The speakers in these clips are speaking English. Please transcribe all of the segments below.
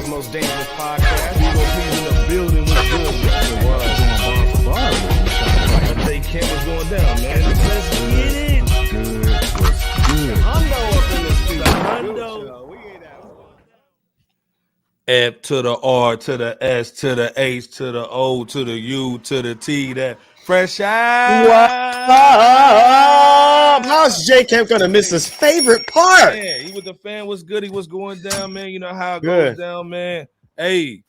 America's most dangerous podcast. We will be in the building with good. They camp was going down, man. Let's get it. Good. Hundo up in this studio. Hundo. F to the R to the S to the H to the O to the U to the T. That fresh out. How's J Camp gonna miss his favorite part? Man, he with the fan was good. He was going down, man. You know how it goes down, man. Hey,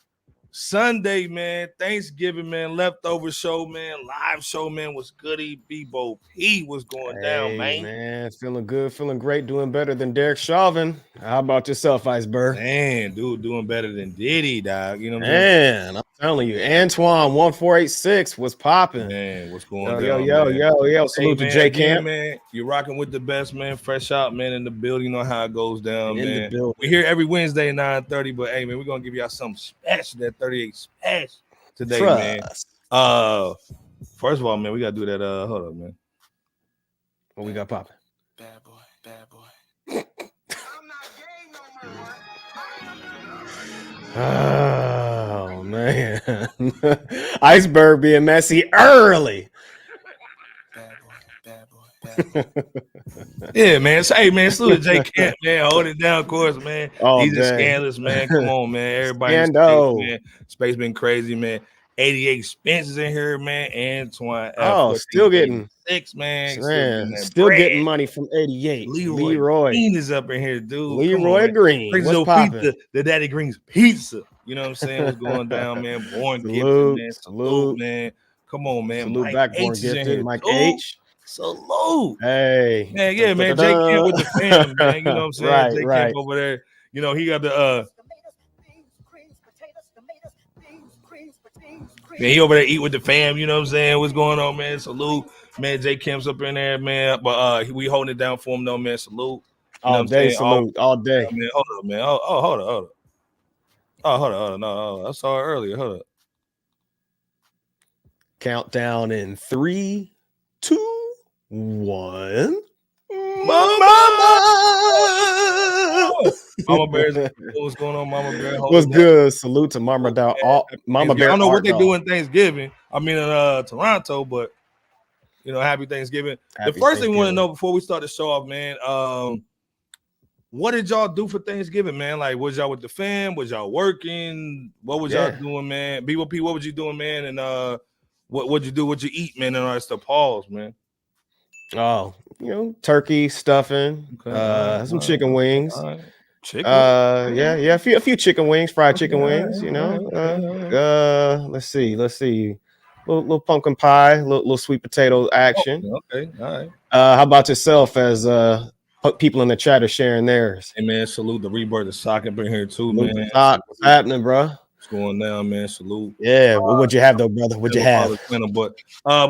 Sunday, man. Thanksgiving, man. Leftover show, man. Live show, man. Was goody. Bebo P was going down, man. Man, feeling good, feeling great, doing better than Derek Chauvin. How about yourself, Iceberg? Man, dude, doing better than Diddy, dog. You know what I'm saying? I'm telling you, Antoine 1486 was popping. Man, what's going down? Yo. Salute to J Camp. Man, you're rocking with the best, man. Fresh out, man, in the building. You know how it goes down, man. We're here every Wednesday at 9:30, but hey, man, we're gonna give y'all something special, that 38 special today, man. First of all, man, we gotta do that. Hold up, man. What we got popping? Bad boy. Oh man, Iceberg being messy early. Bad boy. Yeah, man. So, hey, man, salute to J Camp, man. Hold it down, of course, man. These are scandalous, man. Come on, man. Everybody's man. Space been crazy, man. 88 Spencer's in here, man. Antoine. Still getting 6, man. Still getting money from 88. Leroy Green is up in here, dude. Leroy Green. What's poppin'? The Daddy Green's pizza. You know what I'm saying? What's going down, man? Born Gifted, man. Salute, man. Come on, man. Salute back, Born Gifted. Mike H. Salute. Hey. Man, yeah, man. J Camp with the fam, man. You know what I'm saying? J Camp over there. You know, he got the man, he over there eat with the fam, you know what I'm saying? What's going on, man? Salute. Man, J Camp's up in there, man. But we holding it down for him, though, man. Salute. All day, salute. All day. Man, hold up, man. Hold up. Oh, hold up. No. I saw it earlier. Hold up. Countdown in 3, 2, 1. Mama Bear's what's going on, Mama Bear? What's good? Salute to Mama Bear. Mama Bear. I don't know what they're doing Thanksgiving. I mean, Toronto, but you know, happy Thanksgiving. The first thing we want to know before we start the show off, man, what did y'all do for Thanksgiving, man? Like, was y'all with the fam? Was y'all working? What was y'all doing, man? BOP, what was you doing, man? And what'd you do? What'd you eat, man? And all that stuff. Pause, man. Oh, you know, turkey stuffing, some chicken wings. Chicken? A few chicken wings, fried chicken wings, you know. Let's see. Little pumpkin pie, little sweet potato action. Okay, all right. How about yourself as people in the chat are sharing theirs? Hey man, salute the Rebirth of Sock up in here too, man. What's happening, bro? What's going down, man? Salute. Yeah, what'd you have though, brother? What'd you have? But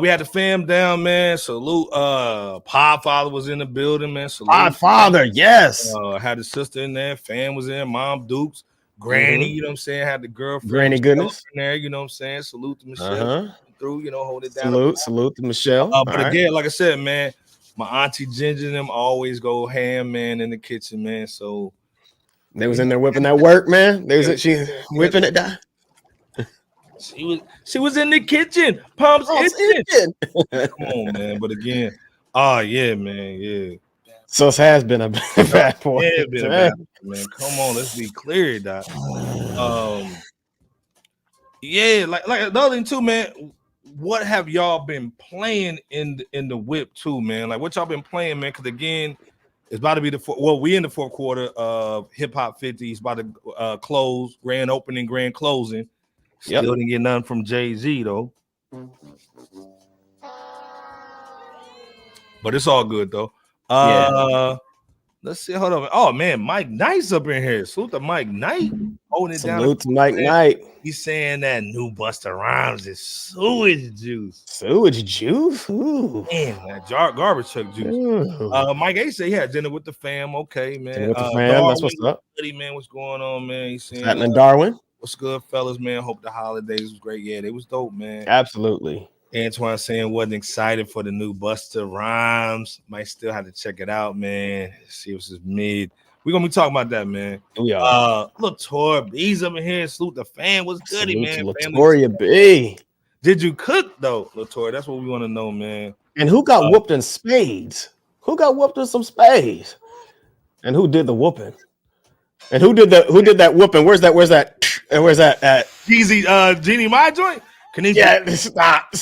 we had the fam down, man. Salute. Podfather was in the building, man. Salute. Podfather, yes. Had a sister in there, fam was in, Mom Dukes, Granny, you know what I'm saying? Had the girlfriend Granny goodness in there, you know what I'm saying? Salute to Michelle. Through, you know, hold it down. Salute to Michelle. But again, like I said, man, my auntie Ginger and them always go ham, man, in the kitchen, man. So they was in there whipping that work, man. She whipping it down. She was in the kitchen. Pumps itching. Come on, man. But again, yeah, man, yeah. So it has been a bad boy. Yeah, been a bad boy, man. Come on, let's be clear, doc. Yeah, like the other thing too, man. What have y'all been playing in the whip too, man? Like what y'all been playing, man? Because again, it's about to be we in the fourth quarter of Hip Hop 50. It's about to close, grand opening, grand closing. Still didn't get none from Jay-Z though. But it's all good though. Let's see. Hold on. Oh man, Mike Knight's up in here. Salute to Mike Knight. Holding it down. Salute to Mike Knight. He's saying that new Busta Rhymes is sewage juice. Sewage juice? Ooh. Man, that garbage truck juice. Mike A said he had dinner with the fam. Okay, man. Dinner with the fam. Darwin, that's what's up. Man, what's going on, man? He's saying Darwin. What's good, fellas, man? Hope the holidays was great. Yeah, they was dope, man. Absolutely. Antoine saying wasn't excited for the new Busta Rhymes. Might still have to check it out, man. See if it's mid. We're gonna be talking about that, man. We are. Latour B's up in here. Salute the fan. What's good, man? Latoria B. Did you cook though, Latour? That's what we want to know, man. And who got whooped in spades? Who got whooped in some spades? And who did the whooping? And who did that whooping? Where's that? And where's that at? Jeezy, Genie, my joint. Yeah, stop.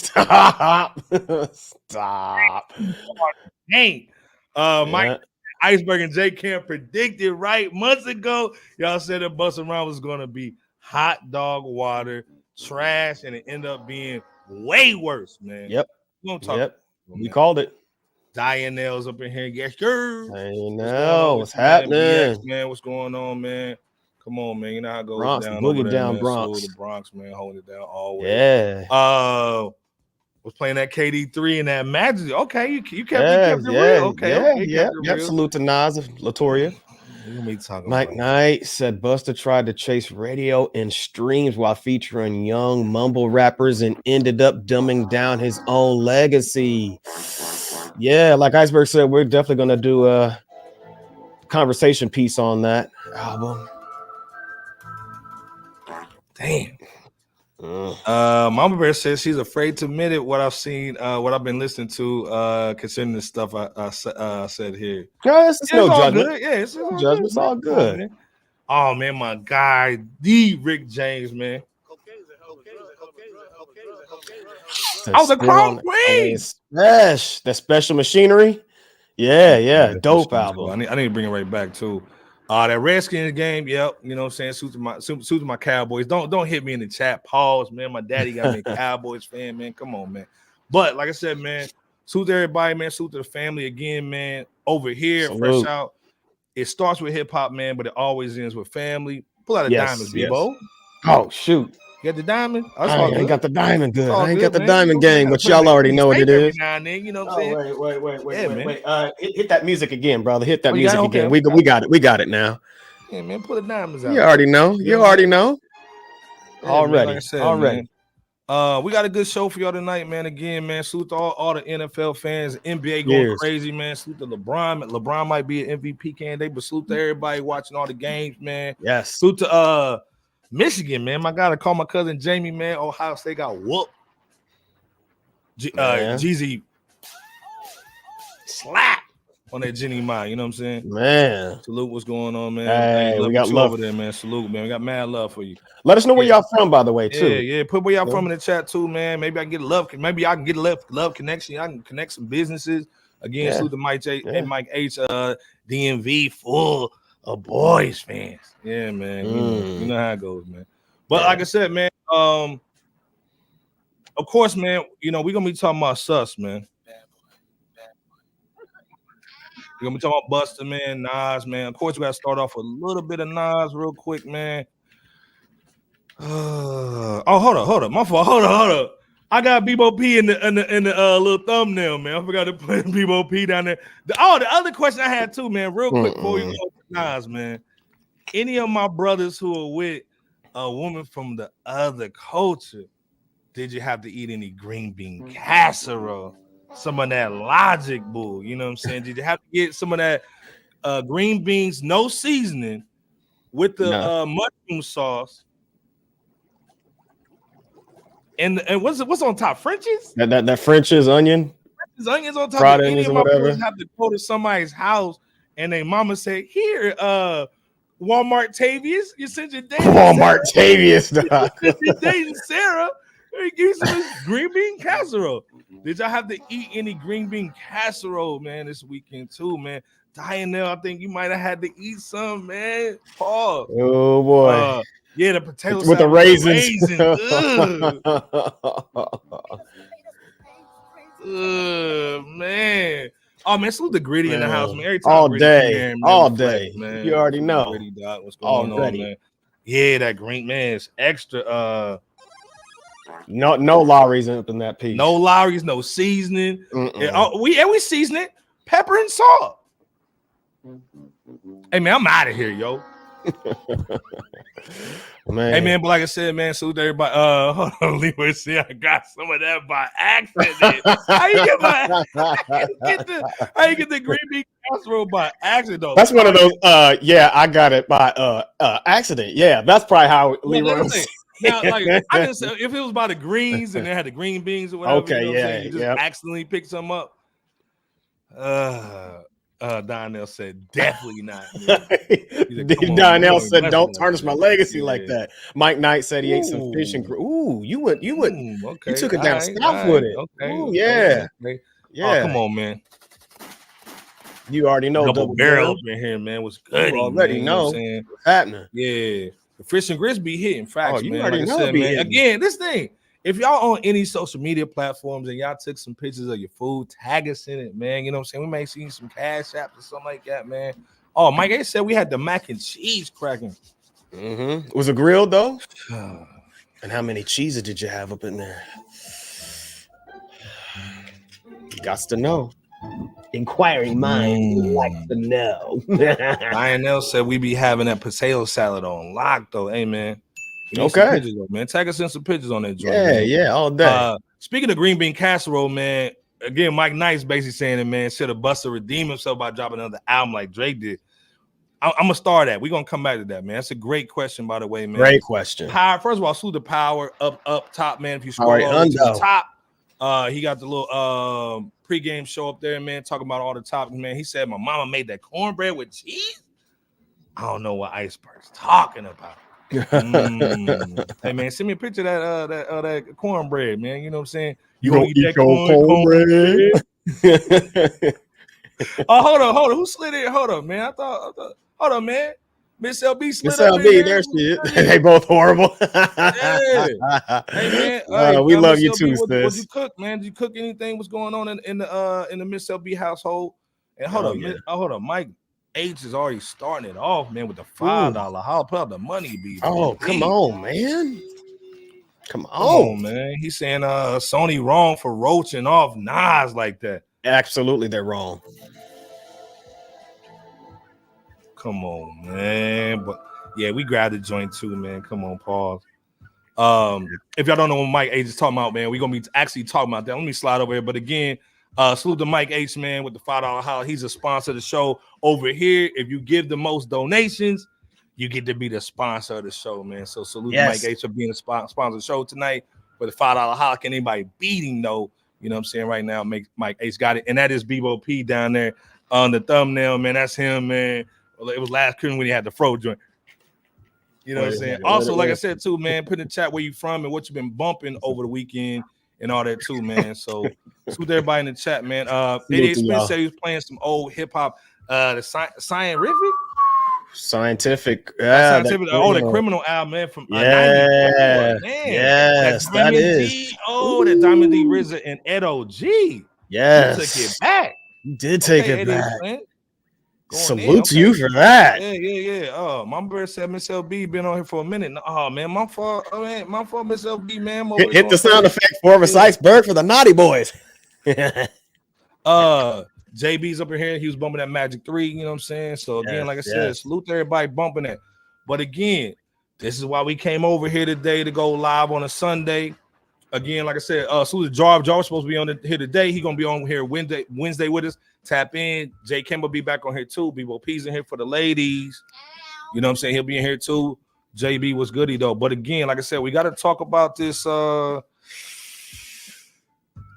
Hey, Mike Iceberg and J Camp predicted right months ago. Y'all said that Busta Rhymes was gonna be hot dog water, trash, and it ended up being way worse, man. Yep. We called it. Dianel's up in here. Yes, sir. I know what's happening, man. What's going on, man? Come on, man. You know how it goes Bronx, down. Boogie over there, down man. Bronx. So the Bronx, man, holding it down always. Yeah. Was playing that KD3 and that Magic. Okay, you kept it real. Okay, yeah. Salute to Nas, Latoria. Mike Knight said Busta tried to chase radio and streams while featuring young mumble rappers and ended up dumbing down his own legacy. Yeah, like Iceberg said, we're definitely gonna do a conversation piece on that album. Damn. Mama Bear says she's afraid to admit it. What I've seen, what I've been listening to, concerning the stuff I said here. Yeah, it's no judgment. Good. Yeah, it's all judgment. Good, it's all good. Man. Oh man, my guy, the Rick James, man. Oh, the Chrome Queen. That special machinery. Yeah. Dope album. I need to bring it right back too. That Redskins game, yep. You know what I'm saying? Suits my Cowboys. Don't hit me in the chat. Pause, man. My daddy got me a Cowboys fan, man. Come on, man. But like I said, man, salute to everybody, man. Salute to the family again, man. Over here, Fresh Out. It starts with hip hop, man, but it always ends with family. Pull out the diamonds, Bebo. Oh shoot. You got the diamond? I ain't got the diamond good. I ain't got the diamond game, but y'all already know what it is. Now and then, you know what I'm saying? Wait. Hit that music again, brother. Hit that music again. We got it. We got it now. Yeah, man, pull the diamonds out. You already know. Yeah, already. Man, like I said, already. Man. We got a good show for y'all tonight, man. Again, man, salute to all the NFL fans. NBA going crazy, man. Salute to LeBron. LeBron might be an MVP candidate, but salute to everybody watching all the games, man. Yes. Salute to Michigan, man. I gotta call my cousin Jamie, man. Ohio State got whooped. Jeezy slap on that Jenny Ma, you know what I'm saying? Man. Salute, what's going on, man? Hey, we got love over there, man. Salute, man. We got mad love for you. Let us know where y'all from, by the way, too. Yeah. Put where y'all from in the chat too, man. Maybe I can get love. Maybe I can get love connection. I can connect some businesses. Again, salute to Mike J and Mike H. DMV full of boys fans. Yeah, man. You know how it goes, man. But like I said, man, of course, man, you know, we're gonna be talking about Sus, man. We're gonna be talking about Busta, man, Nas, man. Of course, we gotta start off with a little bit of Nas real quick, man. Hold up. My fault. Hold up. I got Bebo P in the little thumbnail, man. I forgot to put Bebo P down there. The other question I had too, man, real quick before we go to Nas, man. Any of my brothers who are with a woman from the other culture, did you have to eat any green bean casserole? Some of that logic bull, you know what I'm saying? Did you have to get some of that green beans, no seasoning, with the mushroom sauce? And what's on top? Frenchies? That French's onion? French's onions on top. Fried onions or whatever. Have to go to somebody's house and their mama say, "Here, Walmart Tavius, you sent your date. Walmart Tavius, dog. You're dating Sarah. Give you some green bean casserole." Did y'all have to eat any green bean casserole, man, this weekend too, man? Dianel, I think you might have had to eat some, man. Paul. Oh boy. Yeah, the potatoes with the raisins. Man. Oh man, salute the Gritty in the house, man. Every time all day, here, man, all day. Man. You already know. Gritty, dog. What's going on, man? Yeah, that green man is extra. No Lowry's up in that piece. No Lowry's, no seasoning. We season it, pepper and salt. Hey man, I'm out of here, yo. Man. Hey man, but like I said, man, salute to everybody. Hold on, Leroy. See, I got some of that by accident. How you get the green bean casserole by accident? Though? That's one of those. Yeah, I got it by accident. Yeah, that's probably how Leroy was. Now, like I can say if it was by the greens and they had the green beans or whatever, okay, you know what I'm yeah, saying? You just accidentally pick some up. Donnell said, definitely not. Donnell said, don't tarnish my legacy like that. Mike Knight said he ate some fish and you would okay. You took it down south with it. Okay. Ooh, yeah. Okay. Yeah. Oh, come on, man. You already know double barrel up in here, man. Was good. You already know what's happening. Yeah. The fish and grits be hitting facts, you man. already like know I said, man. Hitting. Again, this thing. If y'all on any social media platforms and y'all took some pictures of your food, tag us in it, man. You know what I'm saying? We may see some cash apps or something like that, man. Oh, Mike A said we had the mac and cheese cracking. Was it grilled though? And how many cheeses did you have up in there? You got to know. Inquiring mind likes to know. Lionel said we be having that potato salad on lock though. Hey man. Okay, pictures, though, man. Tag us in some pictures on that joint. Yeah, all day. Speaking of green bean casserole, man. Again, Mike Knight's basically saying it, man. Should have Busta redeem himself by dropping another album like Drake did. I'm gonna start that. We're gonna come back to that, man. That's a great question, by the way, man. Great question. Power. First of all, salute the Power up top, man. If you scroll all to the top, he got the little pregame show up there, man. Talking about all the topics, man. He said my mama made that cornbread with cheese. I don't know what Iceberg's talking about. Hey man, send me a picture of that cornbread, man. You know what I'm saying? You gonna eat your cornbread? Oh, hold on. Who slid in? Hold on, man. I thought hold on, man. Miss LB slid Miss LB, there she is. They both horrible. Yeah. Hey man, we love you LB, too, sis. What you cook, man? Did you cook anything? What's going on in the Miss LB household? And hold on, Mike H is already starting it off, man, with the $5. How about the money be? Oh, come on, man. Come on, man. He's saying Sony wrong for roaching off Nas like that. Absolutely, they're wrong. Come on, man. But yeah, we grabbed the joint too, man. Come on, pause. If y'all don't know what Mike H is talking about, man, we're gonna be actually talking about that. Let me slide over here. But again, salute to Mike H, man, with the $5 holler. He's a sponsor of the show over here. If you give the most donations, you get to be the sponsor of the show, man. So salute to Mike H for being a sponsor of the show tonight. For the $5 holler, can anybody beat him though? You know what I'm saying? Right now, Mike H got it. And that is Bebo P down there on the thumbnail, man. That's him, man. Well, it was last Christmas when he had the fro joint. You know what I'm saying? Also, like I said, too, man, put in the chat where you from and what you've been bumping over the weekend and all that, too, man. So, salute everybody in the chat, man. 88 Smith said he was playing some old hip hop, the Scientific. Yeah, the Criminal album, man, from 94. Man, yes, that is. That Diamond D, RZA, and Edo G. Yes, you took it back. You did take it back. Man. Salute to you for that. Yeah. Oh, my brother said Miss LB been on here for a minute. Oh man, my fault. My fault, Miss LB, man. Hit the sound effect for a iceberg for the naughty boys. JB's up in here. He was bumping that Magic 3. You know what I'm saying? So again, like I said, salute to everybody bumping that. But again, this is why we came over here today to go live on a Sunday. Again, like I said, salute to Jarv. Jarv's supposed to be on here today. He's gonna be on here Wednesday with us. Tap in. J Kim will be back on here too. Bebo P's in here for the ladies. You know what I'm saying? He'll be in here too. JB was goody though. But again, like I said, we got to talk about this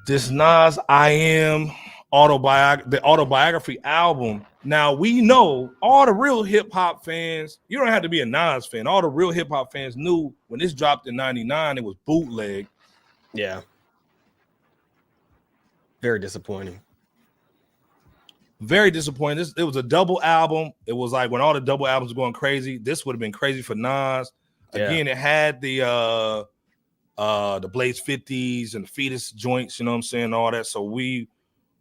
this Nas I Am autobiography album. Now we know all the real hip hop fans. You don't have to be a Nas fan. All the real hip hop fans knew when this dropped in '99, it was bootleg. Yeah. Very disappointing. Very disappointing. It was a double album. It was like when all the double albums were going crazy. This would have been crazy for Nas. Again, it had the Blaze 50s and the Fetus joints, you know what I'm saying, all that. So we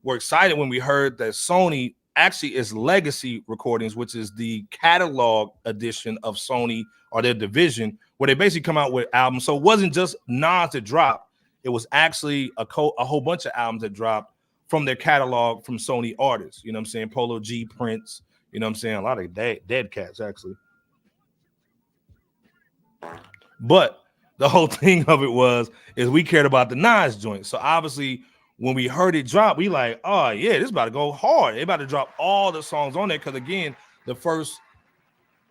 were excited when we heard that Sony actually is Legacy Recordings, which is the catalog edition of Sony or their division, where they basically come out with albums. So it wasn't just Nas that dropped. It was actually a whole bunch of albums that dropped from their catalog from Sony artists. You know what I'm saying? Polo G, Prince, you know what I'm saying? A lot of dead cats, actually. But the whole thing of it is we cared about the Nas joint. So obviously, when we heard it drop, we like, oh yeah, this is about to go hard. They about to drop all the songs on there. Because again, the first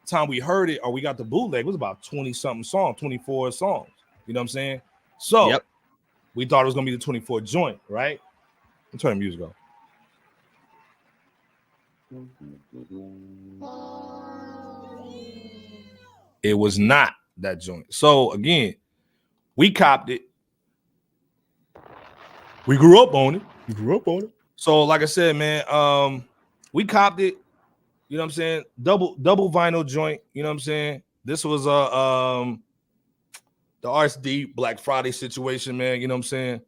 time we heard it or we got the bootleg was about 20-something songs, 24 songs. You know what I'm saying? So we thought it was gonna be the 24 joint, right? Let's turn the music off. It was not that joint. So again, we copped it. We grew up on it. So like I said, man, we copped it. You know what I'm saying? Double vinyl joint. You know what I'm saying? This was the RSD Black Friday situation, man. You know what I'm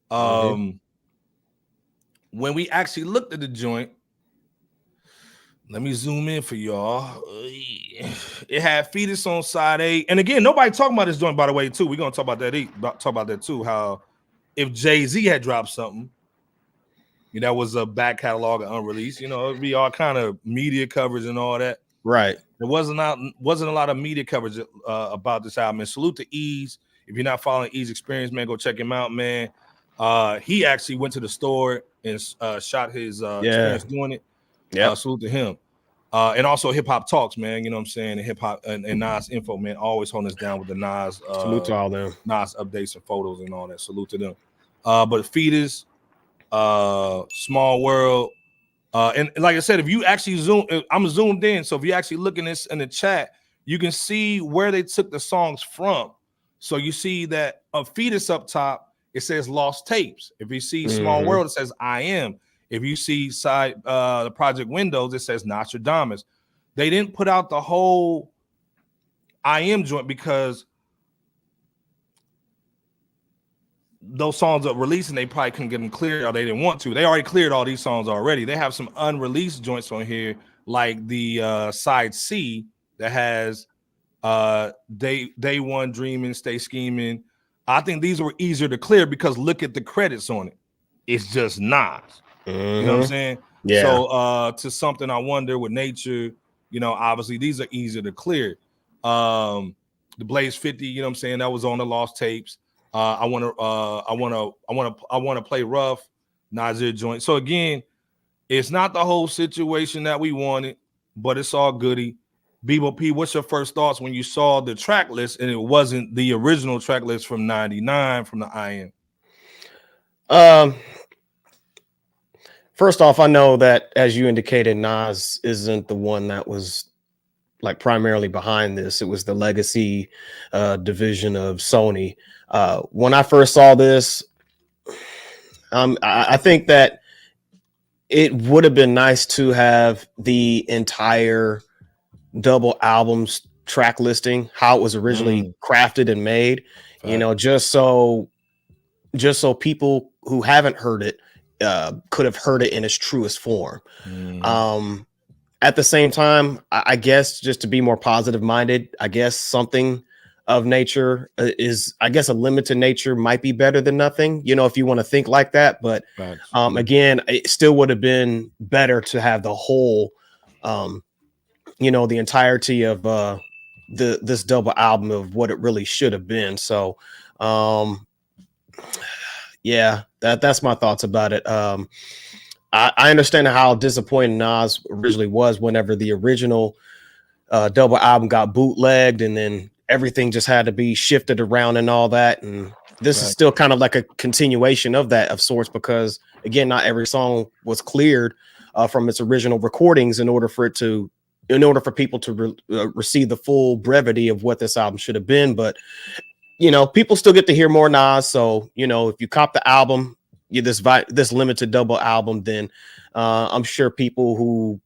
saying? When we actually looked at the joint, let me zoom in for y'all. It had Fetus on side A. And again, nobody talking about this joint, by the way, too. We're gonna talk about that too. How if Jay-Z had dropped something, that was a back catalog and unreleased, it'd be all kind of media coverage and all that. Right. There wasn't a lot of media coverage about this album. And salute to Ease. If you're not following Ease Experience, man, go check him out, man. He actually went to the store and shot his experience doing it. Yeah, salute to him. And also Hip Hop Talks, man. You know what I'm saying? And Hip Hop and Nas Info, man, always holding us down with the Nas. Salute to all them. Nas updates and photos and all that. Salute to them. But Fetus, Small World, and like I said, if you actually zoom, I'm zoomed in. So if you actually look in this in the chat, you can see where they took the songs from. So you see that a Fetus up top, it says Lost Tapes. If you see Small World, it says I Am. If you see side the Project Windows, it says Nostradamus. They didn't put out the whole I Am joint because those songs are released and they probably couldn't get them cleared or they didn't want to. They already cleared all these songs already. They have some unreleased joints on here, like the side C that has Day One, Dreaming, Stay Scheming. I think these were easier to clear because look at the credits on it. It's just Nas. You know what I'm saying? Yeah. So to Something I Wonder with Nature, obviously these are easier to clear. The Blaze 50, you know what I'm saying? That was on the Lost Tapes. I want to play Rough, Nasir joint. So again, it's not the whole situation that we wanted, but it's all goody. Bebo P, what's your first thoughts when you saw the track list and it wasn't the original track list from '99 from the I Am? First off, I know that as you indicated, Nas isn't the one that was like primarily behind this. It was the legacy division of Sony. When I first saw this, I think that it would have been nice to have the entire double albums track listing, how it was originally crafted and made, just so people who haven't heard it could have heard it in its truest form. At the same time, I guess just to be more positive minded, I guess something of nature is, I guess a limited nature might be better than nothing, if you want to think like that. But again, it still would have been better to have the whole, the entirety of this double album of what it really should have been. So yeah, that's my thoughts about it. I understand how disappointing Nas originally was whenever the original double album got bootlegged and then everything just had to be shifted around and all that. And this is still kind of like a continuation of that of sorts, because again, not every song was cleared from its original recordings in order for people to receive the full brevity of what this album should have been. But people still get to hear more Nas. So, if you cop the album, this limited double album, then I'm sure people who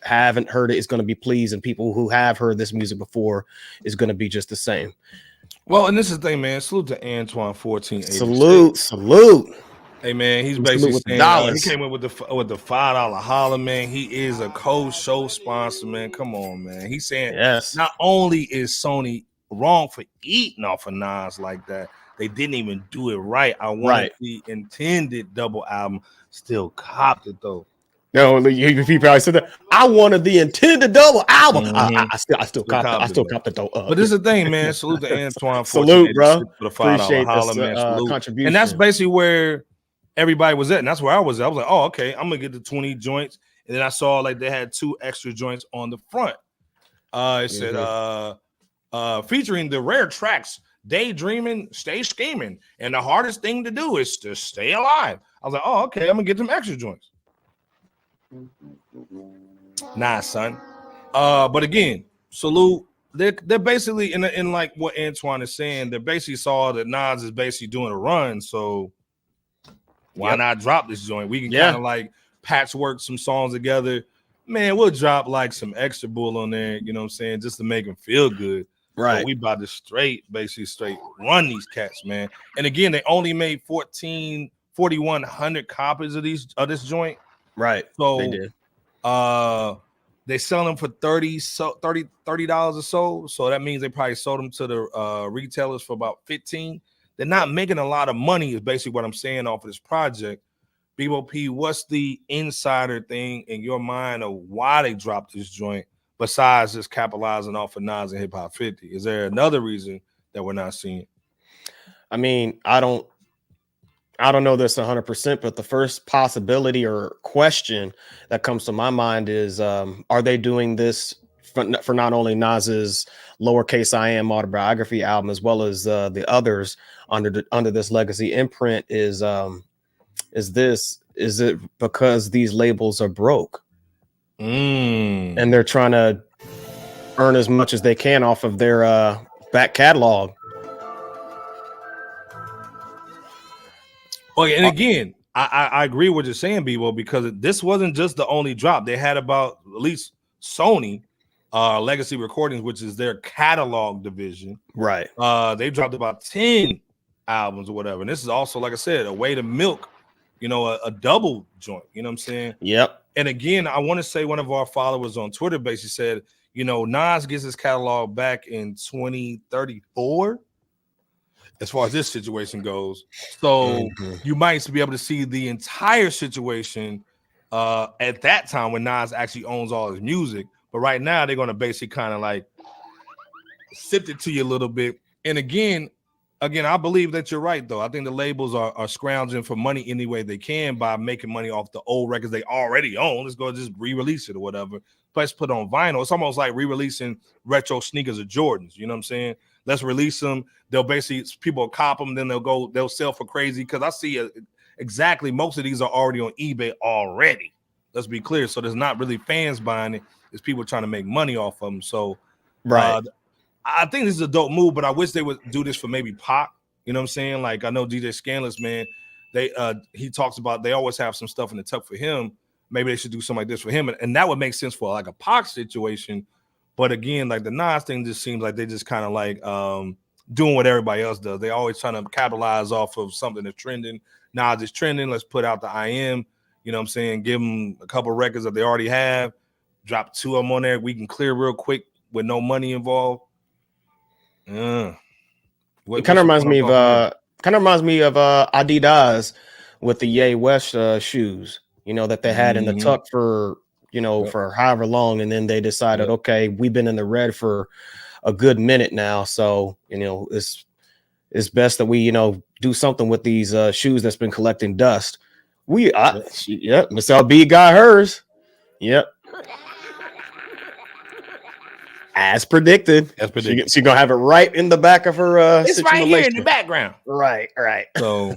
haven't heard it is going to be pleased, and people who have heard this music before is going to be just the same. Well, and this is the thing, man. Salute to Antoine 1486. Salute. Hey man, he's basically saying he came in with the $5 holler, man. He is a co-show sponsor, man. Come on, man. He's saying not only is Sony wrong for eating off of Nas like that, they didn't even do it right. I wanted the intended double album, still copped it though. No, he probably said that. I wanted the intended double album. Mm-hmm. I still cop the dope. But this is the thing, man. Salute to Antoine. Salute, bro. For the $5 Appreciate holla, this man. Salute. contribution. And that's basically where everybody was at, and that's where I was at. I was like, oh, okay, I'm gonna get the 20 joints, and then I saw like they had 2 extra joints on the front. It said featuring the rare tracks Daydreaming, Stay Scheming, and the hardest thing to do is to stay alive. I was like, oh, okay, I'm gonna get them extra joints. Nah, son. But again, salute. They're basically in like what Antoine is saying. They basically saw that Nas is basically doing a run, so why not drop this joint? We can kind of like patchwork some songs together. Man, we'll drop like some extra bull on there, you know what I'm saying, just to make them feel good. Right. But we about to basically straight run these cats, man. And again, they only made 4,100 copies of this joint. Right. So they did. They sell them for $30 a sold. So that means they probably sold them to the retailers for about 15. They're not making a lot of money, is basically what I'm saying off of this project. BOP, what's the insider thing in your mind of why they dropped this joint besides just capitalizing off of Nas and Hip Hop 50? Is there another reason that we're not seeing? I mean, I don't know this 100%, but the first possibility or question that comes to my mind is, are they doing this for not only Nas's Lowercase I Am Autobiography album, as well as the others under this legacy imprint? Is it because these labels are broke and they're trying to earn as much as they can off of their back catalog? Well, and again, I agree with what you're saying, Bebo, because this wasn't just the only drop. They had about, at least Sony Legacy Recordings, which is their catalog division. Right. They dropped about 10 albums or whatever. And this is also, like I said, a way to milk, a double joint. You know what I'm saying? Yep. And again, I want to say one of our followers on Twitter basically said, Nas gets his catalog back in 2034. As far as this situation goes. So you might be able to see the entire situation at that time when Nas actually owns all his music. But right now, they're going to basically kind of like sift it to you a little bit. And again, I believe that you're right, though. I think the labels are scrounging for money any way they can by making money off the old records they already own. Let's go just re-release it or whatever. Let's put on vinyl. It's almost like re-releasing retro sneakers of Jordans. You know what I'm saying? Let's release them. They'll basically, people will cop them, then they'll sell for crazy. Because I see exactly most of these are already on eBay already. Let's be clear. So there's not really fans buying it. It's people trying to make money off of them. So right. I think this is a dope move, but I wish they would do this for maybe Pac. You know what I'm saying? Like I know DJ Scandalous, man. He talks about they always have some stuff in the tuck for him. Maybe they should do something like this for him, and that would make sense for like a Pac situation. But again, like the Nas thing just seems like they just kind of like doing what everybody else does. They always trying to capitalize off of something that's trending. Nas is trending. Let's put out the I Am. You know what I'm saying? Give them a couple records that they already have. Drop 2 of them on there. We can clear real quick with no money involved. It kind of reminds me of Adidas with the Ye West shoes, that they had in the tuck for for however long, and then they decided, okay, we've been in the red for a good minute now, so it's best that we do something with these shoes that's been collecting dust. Miss LB got hers. Yep. As predicted. She's gonna have it right in the back of her. It's right here in the background. Right. So,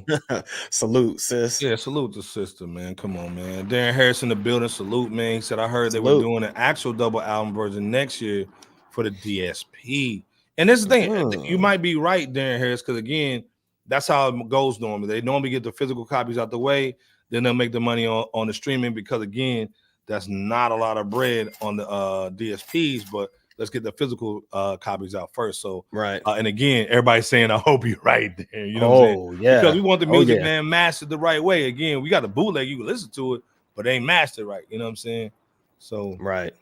salute, sis. Yeah, salute the sister, man. Come on, man. Darren Harris in the building. Salute, man. He said, I heard they were doing an actual double album version next year for the DSP. And this is the thing. You might be right, Darren Harris, because again, that's how it goes normally. They normally get the physical copies out the way, then they'll make the money on the streaming because again, that's not a lot of bread on the DSPs, but let's get the physical copies out first. So right. And again, everybody's saying, I hope you're right there. You know what I'm saying? Yeah. Because we want the music, man, mastered the right way. Again, we got the bootleg, you can listen to it, but they ain't mastered right. You know what I'm saying? So right.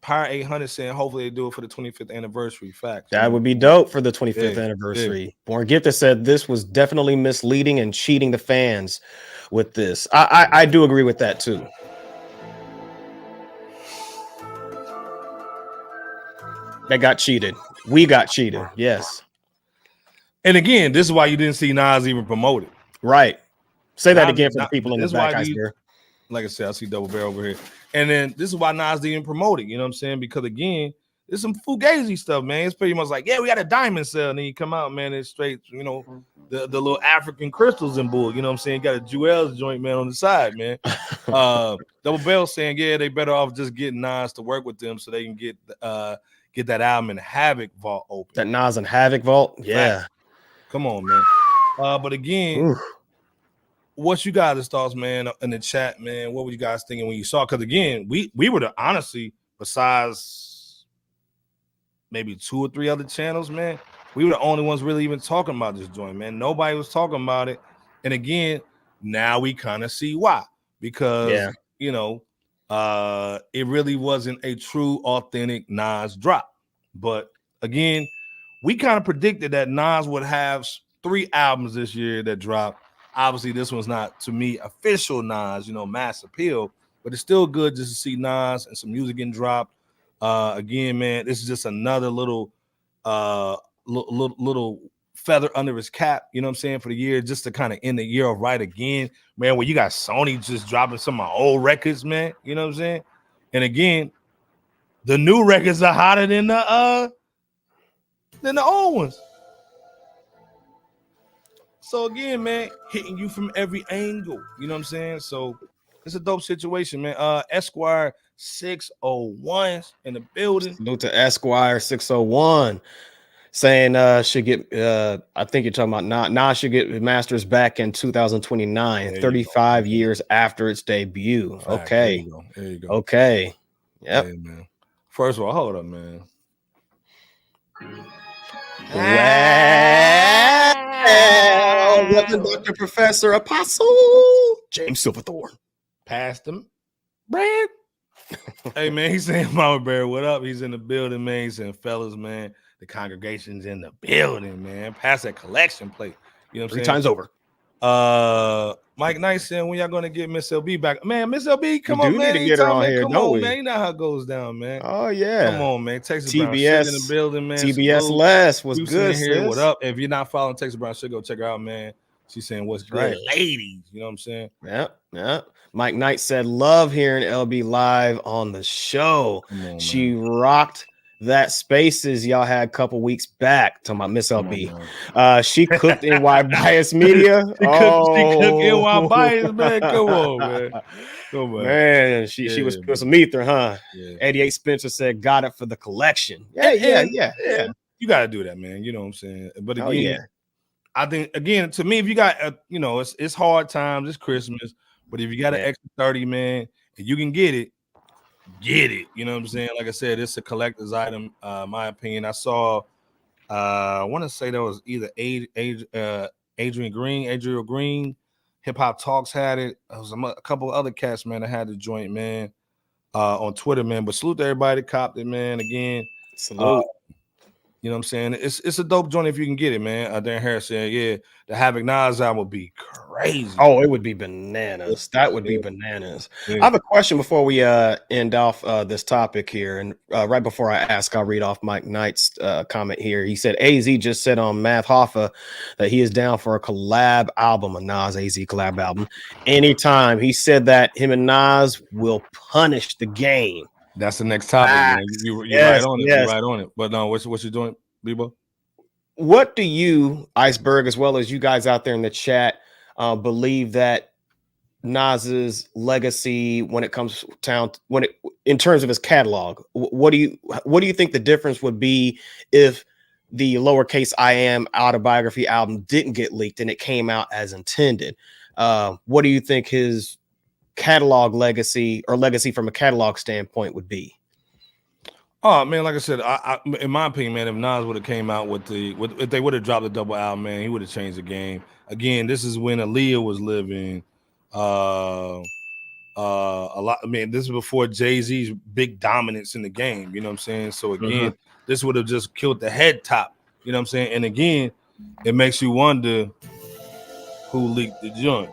Power 800 saying hopefully they do it for the 25th anniversary. Facts. That would be dope for the 25th anniversary. Born Gifted said this was definitely misleading and cheating the fans. with this. I do agree with that too. They got cheated. We got cheated. Yes. And again, this is why you didn't see Nas even promoted. Right. Say that again for the people in the back. Like I said, I see Double Barrel over here. And then this is why Nas didn't promote it. You know what I'm saying? Because again, there's some fugazi stuff, man. It's pretty much like, yeah, we got a diamond cell. And then you come out, man, it's straight, you know, the little African crystals and bull. You know what I'm saying? Got a Jewels joint, man, on the side, man. Double Barrel saying, yeah, they better off just getting Nas to work with them so they can get that album in the Havoc vault open. That Nas and Havoc vault? Yeah. Right. Come on, man. But again, what you guys' thoughts, man, in the chat, man? What were you guys thinking when you saw it? Because again, we were the honestly, besides maybe 2 or 3 other channels, man, we were the only ones really even talking about this joint, man. Nobody was talking about it. And again, now we kind of see why. Because you know, it really wasn't a true, authentic Nas drop. But again, we kind of predicted that Nas would have 3 albums this year that dropped. Obviously, this one's not, to me, official Nas, you know, mass appeal, but it's still good just to see Nas and some music getting dropped. Again, man, this is just another little feather under his cap, you know what I'm saying, for the year, just to kind of end the year of right again, man, where you got Sony just dropping some of my old records, man, you know what I'm saying? And again, the new records are hotter than the old ones. So again, man, hitting you from every angle. You know what I'm saying? So it's a dope situation, man. Esquire 601 in the building. Salute to Esquire 601. Saying should get I think you're talking about Nas should get masters back in 2029, 35 years after its debut. Fact. Okay. There you go. Okay. Yep. Hey, man. First of all, hold up, man. Well, welcome, Dr. Professor Apostle James Silverthorne. Passed him. Brad. Hey, man, he's saying Mama Bear, what up? He's in the building, man. He's saying, fellas, man, the congregation's in the building, man. Pass that collection plate. You know what I'm saying? 3 times over. Mike Knight saying, when y'all going to get Miss LB back? Man, Miss LB, come on, man. Need to get her on here, come on, man. You know how it goes down, man. Oh, yeah. Come on, man. Texas TBS, Brown Sugar in the building, man. TBS Les was good, here. What up? If you're not following Texas Brown Sugar, go check her out, man. She's saying, what's good, ladies? You know what I'm saying? Yeah. Mike Knight said, love hearing LB live on the show. On, she rocked that Spaces y'all had a couple weeks back. Talking about Miss LB. She cooked NY Bias Media. She cooked NY Bias, man. Come on, man. Man, she was putting some ether, huh? Yeah. 88 Spencer said, got it for the collection. Yeah. You got to do that, man. You know what I'm saying? But again, I think, again, to me, if you got, it's hard times, it's Christmas, but if you got an extra 30, man, and you can get it. You know what I'm saying? Like I said, it's a collector's item, my opinion. I saw, I want to say that was either Adrian Green, Hip Hop Talks had it. There was a couple of other cats, man, that had the joint, man, on Twitter, man. But salute to everybody that copped it, man. Again, salute. You know what I'm saying? It's a dope joint if you can get it, man. Darren Harris said, yeah, the Havoc Nas album would be crazy. Oh, it would be bananas. That would be bananas. Yeah. I have a question before we end off this topic here. And right before I ask, I'll read off Mike Knight's comment here. He said, AZ just said on Math Hoffa that he is down for a collab album, a Nas AZ collab album. Anytime. He said that him and Nas will punish the game. That's the next topic, man. You're right on it. You're right on it. But no, what you doing, Bebo? What do you, Iceberg, as well as you guys out there in the chat, believe that Nas's legacy when it comes down in terms of his catalog? What do you think the difference would be if the lowercase I Am Autobiography album didn't get leaked and it came out as intended? What do you think his catalog legacy or legacy from a catalog standpoint would be? Oh man, like I said, I in my opinion, man, if Nas would have came out with if they would have dropped the double album, man, he would have changed the game. Again, this is when Aaliyah was living. A lot. I mean, this is before Jay-Z's big dominance in the game. You know what I'm saying? So again, this would have just killed the head top. You know what I'm saying? And again, it makes you wonder who leaked the joint.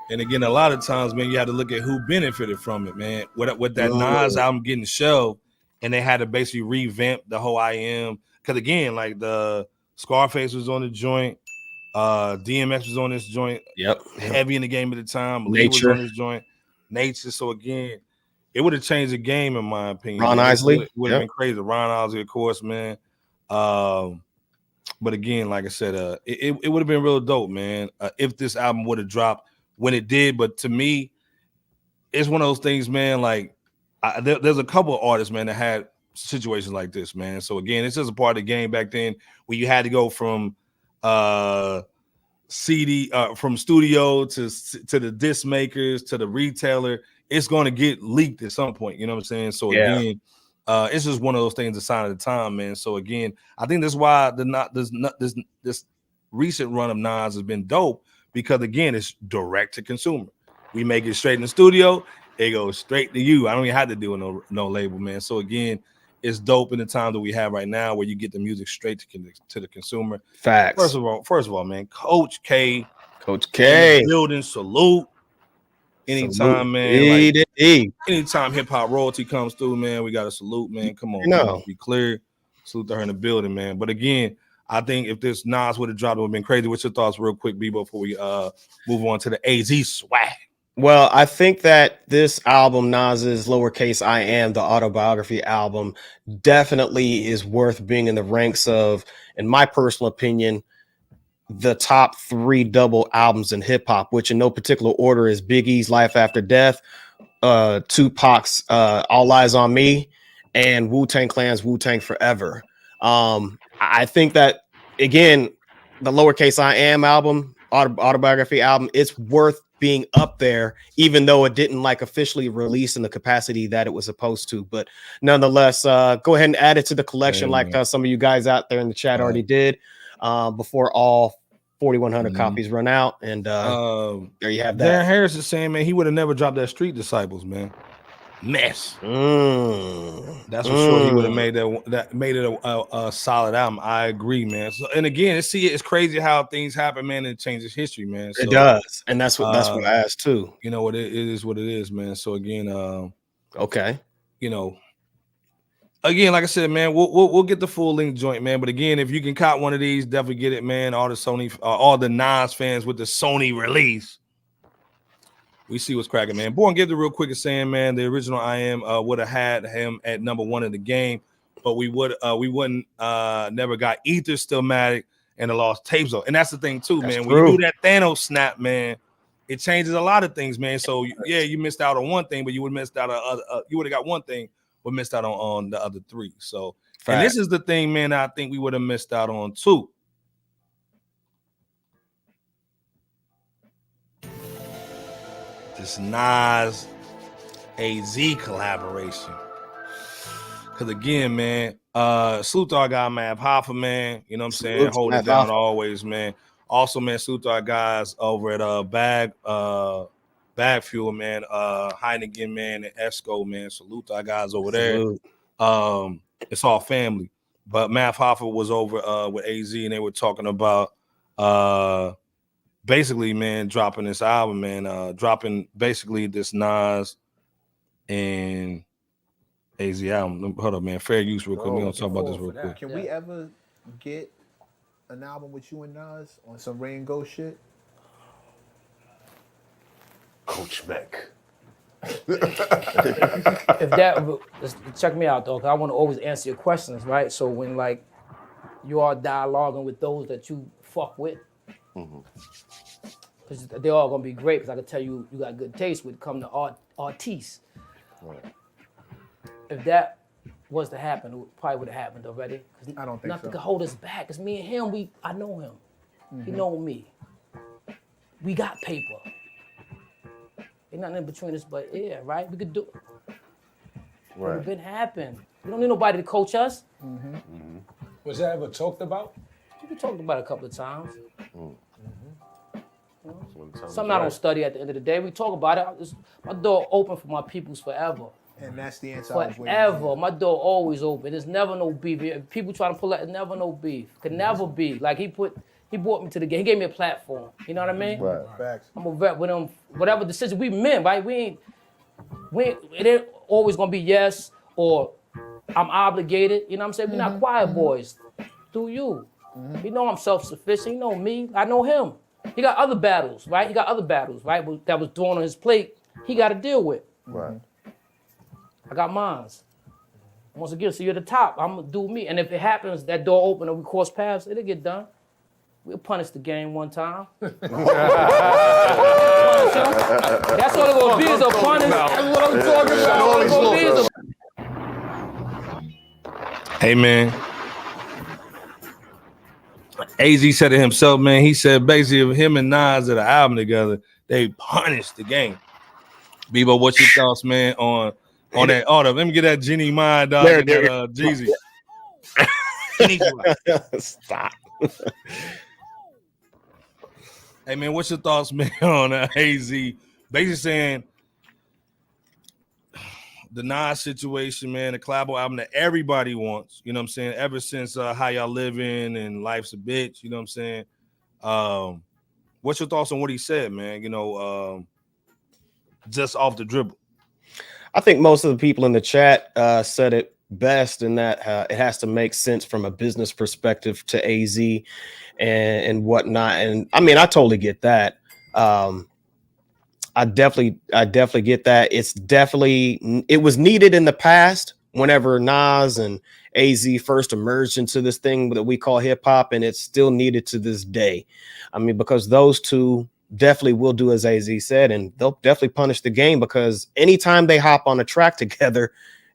And again, a lot of times, man, you have to look at who benefited from it, man. With that Nas album getting shelved, and they had to basically revamp the whole I Am. Because again, like the Scarface was on the joint, DMX was on this joint. Yep. Heavy in the game at the time. Lee was on this joint. Nature. So again, it would have changed the game in my opinion. Ron Isley. It would have been crazy. Ron Isley, of course, man. But again, like I said, it would have been real dope, man, if this album would have dropped when it did. But to me, it's one of those things, man. Like there's a couple of artists, man, that had situations like this, man. So again, it's just a part of the game back then where you had to go from CD from studio to the disc makers to the retailer. It's going to get leaked at some point. You know what I'm saying? So again, it's just one of those things, a sign of the time, man. So again, I think that's why this recent run of Nas has been dope, because again, it's direct to consumer. We make it straight in the studio, it goes straight to you. I don't even have to do it no label, man. So again, it's dope in the time that we have right now, where you get the music straight to the consumer. Facts. First of all, man, Coach K, building, salute. Anytime, man. Like, anytime hip hop royalty comes through, man, we got to salute, man. Come on, man, be clear. Salute to her in the building, man. But again, I think if this Nas would have dropped, it would have been crazy. What's your thoughts, real quick, B, before we move on to the AZ swag? Well, I think that this album, Nas's Lowercase I Am, the Autobiography album, definitely is worth being in the ranks of, in my personal opinion, the top 3 double albums in hip hop, which in no particular order is Biggie's Life After Death, Tupac's All Eyes on Me, and Wu-Tang Clan's Wu-Tang Forever. I think that, again, the Lowercase I Am album, Autobiography album, it's worth being up there, even though it didn't like officially release in the capacity that it was supposed to. But nonetheless, go ahead and add it to the collection, some of you guys out there in the chat already did, before all 4,100 copies run out. And there you have that. Darren Harris is saying, man, he would have never dropped that Street Disciples, man. Mess. That's for sure. He would have made it a solid album. I agree, man. So, and again, it's crazy how things happen, man, and it changes history, man. So, it does, and that's what I asked too. You know what, it is what it is, man. So again, you know, again, like I said, man, we'll get the full length joint, man. But again, if you can cop one of these, definitely get it, man. All the Sony, all the Nas fans with the Sony release. We see what's cracking, man. Boy, and give the real quick saying, man, the original I Am would have had him at number 1 in the game, but we wouldn't never got Ether, Stillmatic, and the Lost Tapes though. And that's the thing too, man. When you do that Thanos snap, man, it changes a lot of things, man. So yeah, you missed out on one thing, but you would have missed out on you would have got one thing, but missed out on the other 3. So and this is the thing, man, I think we would have missed out on too. This Nas AZ collaboration. Because again, man, salute to our guy, Mav Hoffa, man. You know what I'm saying? Hold it down always, man. Also, man, salute to our guys over at Bag Fuel, man. Heineken, man, and Esco, man. Salute to our guys over there. It's all family. But Mav Hoffa was over with AZ, and they were talking about basically, man, dropping this album, man, dropping basically this Nas and AZ album. Hold up, man. Fair use, real quick. We're gonna talk about this real quick. Can we ever get an album with you and Nas on some Rain Go shit? Coach Mac. If that, check me out though, because I want to always answer your questions, right? So when like you are dialoguing with those that you fuck with. Because they're all gonna be great. Because I can tell you, you got good taste when it comes to artists. Right. If that was to happen, it probably would have happened already. I don't think nothing could hold us back. Cause me and him, I know him. He know me. We got paper. Ain't nothing in between us, but yeah, right. We could do it. Right. It would have been happen. We don't need nobody to coach us. Was that ever talked about? We talked about it a couple of times. Something I don't study at the end of the day. We talk about it. My door open for my peoples forever. And that's the answer. Forever. My door always open. There's never no beef. People try to pull out, never no beef. Could never be. Like he put He brought me to the game. He gave me a platform. You know what I mean? Right. Facts. I'm a vet with him. Whatever decision we men, right? It ain't always gonna be yes or I'm obligated. You know what I'm saying? We're not quiet boys. Do you? You know I'm self-sufficient. You know me. I know him. He got other battles, right? That was thrown on his plate. He got to deal with. Right. I got mines. Once again, so you're at the top. I'm gonna do me. And if it happens, that door open and we cross paths, it'll get done. We'll punish the game one time. That's all it's gonna be is a punish. That's what I'm talking about. All it's gonna be is a... Hey, man. AZ said it himself, man. He said basically if him and Nas did an album together, they punished the game. Bebo, what's your thoughts, man, on that auto? Let me get that Jenny Mind, dog. There, Jeezy. Stop. Hey, man, what's your thoughts, man, on AZ? Basically saying the Nas situation, man, the collabo album that everybody wants, you know what I'm saying, ever since How Y'all Living and Life's a Bitch, you know what I'm saying? What's your thoughts on what he said, man, you know, just off the dribble? I think most of the people in the chat said it best in that it has to make sense from a business perspective to AZ and whatnot. And I mean, I totally get that. I definitely get that. It was needed in the past whenever Nas and AZ first emerged into this thing that we call hip hop, and it's still needed to this day. I mean, because those two definitely will do as AZ said, and they'll definitely punish the game because anytime they hop on a track together,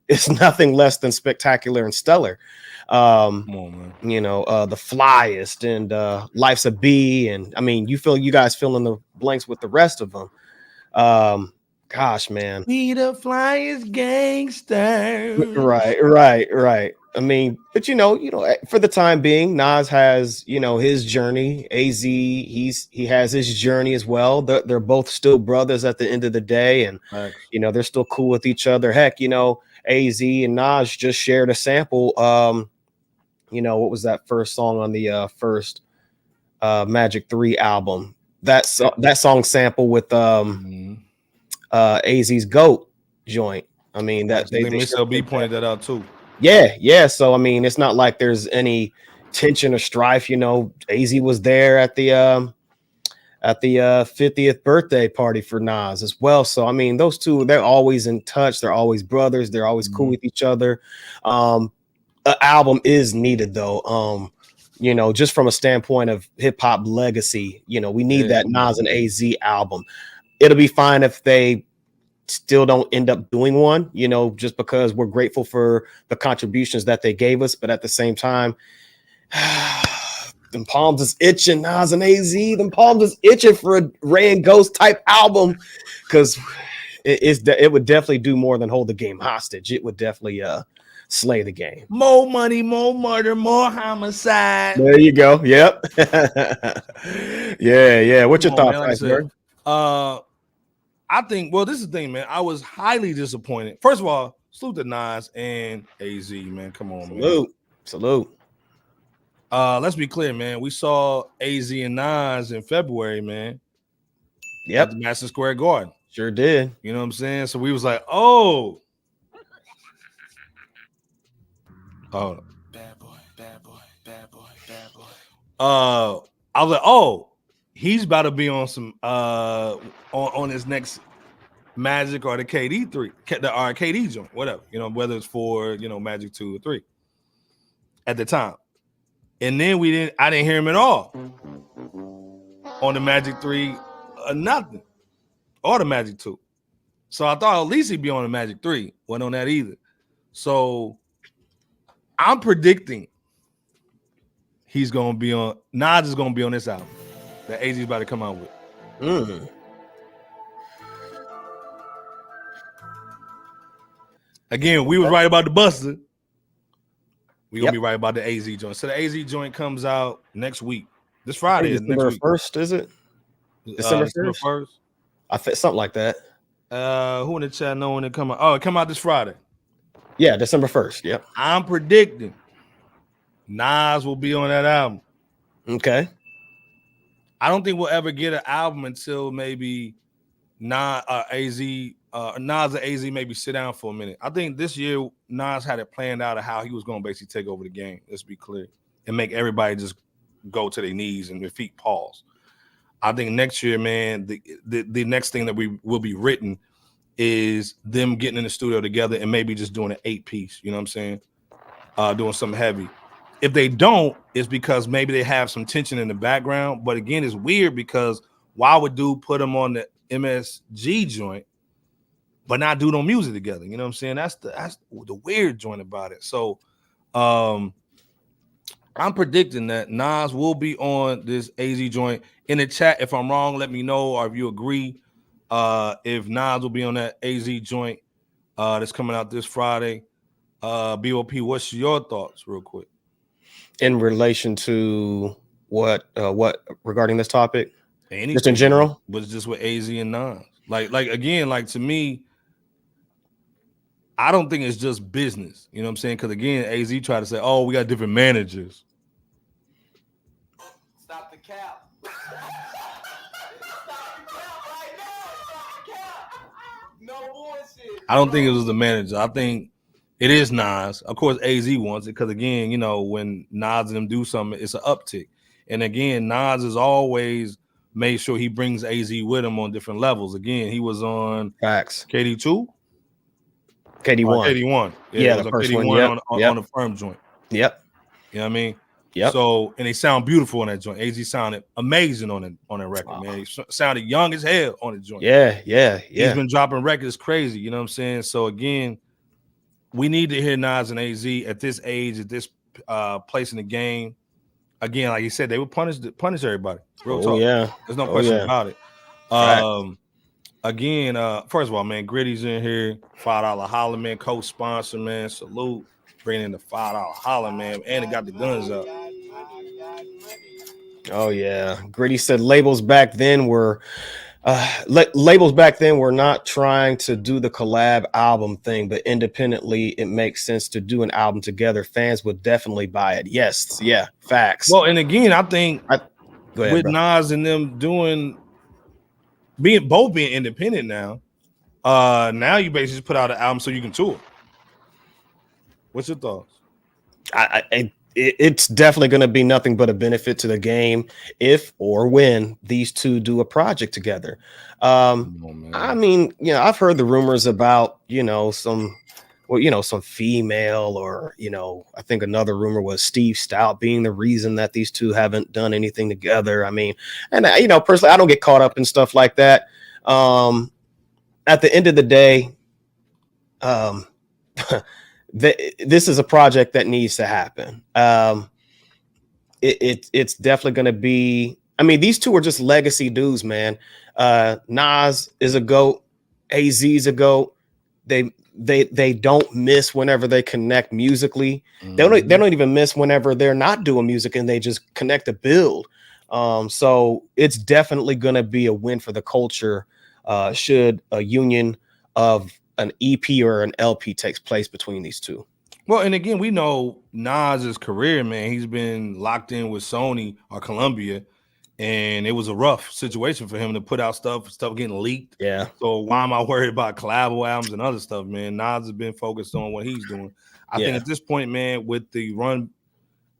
it's nothing less than spectacular and stellar. Come on, man. You know, the Flyest and Life's a B, and I mean, you guys fill in the blanks with the rest of them. Gosh, man. We the flyest gangster. Right. I mean, but you know, for the time being, Nas has, his journey. AZ, he has his journey as well. They're both still brothers at the end of the day, and they're still cool with each other. Heck, AZ and Nas just shared a sample. What was that first song on the first Magic 3 album? That song sample with AZ's GOAT joint. I mean, that they Miss LB pointed that out too. Yeah. So I mean, it's not like there's any tension or strife. AZ was there at the 50th birthday party for Nas as well. So I mean, those two, they're always in touch. They're always brothers. They're always cool with each other. An album is needed though. Just from a standpoint of hip hop legacy, we need that Nas and AZ album. It'll be fine if they still don't end up doing one, just because we're grateful for the contributions that they gave us. But at the same time, them palms is itching, Nas and AZ. Them palms is itching for a Ray and Ghost type album because it would definitely do more than hold the game hostage. It would definitely slay the game. More money, more murder, more homicide. There you go. Yep. Yeah. What's your thoughts, I think, well, this is the thing, man. I was highly disappointed. First of all, salute to Nas and AZ, man. Come on, man. Salute. Let's be clear, man. We saw AZ and Nas in February, man. Yep. At the Madison Square Garden. Sure did. You know what I'm saying? So we was like, oh. Bad boy. I was like, oh, he's about to be on some on his next Magic or the KD 3, the KD joint, whatever, whether it's for Magic 2 or 3 at the time. And then I didn't hear him at all on the Magic 3 or nothing, or the Magic 2. So I thought at least he'd be on the Magic 3. Wasn't on that either. So I'm predicting Nas is gonna be on this album that AZ's about to come out with. Again, we was right about the Busta. We're gonna be right about the AZ joint. So the AZ joint comes out next week. This Friday is December next week. 1st, is it? December 1st? I think something like that. Who in the chat know when it come out? Oh, it come out this Friday. Yeah, December 1st. Yep. I'm predicting Nas will be on that album. Okay. I don't think we'll ever get an album until maybe Nas and AZ maybe sit down for a minute. I think this year Nas had it planned out of how he was going to basically take over the game. Let's be clear, and make everybody just go to their knees and their feet pause. I think next year, man, the next thing that we will be written is them getting in the studio together and maybe just doing an 8-piece. You know what I'm saying? Doing something heavy. If they don't, it's because maybe they have some tension in the background. But again, it's weird because why would dude put them on the MSG joint, but not do no music together? You know what I'm saying? That's the weird joint about it. So I'm predicting that Nas will be on this AZ joint. In the chat, if I'm wrong, let me know, or if you agree. If Nas will be on that AZ joint that's coming out this Friday. BOP, what's your thoughts, real quick? In relation to what regarding this topic? Anything, just in general? But just with AZ and Nas. Like again, like to me, I don't think it's just business. You know what I'm saying? Because again, AZ tried to say, oh, we got different managers. Stop the cap. No bullshit. I don't think it was the manager. I think it is Nas. Of course, AZ wants it because, again, you know, when Nas and them do something, it's an uptick. And again, Nas has always made sure he brings AZ with him on different levels. Again, he was on Facts. KD2? KD1. KD1. Yeah, the first KD1 one. On the firm joint. Yep. You know what I mean? Yep. So, and they sound beautiful on that joint. AZ sounded amazing on that record, man. He sounded young as hell on the joint. Yeah. He's been dropping records crazy, you know what I'm saying? So again, we need to hear Nas and AZ at this age, at this place in the game. Again, like you said, they would punish everybody. Real talk. Yeah. There's no question about it. Again, first of all, man, Gritty's in here. $5 holler, man. Co-sponsor, man. Salute. Bringing in the $5 holler, man. And it got the guns up. Oh, yeah. Gritty said labels back then were not trying to do the collab album thing, but independently, it makes sense to do an album together. Fans would definitely buy it. Yes. Yeah. Facts. Well, and again, I think go ahead, with bro. Nas and them being independent now, now you basically just put out an album so you can tour. What's your thoughts? It's definitely going to be nothing but a benefit to the game if or when these two do a project together. I mean, you know, I've heard the rumors about, you know, some female, or, you know, I think another rumor was Steve Stout being the reason that these two haven't done anything together. I mean, and, you know, personally, I don't get caught up in stuff like that. At the end of the day, this is a project that needs to happen. It's definitely going to be. I mean, these two are just legacy dudes, man. Nas is a GOAT. AZ is a GOAT. They don't miss whenever they connect musically. Mm-hmm. They don't even miss whenever they're not doing music and they just connect to build. So it's definitely going to be a win for the culture. Should a union of an EP or an LP takes place between these two. Well, and again, we know Nas's career, man. He's been locked in with Sony or Columbia, and it was a rough situation for him to put out stuff getting leaked. Yeah. So why am I worried about collab albums and other stuff, man? Nas has been focused on what he's doing. I think at this point, man, with the run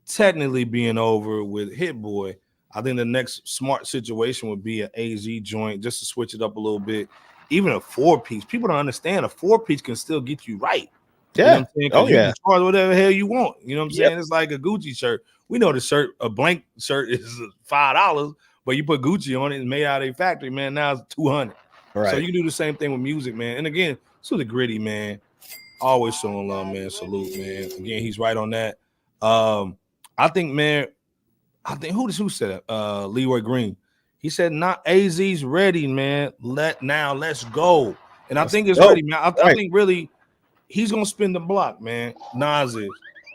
technically being over with Hit Boy, I think the next smart situation would be an AZ joint just to switch it up a little bit. Even a 4-piece. People don't understand a 4-piece can still get you right. Yeah. You know what I'm saying? Oh, you yeah. can charge whatever the hell you want. You know what I'm saying? It's like a Gucci shirt. We know the shirt, a blank shirt is $5, but you put Gucci on it and made out of a factory, man. Now it's $200. Right. So you can do the same thing with music, man. And again, to the Gritty, man. Always showing love, man. Salute, man. Again, he's right on that. I think, man, who said that? Leroy Green. He said, "Not AZ's ready, man. Let's go." And I think it's ready, man. I think really he's gonna spin the block, man. Nas is,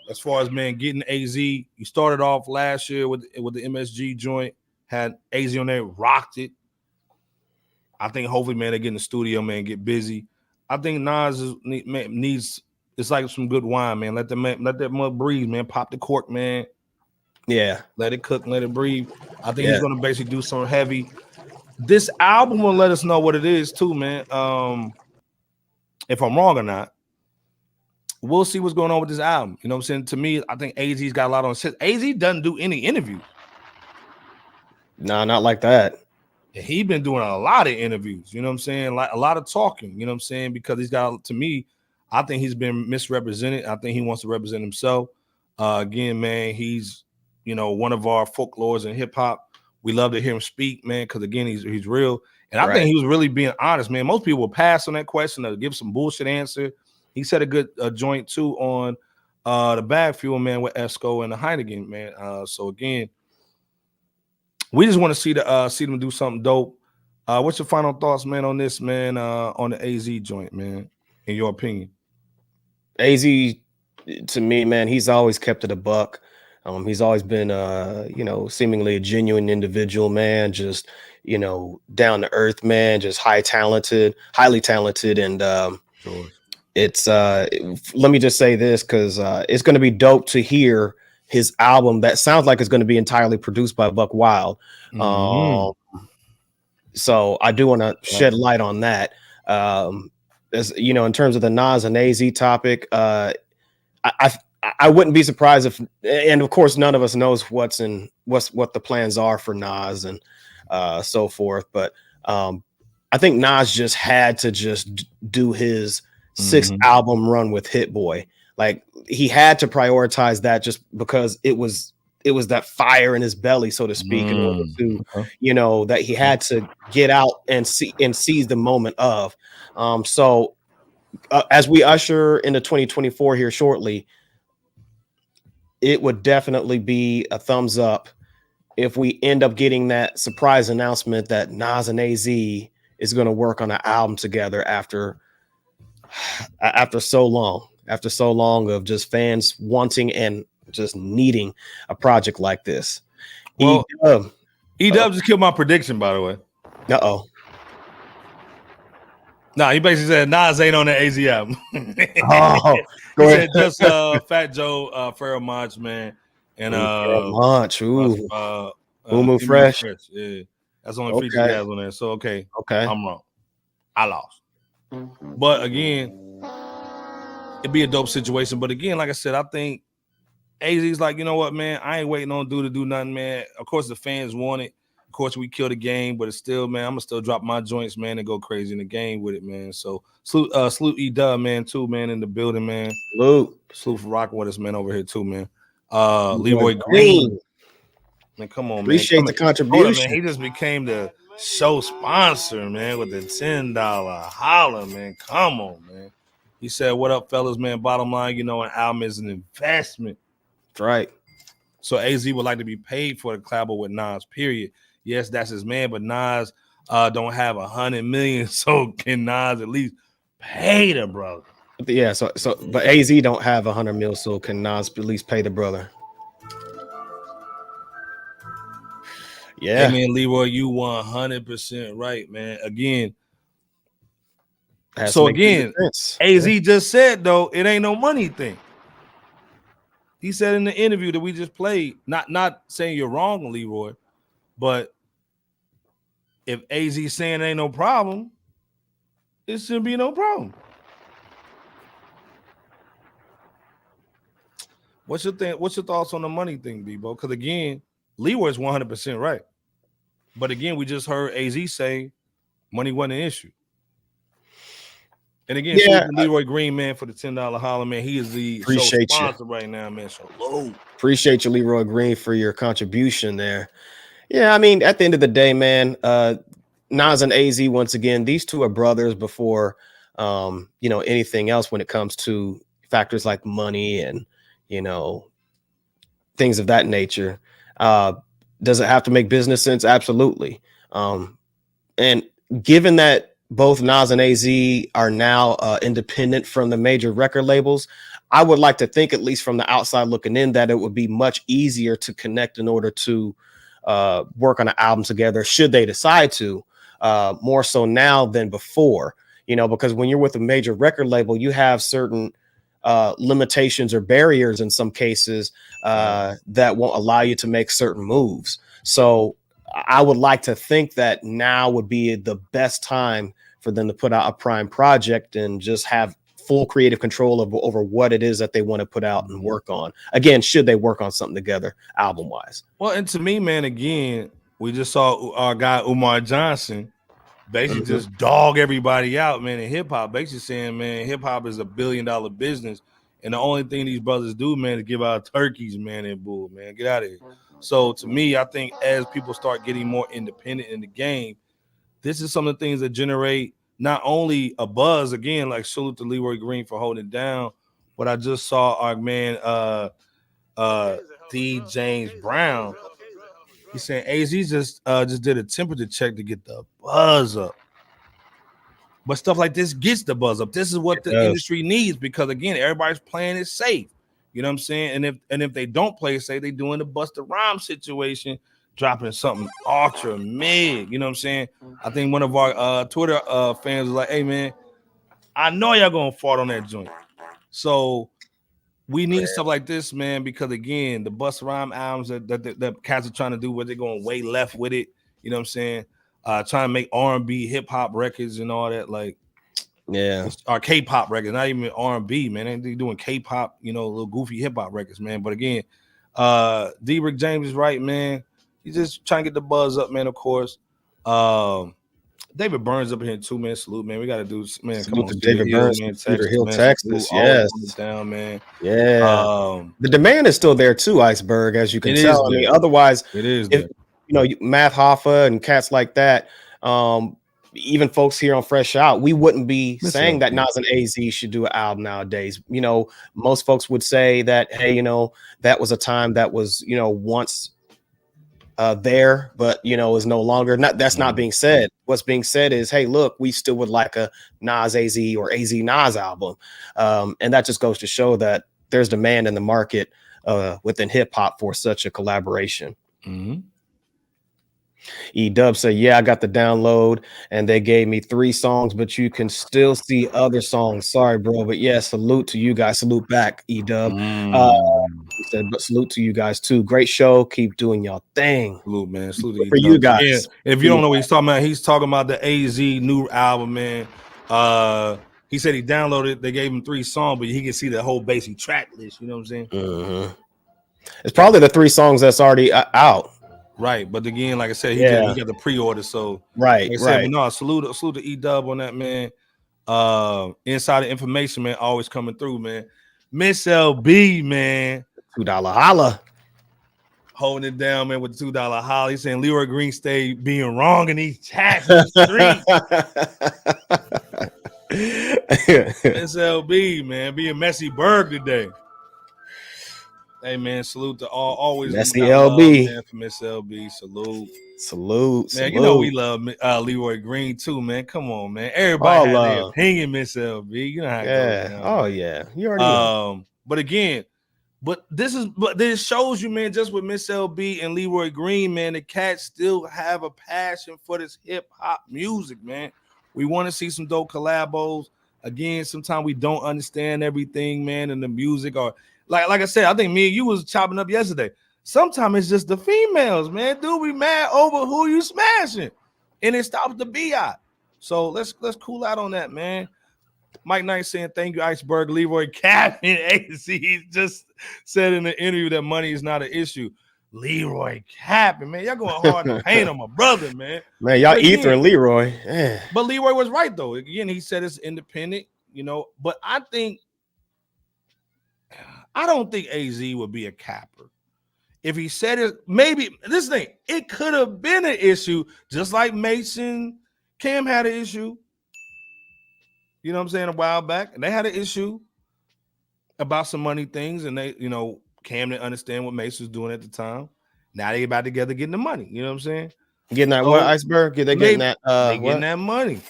as far as, man, getting AZ. He started off last year with the MSG joint, had AZ on there, rocked it. I think hopefully, man, they get in the studio, man, get busy. I think Nas needs. It's like some good wine, man. Let that mud breathe, man. Pop the cork, man. Yeah, let it cook, let it breathe. I think he's gonna basically do some heavy. This album will let us know what it is too, man. If I'm wrong or not, we'll see what's going on with this album. You know what I'm saying? To me, I think AZ's got a lot on shit. AZ doesn't do any interviews. Nah, not like that. He been doing a lot of interviews, you know what I'm saying? Like a lot of talking, you know what I'm saying? Because he's got, to me, I think he's been misrepresented. I think he wants to represent himself. Again, man, he's, you know, one of our folklores in hip hop. We love to hear him speak, man, because again, he's real. And I think he was really being honest, man. Most people will pass on that question or give some bullshit answer. He said a good joint too on the Bag Fuel, man, with Esco and the Heineken, man. So again, we just want to see them do something dope. What's your final thoughts, man, on this, man, on the AZ joint, man, in your opinion? AZ, to me, man, he's always kept it a buck. He's always been, you know, seemingly a genuine individual, man, just, you know, down to earth, man, just highly talented. And it's, let me just say this, because it's going to be dope to hear his album that sounds like it's going to be entirely produced by Buck Wild. So I do want to shed light on that. As you know, in terms of the Nas and AZ topic, I wouldn't be surprised if, and of course, none of us knows what the plans are for Nas and so forth. But I think Nas just had to just do his sixth album run with Hit Boy. Like he had to prioritize that just because it was that fire in his belly, so to speak, in order to, you know, that he had to get out and seize the moment of. So as we usher into 2024 here shortly, it would definitely be a thumbs up if we end up getting that surprise announcement that Nas and AZ is going to work on an album together after so long of just fans wanting and just needing a project like this. Well, E-Dub just killed my prediction, by the way. Nah, he basically said Nas ain't on the AZ album. He said just Fat Joe, Pharoah Monch, man, and Monch, Boom Fresh. Yeah, that's the only feature he has on there. So okay, I'm wrong. I lost. But again, it'd be a dope situation. But again, like I said, I think AZ's like, you know what, man, I ain't waiting on dude to do nothing, man. Of course, the fans want it. Of course, we kill the game, but it's still, man, I'm gonna still drop my joints, man, and go crazy in the game with it, man. So salute E-Dub, man, too, man, in the building, man. Salute for rocking with us, man, over here too, man. Leroy Green. Man, come on, man. Appreciate the contribution. Man. He just became the show sponsor, man, with the $10 holler, man. Come on, man. He said, what up, fellas, man? Bottom line, you know, an album is an investment. That's right. So AZ would like to be paid for the collab with Nas, period. Yes, that's his man, but Nas don't have 100 million, so can Nas at least pay the brother? Yeah, but AZ don't have 100 mil, so can Nas at least pay the brother? Yeah, hey man, Leroy, you 100% right, man. Again, so again, AZ just said though it ain't no money thing. He said in the interview that we just played, not saying you're wrong, Leroy, but if AZ saying ain't no problem, it shouldn't be no problem. What's your thoughts on the money thing, Bebo? Because again, Leroy's 100% right. But again, we just heard AZ say money wasn't an issue. And again, Leroy Green, man, for the $10 holler, man. He is the sponsor right now, man. So low. Appreciate you, Leroy Green, for your contribution there. Yeah, I mean, at the end of the day, man, Nas and AZ, once again, these two are brothers before, you know, anything else when it comes to factors like money and, you know, things of that nature. Does it have to make business sense? Absolutely. And given that both Nas and AZ are now independent from the major record labels, I would like to think, at least from the outside looking in, that it would be much easier to connect in order to work on an album together, should they decide to, more so now than before, you know, because when you're with a major record label, you have certain limitations or barriers in some cases that won't allow you to make certain moves. So I would like to think that now would be the best time for them to put out a prime project and just have full creative control over what it is that they want to put out and work on. Again, should they work on something together album wise? Well, and to me, man, again, we just saw our guy Umar Johnson basically just dog everybody out, man, in hip hop, basically saying, man, hip hop is $1 billion business. And the only thing these brothers do, man, is give out turkeys, man, and bull, man. Get out of here. So to me, I think as people start getting more independent in the game, this is some of the things that generate not only a buzz, again, like salute to Leroy Green for holding it down, but I just saw our man D. James Brown. He's saying AZ just did a temperature check to get the buzz up. But stuff like this gets the buzz up. This is what the industry needs because, again, everybody's playing it safe. You know what I'm saying? And if they don't play it safe, they doing the Busta Rhymes situation, dropping something ultra mid. You know what I'm saying? I think one of our Twitter fans was like, hey, man, I know y'all going to fart on that joint. So we need stuff like this, man, because, again, the Busta Rhymes albums that cats are trying to do, where they're going way left with it. You know what I'm saying? Trying to make R&B, hip hop records and all that, like, or K-pop records, not even R&B, man. They're doing K-pop, you know, little goofy hip hop records, man. But again, D. Rick James is right, man. He's just trying to get the buzz up, man. Of course, David Burns up here too, man. Salute, man. We got to do, man. Salute to David Burns, man. Cedar Hill, Texas. Yes, down, man. Yeah, the demand is still there too, Iceberg, as you can tell. I mean, otherwise, it is. You know, Math Hoffa and cats like that, even folks here on Fresh Out, we wouldn't be saying that Nas and AZ should do an album nowadays. You know, most folks would say that, hey, you know, that was a time that was, you know, once there, but, you know, is no longer. That's not being said. What's being said is, hey, look, we still would like a Nas AZ or AZ Nas album. And that just goes to show that there's demand in the market within hip hop for such a collaboration. E-Dub said, yeah, I got the download and they gave me 3 songs, but you can still see other songs. Sorry, bro. But yeah, salute to you guys. Salute back, E-Dub. He said, but salute to you guys too. Great show. Keep doing y'all thing. Salute, man. Salute for you guys. Yeah. If you don't know what he's talking about the AZ new album, man. He said he downloaded it. They gave him 3 songs, but he can see the whole basic track list. You know what I'm saying? It's probably the 3 songs that's already out. Right, but again, like I said, he got the pre-order, so right. But no, salute to E-Dub on that, man. Insider information, man, always coming through, man. Miss LB, man, $2 holla, holding it down, man, with the $2 holla. He's saying Leroy Green stayed being wrong in these chats on the street. Miss LB, man, being messy Berg today. Hey, man, salute to always Messy LB. Man, for Miss LB. Salute. Man, you know we love Leroy Green too, man. Come on, man. Everybody has their opinion, Miss LB. You know how it goes down. Oh, yeah. You already know. But again, this shows you, man, just with Miss LB and Leroy Green, man, the cats still have a passion for this hip-hop music, man. We want to see some dope collabos. Again, sometimes we don't understand everything, man, in the music or like I said, I think me and you was chopping up yesterday. Sometimes it's just the females, man. Dude, we mad over who you smashing, and it stops the BI. So let's cool out on that, man. Mike Knight saying thank you, Iceberg. Leroy Captain AC just said in the interview that money is not an issue. Leroy Captain, man, y'all going hard to paint on my brother, man. Man, y'all Ether and Leroy. Yeah. But Leroy was right though. Again, he said it's independent, you know. But I don't think AZ would be a capper. If he said it, maybe this thing, it could have been an issue, just like Mason, Cam had an issue. You know what I'm saying? A while back, and they had an issue about some money things, and they, you know, Cam didn't understand what Mason was doing at the time. Now they about together getting the money. You know what I'm saying? Getting that what, Iceberg? They getting that? Getting that money.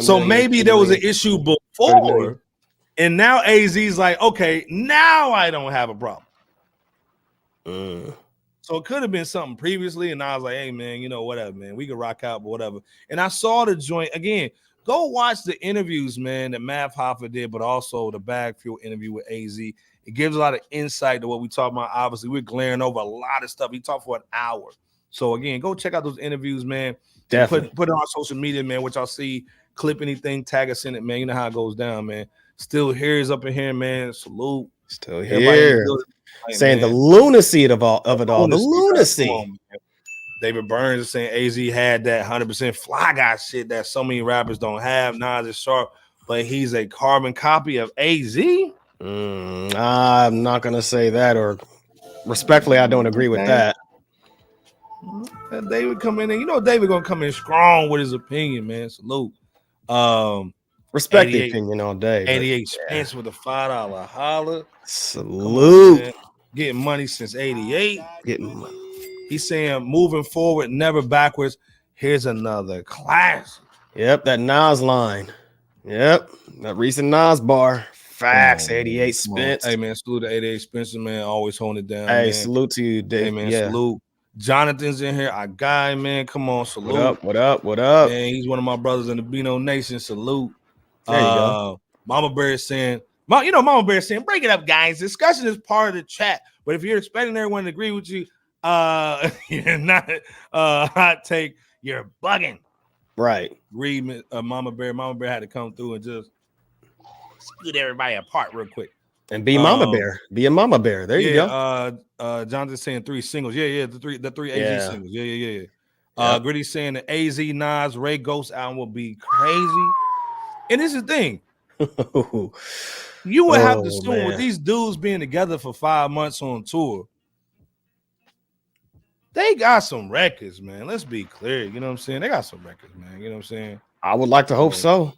So maybe there was an issue before. And now AZ's like, okay, now I don't have a problem. So it could have been something previously, and I was like, hey, man, you know, whatever, man. We can rock out, but whatever. And I saw the joint, again, Go watch the interviews, man, that Math Hoffa did, but also the Bag Fuel interview with AZ. It gives a lot of insight to what we talk about. Obviously, we're glaring over a lot of stuff. He talked for an hour. So, again, go check out those interviews, man. Definitely. Put it on social media, man, which I'll see. Clip anything, tag us in it, man. You know how it goes down, man. Still here is up in here, man. Salute. Still here. Saying man. The lunacy of it all. The lunacy. On, David Burns is saying AZ had that 100% fly guy shit that so many rappers don't have. Nas is sharp, but he's a carbon copy of AZ. I'm not gonna say that, or respectfully, I don't agree with that. And David come in, and you know David gonna come in strong with his opinion, man. Salute. Respect the opinion all day. 88 Spence with a $5 holler. Salute. On, getting money since 88. Getting money. He's saying moving forward, never backwards. Here's another class. Yep, that Nas line. Yep, that recent Nas bar. Facts, 88 Spence. Hey, man, salute to 88 Spencer, man. Always holding it down. Hey, man. salute to you, Dave. Hey, man, salute. Jonathan's in here. Our guy, man. Come on, salute. What up? Man, he's one of my brothers in the Beano Nation. Salute. There you go. Mama Bear is saying, Mama Bear is saying, break it up, guys. Discussion is part of the chat. But if you're expecting everyone to agree with you, you're not hot take, you're bugging. Right. Read Mama Bear. Mama Bear had to come through and just scoot everybody apart real quick. And be Mama Bear. Be a Mama Bear. There you go. Jonathan's saying 3 singles. Yeah, the three AZ singles. Yeah. Gritty's saying the AZ Nas Ray Ghost album will be crazy. And this is the thing. You would have to assume with these dudes being together for 5 months on tour, they got some records, man. Let's be clear. You know what I'm saying? They got some records, man. You know what I'm saying? I would like to hope so.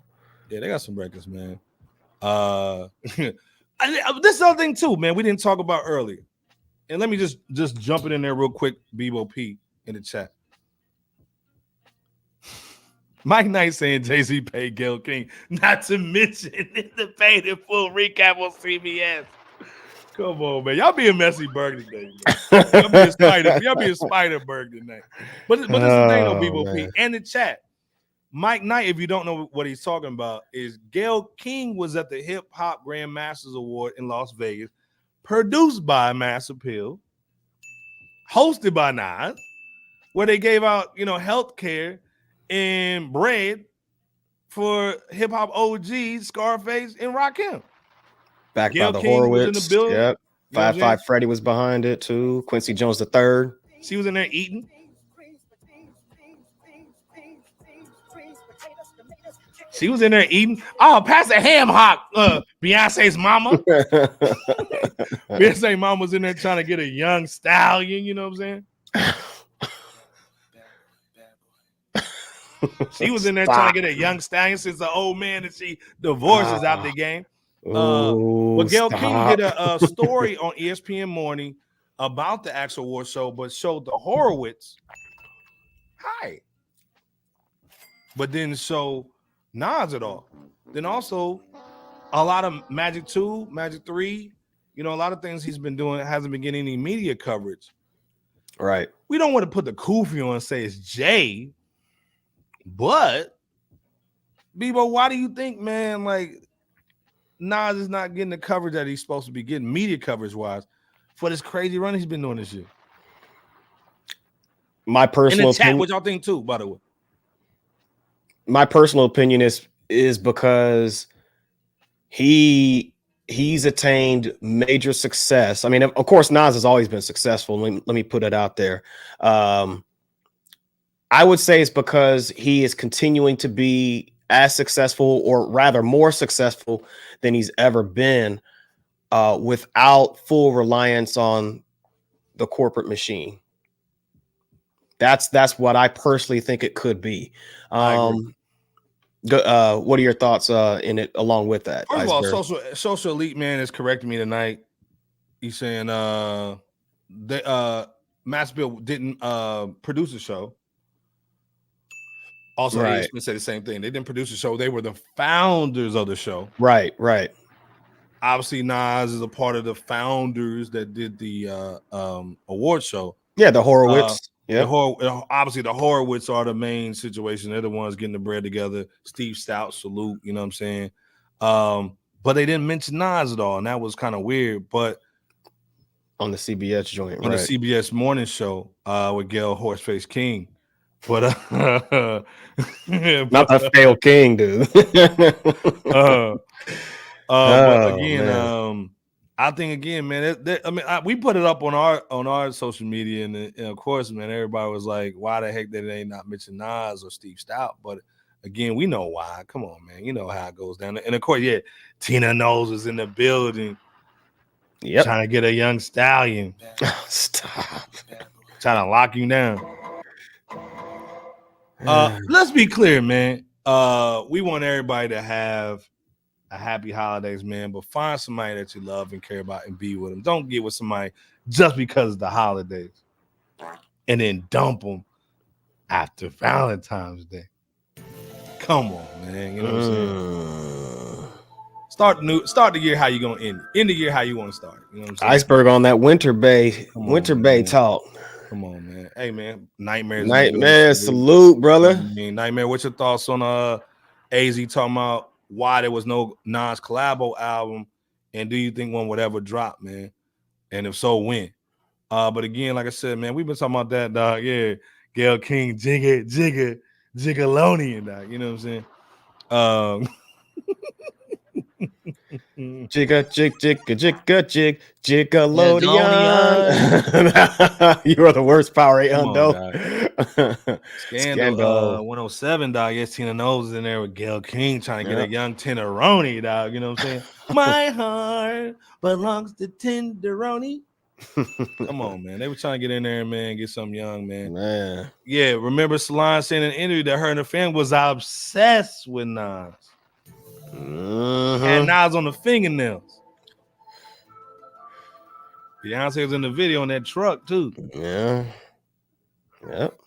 Yeah, they got some records, man. This is the other thing too, man. We didn't talk about earlier. And let me just jump it in there real quick, Bebo P in the chat. Mike Knight saying Jay-Z paid Gayle King, not to mention the paid in full recap on CBS. Come on, man. Y'all being messy Berg today. Y'all being Spider-Berg tonight. But this is the thing though, Bebo P and the chat. Mike Knight, if you don't know what he's talking about, is Gayle King was at the Hip Hop Grandmasters Award in Las Vegas, produced by Mass Appeal, hosted by Nas, where they gave out, health care and bread for hip hop OGs, Scarface and Rakim. Backed by the Horowitz. Was in the building. Yep. 5'5" Freddie was behind it too. Quincy Jones III. She was in there eating. She was in there eating. Oh, pass a ham hock, Beyonce's mama. Beyonce's mama was in there trying to get a young stallion. You know what I'm saying? She was in there trying to get a young stallion since the old man that she divorces out the game. But Gayle King did a story on ESPN Morning about the actual award show, but showed the Horowitz. Hi. But didn't show Nas at all. Then also a lot of Magic 2, Magic 3, a lot of things he's been doing hasn't been getting any media coverage. Right. We don't want to put the kufi on and say it's Jay, but Bebo, why do you think, man, like Nas is not getting the coverage that he's supposed to be getting media coverage wise for this crazy run he's been doing this year? My personal opinion, what y'all think too, by the way. My personal opinion is because he's attained major success. I mean, of course, Nas has always been successful. Let me put it out there. I would say it's because he is continuing to be as successful, or rather more successful than he's ever been, without full reliance on the corporate machine. That's what I personally think it could be. What are your thoughts in it along with that? First of all, social elite man is correcting me tonight. He's saying Mass Bill didn't produce the show. Also, right. They say the same thing. They didn't produce the show. They were the founders of the show. Right. Obviously, Nas is a part of the founders that did the award show. Yeah, the Horowitz. Yeah. Obviously, the Horowitz are the main situation. They're the ones getting the bread together. Steve Stout, salute. You know what I'm saying? But they didn't mention Nas at all, and that was kind of weird. But on the CBS joint, on right? The CBS morning show with Gail Horseface King. But not the fail King, dude. But again, I think again, man. We put it up on our social media, and of course, man, everybody was like, "Why the heck did they not mention Nas or Steve Stout?" But again, we know why. Come on, man. You know how it goes down. And of course, yeah, Tina Knowles is in the building. Yep. Trying to get a young stallion. Stop. Trying to lock you down. Let's be clear, man. We want everybody to have a happy holidays, man. But find somebody that you love and care about and be with them. Don't get with somebody just because of the holidays and then dump them after Valentine's Day. Come on, man. You know what I'm saying? Start the year how you gonna end it. End the year how you want to start. You know what I'm saying? Iceberg on that Winter Bay talk. Come on, man. Hey, man. Nightmares. Salute, brother. I mean, Nightmare. What's your thoughts on AZ talking about why there was no Nas collabo album, and do you think one would ever drop, man? And if so, when? But again, like I said, man, we've been talking about that, dog. Yeah, Gail King, Jiggalonian, dog. You know what I'm saying? Jiggalodion. You are the worst Power 8 hundo. Scandal 107, dog. Yes, Tina Knowles is in there with Gail King trying to get a young Tenderoni, dog. You know what I'm saying? My heart belongs to Tenderoni. Come on, man. They were trying to get in there, man, get something young, man. Yeah, remember Solange saying in an interview that her and her family was obsessed with Nas. And Nas on the fingernails. Beyonce was in the video on that truck too. Yeah. Yep.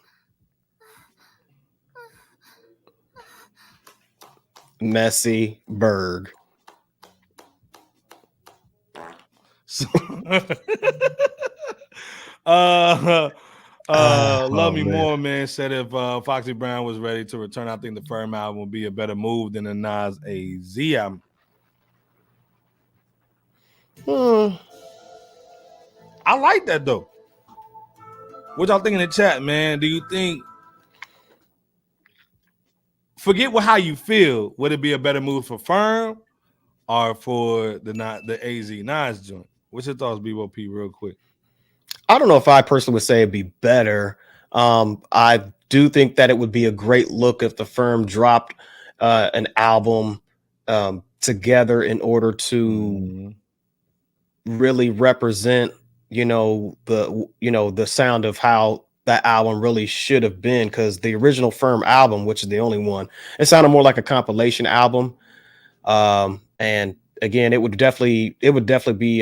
Messy Berg. Love Me More, man, said if Foxy Brown was ready to return, I think the Firm album would be a better move than the Nas AZ album. I like that though. What y'all think in the chat, man? Do you think, forget how you feel, would it be a better move for Firm or for the AZ Nas joint? What's your thoughts, BOP, real quick? I don't know if I personally would say it'd be better. I do think that it would be a great look if the Firm dropped an album together in order to really represent, the sound of how that album really should have been. Because the original Firm album, which is the only one, it sounded more like a compilation album. And again, it would definitely be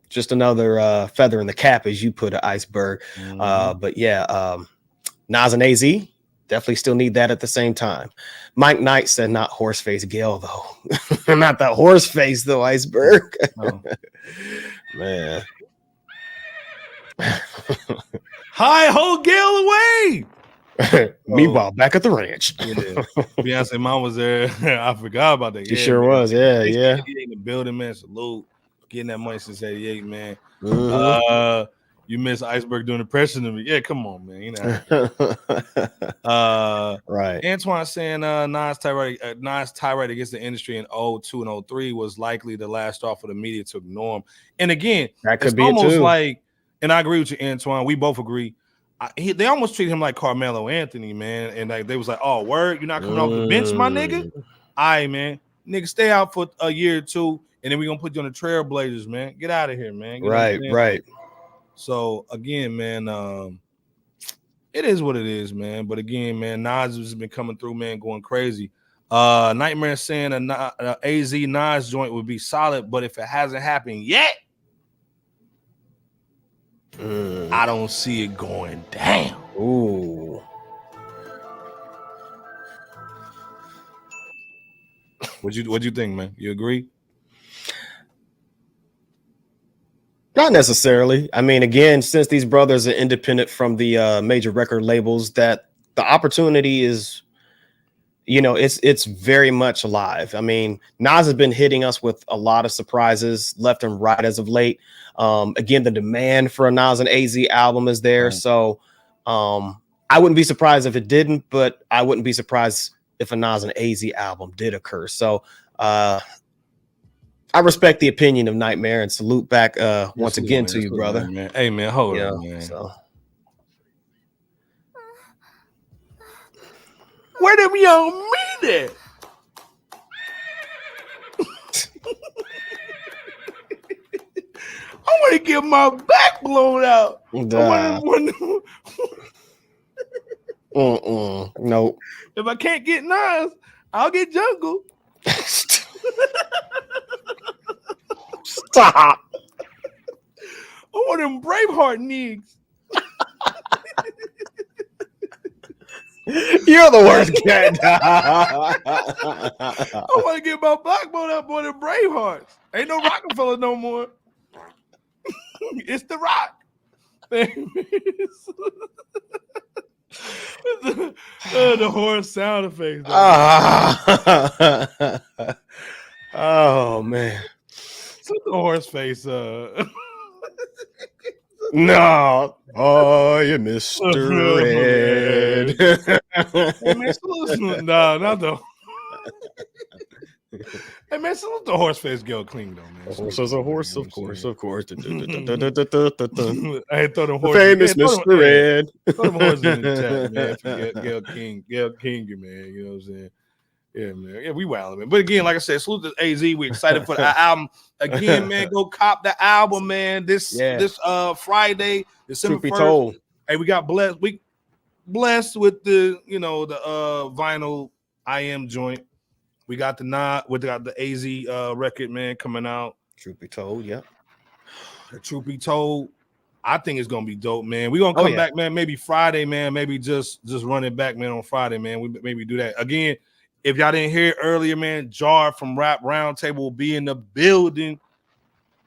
just another feather in the cap, as you put it, Iceberg. But yeah, Nas and AZ definitely still need that at the same time. Mike Knight said not Horseface Gail, though. Not that Horseface, though, Iceberg. No. Man. Hi ho, Gail away. Meanwhile, back at the ranch. Yeah. Beyonce mom was there. I forgot about that. She sure was. Yeah. In the building, man. Salute. Getting that money since 88, man. You miss Iceberg doing impression of me. Yeah, come on, man. You know. Right. Antoine saying Nas tirade against the industry in 02 and 03 was likely the last straw for the media to ignore him. And again, that could it's be almost too. like, and I agree with you, Antoine. We both agree. They almost treat him like Carmelo Anthony, man. And like they was like, "Oh, word, you're not coming off the bench, my nigga. All right, man, nigga, stay out for a year or two, and then we're gonna put you on the Trailblazers, man. Get out of here, man." You right. So again, man, it is what it is, man. But again, man, Nas has been coming through, man, going crazy. Nightmare saying a AZ Nas joint would be solid, but if it hasn't happened yet, I don't see it going down. Ooh. What you think, man? You agree? Not necessarily. I mean, again, since these brothers are independent from the major record labels, that the opportunity is, it's very much alive. I mean, Nas has been hitting us with a lot of surprises left and right as of late. Again, the demand for a Nas and AZ album is there. Right. So I wouldn't be surprised if it didn't, but I wouldn't be surprised if a Nas and AZ album did occur. So I respect the opinion of Nightmare and salute back once again to you, brother. Man. Hey, man, hold on, man. So. Where them young men at? I want to get my back blown out. Nope. If I can't get Nas, I'll get Jungle. Stop. I want them Braveheart niggas. You're the worst cat. I want to get my backbone up on the Bravehearts. Ain't no Rockefeller no more. It's the Rock. The horse sound effects. Oh man. So the horse face. No. Oh, you Mr. Red. Hey, man, nah, not the. Hey man, salute the horse face girl clean though, man. A horse is a horse, of course. I ain't throw them horses. Famous Mr. Red. Throw them horses in the chat, man. Forget Gail King, man. You know what I'm saying? Yeah, man. Yeah, we wilding, man. But again, like I said, salute to AZ. We're excited for the album. Again, man, go cop the album, man. This Friday, December 1st. Hey, we got blessed. We blessed with the vinyl I Am joint. We got the AZ record, man, coming out. Truth be told, yeah. Truth be told, I think it's gonna be dope, man. We're gonna come back, man. Maybe Friday, man. Maybe just run it back, man, on Friday, man. We maybe do that again. If y'all didn't hear it earlier, man, Jar from Rap Roundtable will be in the building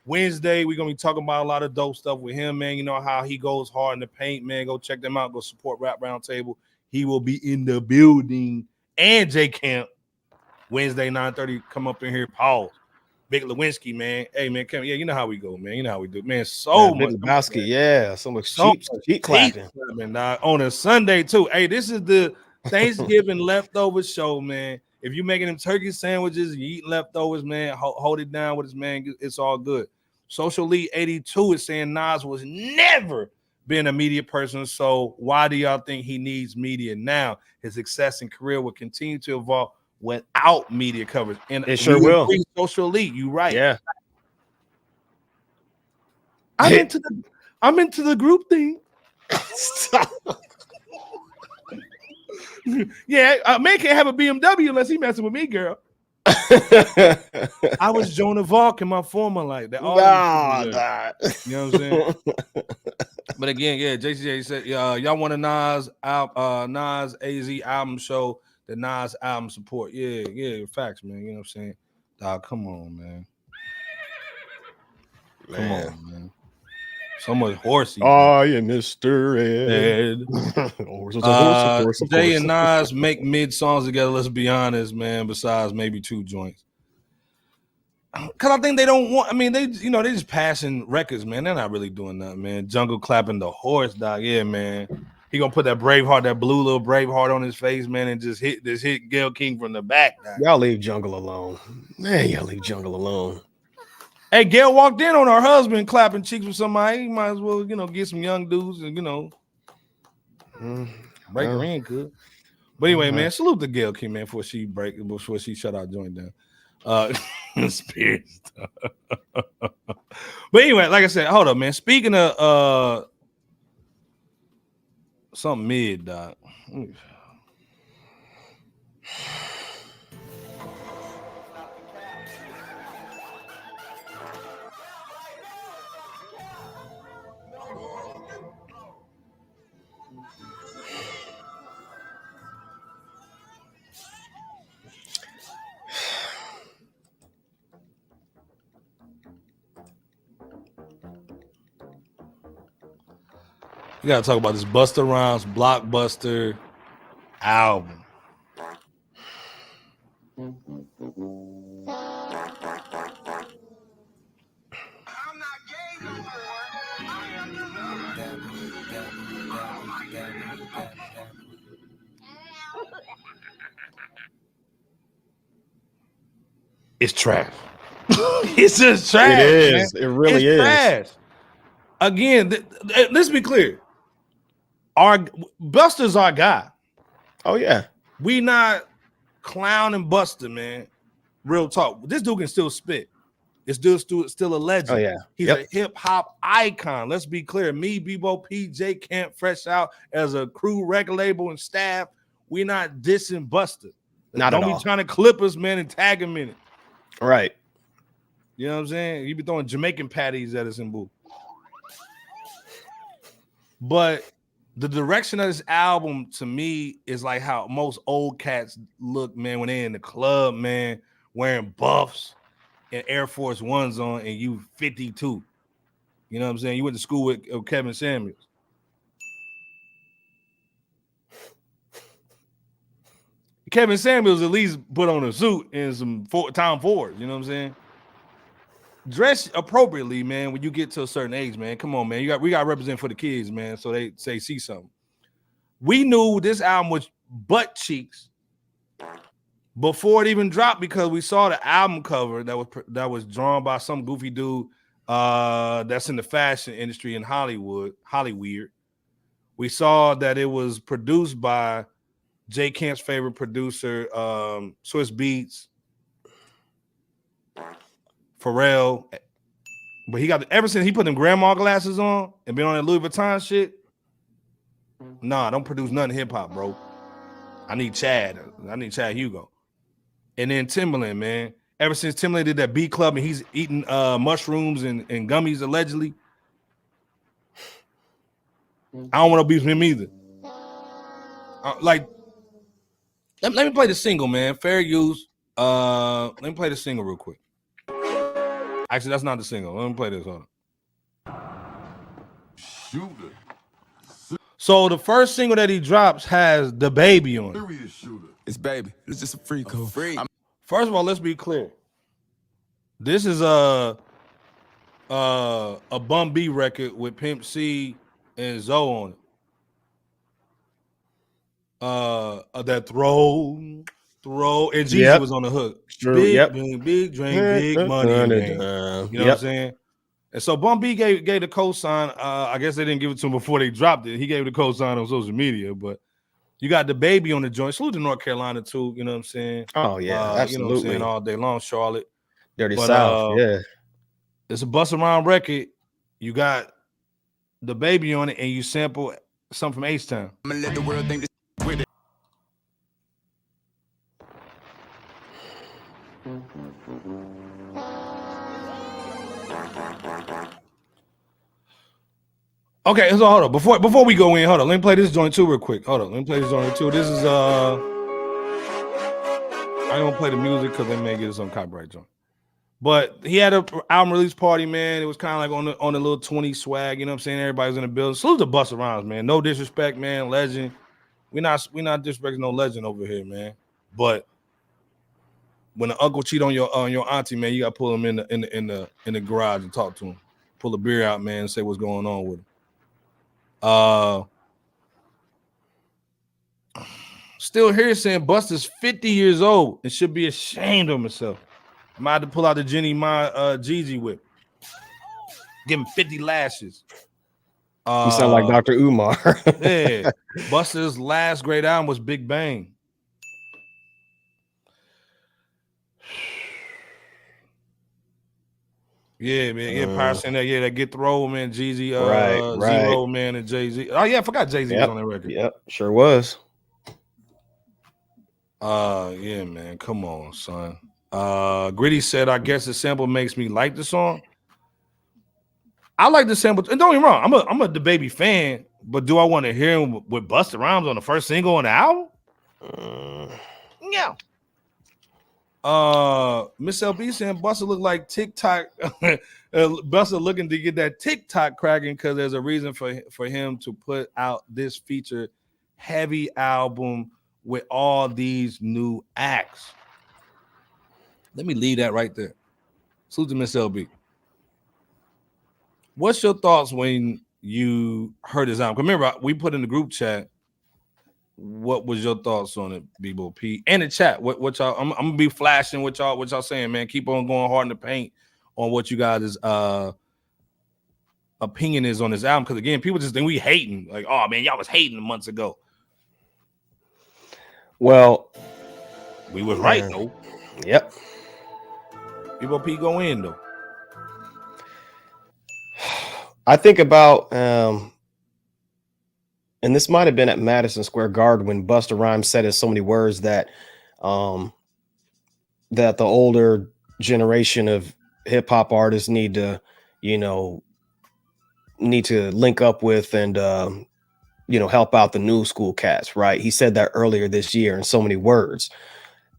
Wednesday. We're gonna be talking about a lot of dope stuff with him, man. You know how he goes hard in the paint, man. Go check them out. Go support Rap Roundtable. He will be in the building. And J Camp Wednesday 9:30. Come up in here, Paul. Big Lewinsky, man. Hey, man, come. Yeah, you know how we go, man. You know how we do, man. So much, Lebowski, yeah. So much cheap clapping, on a Sunday too. Hey, this is the Thanksgiving leftover show, man. If you're making them turkey sandwiches, you eating leftovers, man, hold it down with us, man. It's all good. Social Lead 82 is saying Nas was never been a media person. So why do y'all think he needs media now? His success and career will continue to evolve without media coverage. And it sure will. Social Lead, you right. Yeah. I'm into the group thing. Yeah, a man can't have a BMW unless he messing with me, girl. I was Joan of Arc in my former life. You know what I'm saying? But again, yeah, JCJ said, y'all want a Nas AZ album show, the Nas album support. Yeah, facts, man. You know what I'm saying? Dog, come on, man. Come on, man. So much horsey. Oh, yeah, Mr. Ed. Jay and Nas make mid songs together. Let's be honest, man. Besides maybe 2 joints, because I think they don't want. I mean, they just passing records, man. They're not really doing nothing, man. Jungle clapping the horse, dog. Yeah, man. He gonna put that Braveheart, that blue little Braveheart on his face, man, and just hit Gayle King from the back. Dog. Y'all leave Jungle alone, man. Y'all leave Jungle alone. Hey, Gail walked in on her husband clapping cheeks with somebody. He might as well, get some young dudes and, break her in, good. But anyway, man, salute to Gayle King, man, before she shut our joint down. Spirit stuff. But anyway, like I said, hold up, man. Speaking of something mid, dog. We gotta talk about this Busta Rhymes Block Busta album. It's trash. It's just trash. It is. Man. It really it's is. Trash. Again, let's be clear. Our Busta's our guy. Oh yeah. We not clowning Busta, man. Real talk. This dude can still spit. It's still a legend. Oh yeah. He's a hip hop icon. Let's be clear. Me, Bebo, PJ, Camp, Fresh Out as a crew, record label, and staff. We not dissing Busta. Not at all. Don't be trying to clip us, man, and tag him in it. Right. You know what I'm saying? You be throwing Jamaican patties at us in boo. But the direction of this album to me is like how most old cats look, man, when they're in the club, man, wearing buffs and Air Force Ones on, and you 52. You know what I'm saying? You went to school with Kevin Samuels. Kevin Samuels at least put on a suit and some Tom Fords. You know what I'm saying? Dress appropriately, man, when you get to a certain age, man. Come on, man. We got to represent for the kids, man, so they see something. We knew this album was butt cheeks before it even dropped because we saw the album cover that was drawn by some goofy dude that's in the fashion industry in Hollywood. We saw that it was produced by J Camp's favorite producer, Swiss Beats, Pharrell. But he got ever since he put them grandma glasses on and been on that Louis Vuitton shit. Nah, don't produce nothing hip hop, bro. I need Chad Hugo. And then Timbaland, man. Ever since Timbaland did that beat club and he's eating mushrooms and gummies allegedly, I don't want to beef with him either. Let me play the single, man. Fair use. Let me play the single real quick. Actually, that's not the single. Let me play this. Hold on. So the first single that he drops has The Baby on it. It's Baby. It's just a freak. First of all, let's be clear. This is a Bun B record with Pimp C and Zoe on it. That throw, and Jeezy was on the hook. True. Big drink, big money. You know what I'm saying? And so Bun B gave the cosign. I guess they didn't give it to him before they dropped it. He gave the cosign on social media, but you got The Baby on the joint. Salute to North Carolina too. You know what I'm saying? Oh yeah, absolutely. You know what I'm saying? All day long, Charlotte. Dirty South. Yeah. It's a Busta Rhymes record. You got The Baby on it, and you sample something from H-Town. I'm gonna let the world think this with it. Okay, so hold on. Before we go in, hold on. Let me play this joint too real quick. Hold on. Let me play this joint too. This is I ain't gonna play the music because they may get us on copyright joint. But he had an album release party, man. It was kind of like on the little 20 swag, you know what I'm saying? Everybody's in the building. Salute to Busta Rhymes, man. No disrespect, man. Legend. We not disrespecting no legend over here, man. But when the uncle cheat on your auntie, man, you gotta pull him in the garage and talk to him. Pull a beer out, man, and say what's going on with him. Still here saying Busta's 50 years old and should be ashamed of himself. I might have to pull out the Jenny Jeezy whip. Give him 50 lashes. You sound like Dr. Umar. Yeah. Busta's last great album was Big Bang. Yeah, man. Yeah, Power saying that. Yeah, that Get Throw, man. Jeezy, right. Zero, man, and Jay-Z. Oh, yeah, I forgot Jay-Z was on that record. Yep, sure was. Yeah, man. Come on, son. Gritty said, I guess the sample makes me like the song. I like the sample, and don't get me wrong, I'm a DaBaby fan, but do I want to hear him with Busta Rhymes on the first single on the album? Yeah. Miss LB saying Busta look like TikTok. Busta looking to get that TikTok cracking because there's a reason for him to put out this feature heavy album with all these new acts. Let me leave that right there. Salute to Miss LB. What's your thoughts when you heard his album? Remember, we put in the group chat. What was your thoughts on it, Bebo P? And the chat. What y'all? I'm gonna be flashing what y'all saying, man. Keep on going hard in the paint on what you guys' opinion is on this album. Because again, people just think we hating. Like, oh man, y'all was hating months ago. Well, we was right though. Yep. Bebo P go in though. I think about and this might have been at Madison Square Garden when Busta Rhymes said in so many words that that the older generation of hip hop artists need to link up with and help out the new school cats, right? He said that earlier this year in so many words.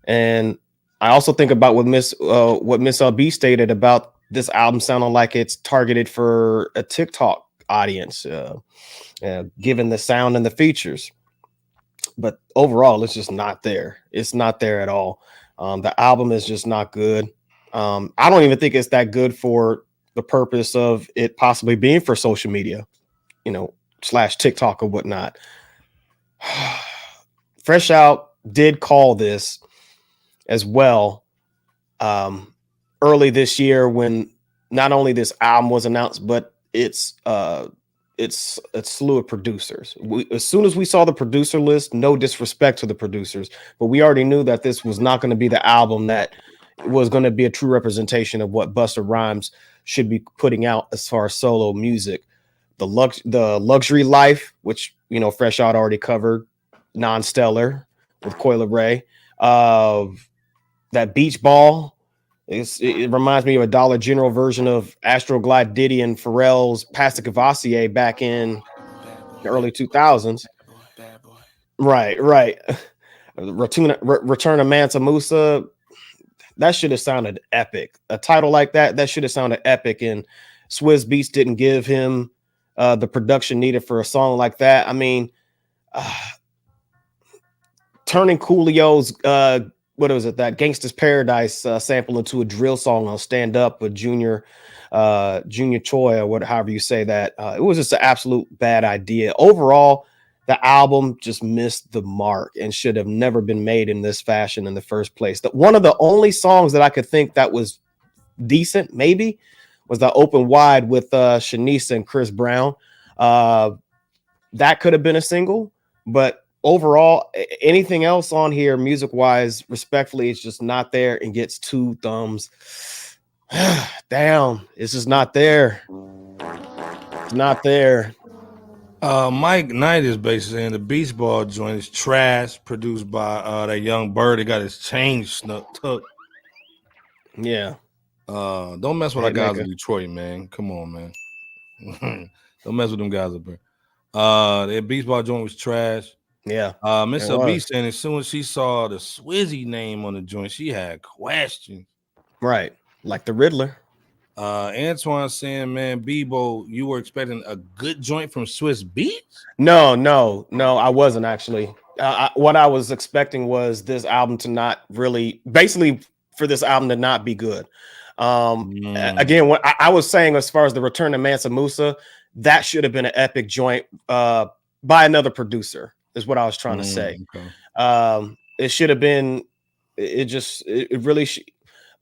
And I also think about what Miss LB stated about this album sounding like it's targeted for a TikTok audience, given the sound and the features. But overall, it's just not there. It's not there at all. The album is just not good. I don't even think it's that good for the purpose of it possibly being for social media, / TikTok or whatnot. Fresh Out did call this as well early this year when not only this album was announced, but it's a slew of producers. As soon as we saw the producer list, no disrespect to the producers, but we already knew that this was not going to be the album that was going to be a true representation of what Busta Rhymes should be putting out as far as solo music. The Luxury Life, which Fresh Out already covered, Non-Stellar with Coil Ray, that Beach Ball. It reminds me of a Dollar General version of Astroglide Diddy and Pharrell's Pasta Cavassier back in the early 2000s. Bad boy. Right. Return of Mansa Musa. That should have sounded epic. A title like that should have sounded epic. And Swizz Beatz didn't give him the production needed for a song like that. I mean, turning Coolio's what was it, that Gangsta's Paradise sample into a drill song on Stand Up with Junior Choi or however you say that. It was just an absolute bad idea. Overall, the album just missed the mark and should have never been made in this fashion in the first place. One of the only songs that I could think that was decent, maybe, was the Open Wide with Shanice and Chris Brown. That could have been a single, but overall, anything else on here, music-wise, respectfully, it's just not there and gets 2 thumbs down. It's just not there. It's not there. Mike Knight is basically saying the Beach Ball joint is trash, produced by that young bird that got his chain tucked. Yeah. Don't mess with our guys in Detroit, man. Come on, man. Don't mess with them guys up there. That Beach Ball joint was trash. Yeah. Miss LB saying as soon as she saw the Swizzy name on the joint, she had questions. Right. Like the Riddler. Antoine saying, man, Bebo, you were expecting a good joint from Swizz Beatz? No, I wasn't actually. What I was expecting was this album to not really, basically for this album to not be good. Again, what I was saying as far as the Return of Mansa Musa, that should have been an epic joint by another producer, is what I was trying to say. Okay. It should have been,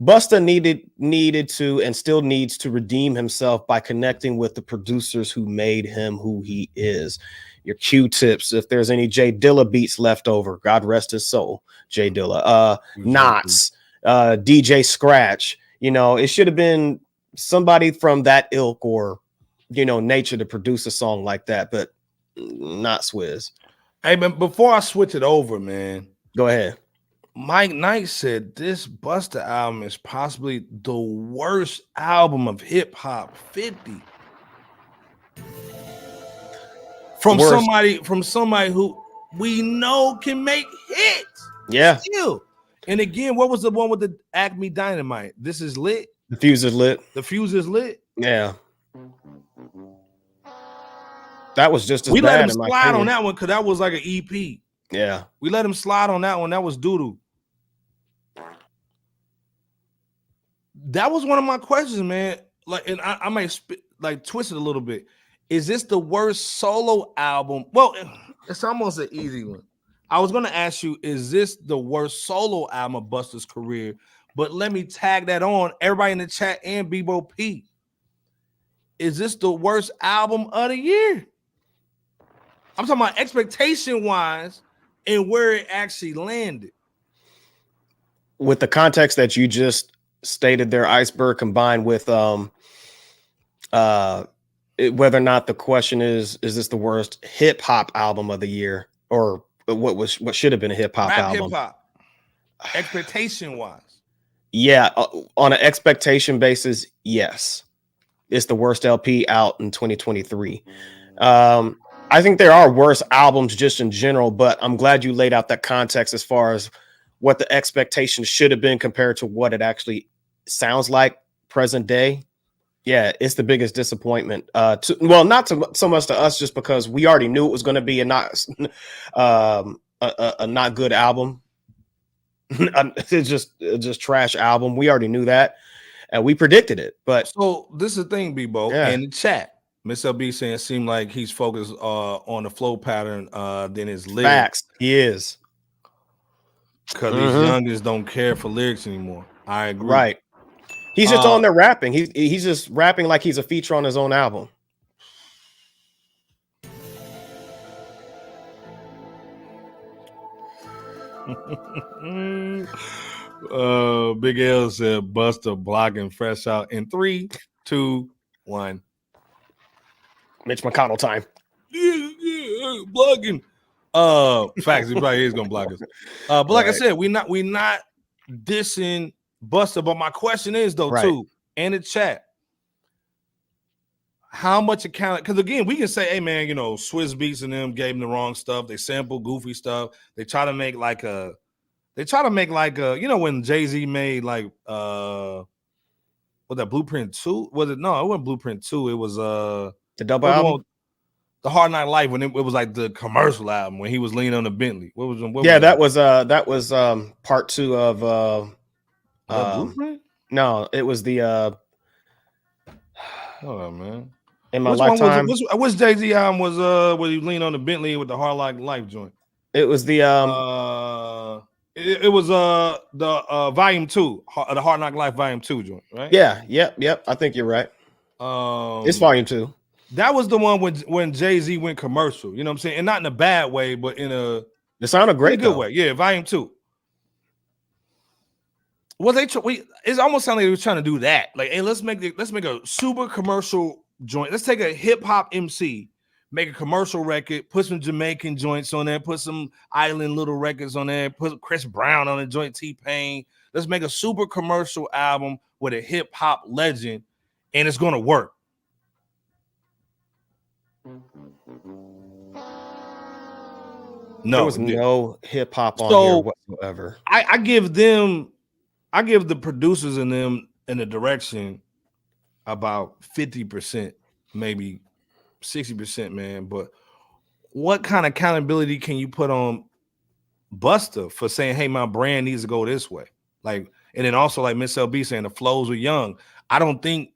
Busta needed to and still needs to redeem himself by connecting with the producers who made him who he is. Your Q-Tips, if there's any Jay Dilla beats left over, God rest his soul, Jay Dilla. Knots, DJ Scratch. It should have been somebody from that ilk or, nature to produce a song like that, but not Swizz. Hey, man, before I switch it over, man. Go ahead. Mike Knight said this Busta album is possibly the worst album of hip hop 50. From somebody who we know can make hits. Yeah. Still. And again, what was the one with the Acme Dynamite? This is lit. The Fuse is lit. The Fuse is lit. Yeah. That was just as we bad. Let him slide on that one because that was like an EP. Yeah. We let him slide on that one. That was doodoo. That was one of my questions, man. Like, and I might twist it a little bit. Is this the worst solo album? Well, it's almost an easy one. I was gonna ask you, is this the worst solo album of Busta's career? But let me tag that on. Everybody in the chat and Bebo P. Is this the worst album of the year? I'm talking about expectation-wise and where it actually landed. With the context that you just stated there, Iceberg, combined with whether or not the question is this the worst hip hop album of the year, or what should have been a hip hop album? Hip-hop. Expectation-wise. Yeah, on an expectation basis, yes. It's the worst LP out in 2023. I think there are worse albums just in general, but I'm glad you laid out that context as far as what the expectation should have been compared to what it actually sounds like present day. Yeah, it's the biggest disappointment. Not so much to us, just because we already knew it was going to be a not good album. It's just trash album. We already knew that, and we predicted it. But so this is the thing, Bebo, in the chat. Miss LB saying it seemed like he's focused on the flow pattern than his lyrics. Facts, he is. Because these youngins don't care for lyrics anymore. I agree. Right. He's just on there rapping. He's just rapping like he's a feature on his own album. Big L said Busta blocking FRSHOUT in 3, 2, 1. Mitch McConnell time. Yeah, blocking. Facts, he probably is gonna block us. But like I said, we not dissing Busta. But my question is though, too, in the chat, how much account? Because again, we can say, hey man, Swizz Beatz and them gave him the wrong stuff. They sample goofy stuff. They try to make like a, when Jay-Z made like was that Blueprint 2? Was it? No, it wasn't Blueprint 2. It was the double album. The Hard Knock Life, when it was like the commercial album when he was leaning on the Bentley. That was part 2 of Blueprint? No, it was the hold on, man. In My Lifetime. Which Jay-Z album was where he leaned on the Bentley with the Hard Knock Life joint? It was the it was the volume 2, the Hard Knock Life volume 2 joint, right? Yeah, yep. I think you're right. It's volume 2. That was the one when Jay-Z went commercial, you know what I'm saying? And not in a bad way, but in a it sounded great, good way. Yeah, volume 2. Well, it almost sounded like they were trying to do that. Like, hey, let's make a super commercial joint. Let's take a hip hop MC, make a commercial record, put some Jamaican joints on there, put some island little records on there, put Chris Brown on the joint, T-Pain. Let's make a super commercial album with a hip hop legend, and it's gonna work. No, there was no hip hop on here whatsoever. I give the producers in them in the direction about 50%, maybe 60%, man. But what kind of accountability can you put on Busta for saying, hey, my brand needs to go this way? Like, and then also like Miss LB saying the flows were young. I don't think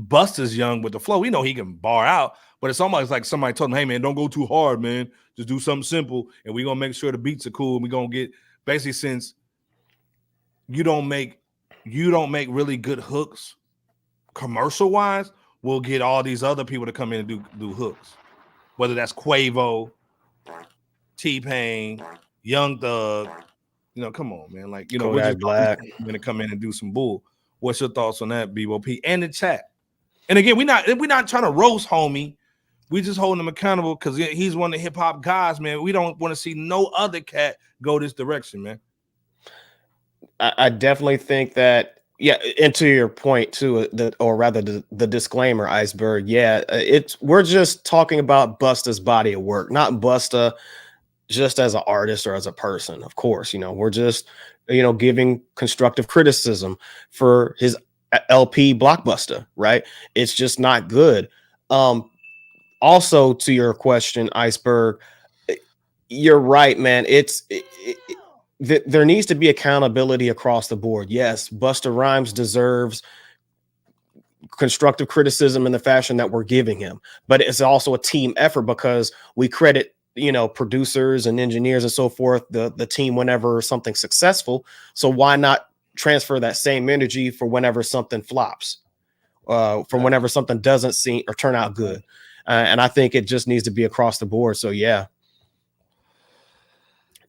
Busta's young with the flow. We know he can bar out, but it's almost like somebody told him, hey man, don't go too hard, man. Just do something simple, and we're gonna make sure the beats are cool. And we're gonna get basically, since you don't make really good hooks commercial wise, we'll get all these other people to come in and do hooks. Whether that's Quavo, T-Pain, Young Thug, come on, man. Like, we're just gonna come in and do some bull. What's your thoughts on that, BOP? And the chat. And again, we're not trying to roast homie. We just holding him accountable because he's one of the hip hop guys, man. We don't want to see no other cat go this direction, man. I definitely think that, yeah, and to your point too, or rather the disclaimer, Iceberg. Yeah, we're just talking about Busta's body of work, not Busta just as an artist or as a person. Of course, we're just giving constructive criticism for his LP Block Busta, right? It's just not good. Also, to your question, Iceberg, you're right, man. There needs to be accountability across the board. Yes, Busta Rhymes deserves constructive criticism in the fashion that we're giving him, but it's also a team effort because we credit producers and engineers and so forth, the team, whenever something's successful. So why not transfer that same energy for whenever something flops, from whenever something doesn't seem or turn out good? And I think it just needs to be across the board. So yeah.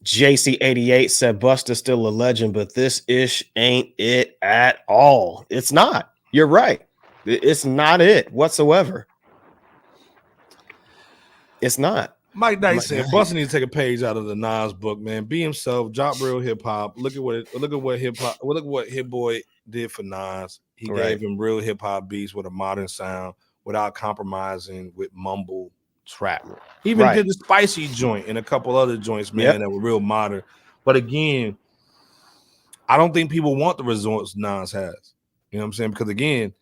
JC88 said Busta's still a legend, but this ish ain't it at all. It's not. You're right. It's not it whatsoever. It's not. Mike Dice said Busta needs to take a page out of the Nas book, man. Be himself, drop real hip hop. Look at what Hit Boy did for Nas. He gave him real hip hop beats with a modern sound without compromising with mumble trap. He even did the spicy joint and a couple other joints, man, that were real modern. But again, I don't think people want the results Nas has. You know what I'm saying? Because again,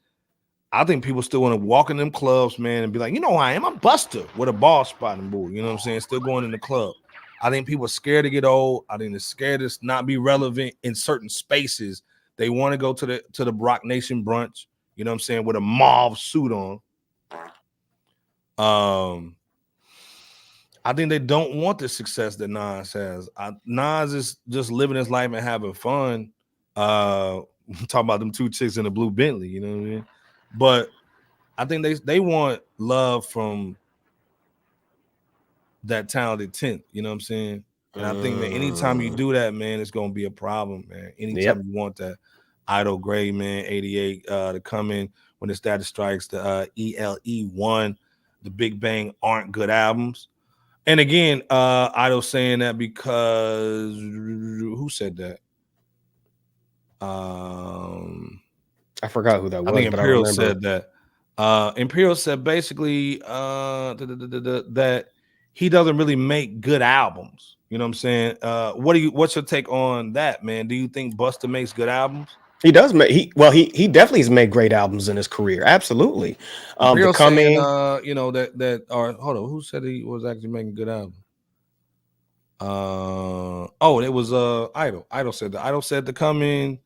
I think people still want to walk in them clubs, man, and be like, you know who I am? I'm Busta with a ball spotting bull. You know what I'm saying? Still going in the club. I think people are scared to get old. I think they're scared to not be relevant in certain spaces. They want to go to the Brock Nation brunch, you know what I'm saying, with a mauve suit on. I think they don't want the success that Nas has. Nas is just living his life and having fun. Talking about them two chicks in the blue Bentley, you know what I mean? But I think they want love from that talented 10th, you know what I'm saying? And I think that anytime you do that, man, it's gonna be a problem, man. Anytime you want that idol grade, man, 88 to come in when the status strikes, the ELE1, the Big Bang aren't good albums. And again, Idol saying that because who said that? I forgot who that was. I think Imperial said that. Imperial said basically that he doesn't really make good albums. You know what I'm saying? What's your take on that, man? Do you think Busta makes good albums? He does make he definitely has made great albums in his career. Absolutely. Saying, that or hold on, who said he was actually making good albums? It was Idol. Idol said that. Idol said to come in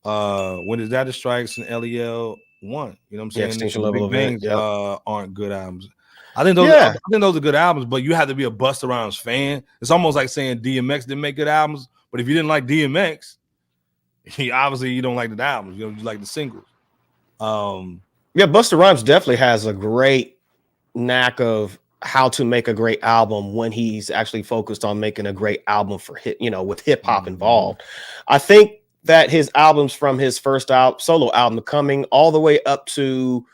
when his data strikes and LEL 1. You know what I'm saying? Extinction Big Level Bangs aren't good albums. I think those are good albums, but you have to be a Busta Rhymes fan. It's almost like saying DMX didn't make good albums, but if you didn't like DMX, obviously you don't like the albums. You like the singles. Busta Rhymes definitely has a great knack of how to make a great album when he's actually focused on making a great album for with hip hop involved. I think that his albums from his first solo album, coming all the way up to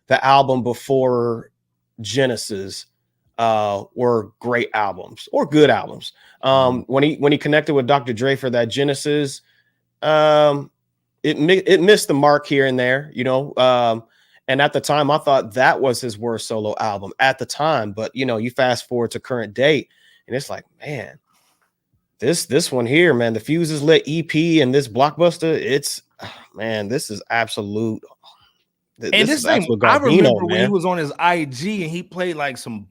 the album before Genesis, were great albums or good albums. When he connected with Dr. Dre for that Genesis, it missed the mark here and there, and at the time I thought that was his worst solo album at the time. But you fast forward to current date and it's like, man, this one here, man, the Fuses Lit EP and this Block Busta, this is absolute. I remember when he was on his IG and he played like some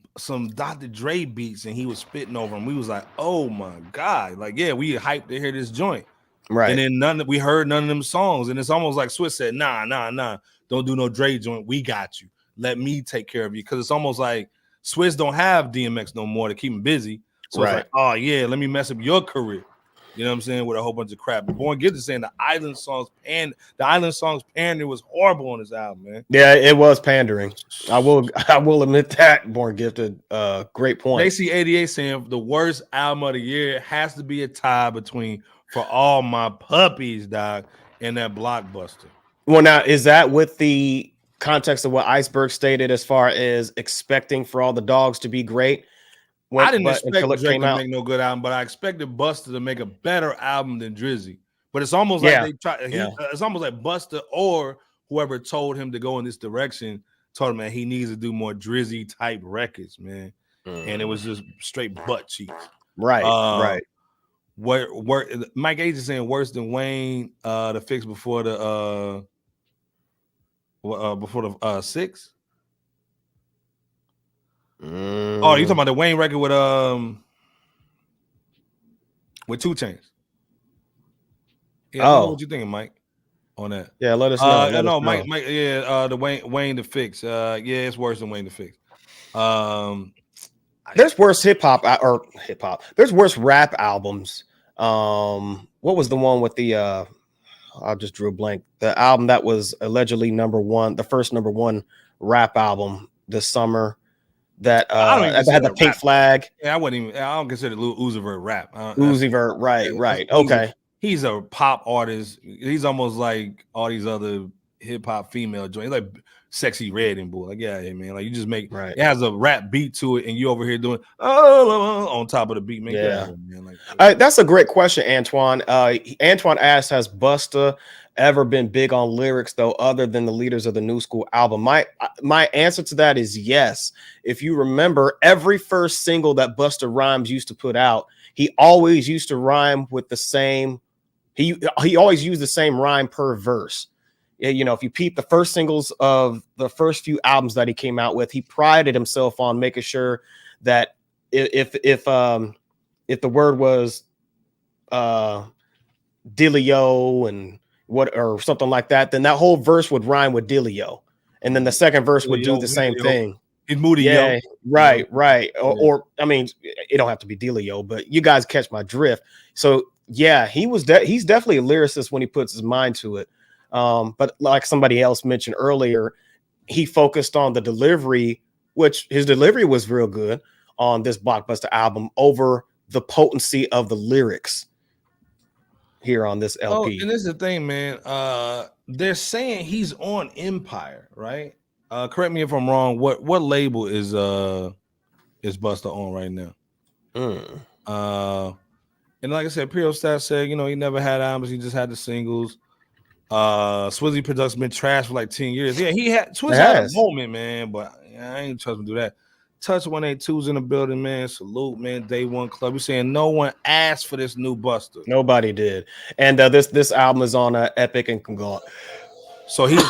Dr. Dre beats and he was spitting over him. We was like, oh my God, like we hyped to hear this joint, right? And then we heard none of them songs, and it's almost like Swiss said, nah, don't do no Dre joint. We got you. Let me take care of you, because it's almost like Swiss don't have DMX no more to keep him busy. So it's like, oh yeah, let me mess up your career. You know what I'm saying? With a whole bunch of crap. But Born Gifted saying the Island songs pandering was horrible on this album, man. Yeah, it was pandering. I will admit that. Born Gifted, great point. JC88 saying the worst album of the year has to be a tie between For All My Puppies, dog, and that Block Busta. Well, now, is that with the context of what Iceberg stated as far as expecting For All the Dogs to be great? I didn't expect Drake to make no good album, but I expected Busta to make a better album than Drizzy. But it's almost like they try. It's almost like Busta or whoever told him to go in this direction told him, man, he needs to do more Drizzy type records, man. And it was just straight butt cheeks. Right. Mike H is saying worse than Wayne the fix before the 6. Oh, you talking about the Wayne record with 2 Chainz? Yeah, what you thinking, Mike? On that? Yeah, let us know. No, Mike. Yeah, the Wayne the fix. Yeah, it's worse than Wayne the fix. There's worse hip hop. There's worse rap albums. What was the one with the? I just drew a blank. The album that was allegedly #1, the first #1 rap album this summer. That had the pink flag. Yeah, I don't consider Lil Uzi Vert rap. Uzi Vert, right. Okay. He's a pop artist. He's almost like all these other hip hop female joints, like Sexy Red and Bull. Like, yeah, man. Like you just make it has a rap beat to it, and you over here doing on top of the beat, man. Yeah, man. Like, that's a great question, Antoine. Antoine asked, has Busta ever been big on lyrics though, other than the Leaders of the New School album? My answer to that is yes. If you remember, every first single that Busta Rhymes used to put out, he always used to rhyme with the same. He always used the same rhyme per verse. You know, if you peep the first singles of the first few albums that he came out with, he prided himself on making sure that if the word was Dealio and or something like that, then that whole verse would rhyme with Dealio, and then the second verse would do the same thing. It's moody, yeah, right. Or I mean, it don't have to be Dealio, but you guys catch my drift. So yeah, he's definitely a lyricist when he puts his mind to it. But like somebody else mentioned earlier, he focused on the delivery, which his delivery was real good on this Block Busta album over the potency of the lyrics here on this LP. Oh, and this is the thing, man. They're saying he's on Empire, right? Correct me if I'm wrong. What label is Busta on right now? And like I said, Prio Stat said, you know, he never had albums, he just had the singles. Swizzy Productions been trash for like 10 years. Yeah, Swizzy had a moment, man, but I ain't trust him to do that. Touch 182's in the building, man. Salute, man. Day One Club. We're saying no one asked for this new Busta. Nobody did. And this album is on Epic and Conglomerate. So he's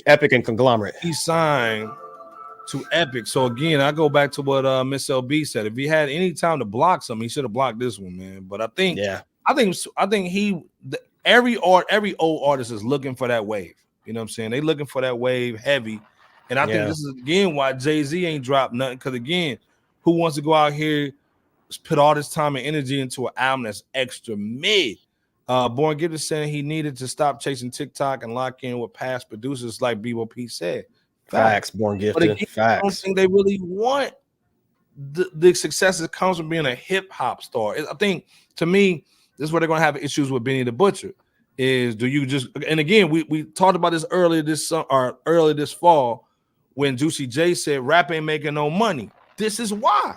Epic and Conglomerate. He signed to Epic. So again, I go back to what Miss LB said. If he had any time to block something, he should have blocked this one, man. But I think every old artist is looking for that wave. You know what I'm saying? They looking for that wave heavy. And I think this is again why Jay-Z ain't dropped nothing. Because again, who wants to go out here, put all this time and energy into an album that's extra mid? Born Gift is saying he needed to stop chasing TikTok and lock in with past producers, like Bebo P said. Facts, Born Gifted. Again, I don't think they really want the success that comes from being a hip hop star. I think, to me, this is where they're gonna have issues with Benny the Butcher. Is do you just, and again, we talked about this earlier this fall when Juicy J said rap ain't making no money. This is why.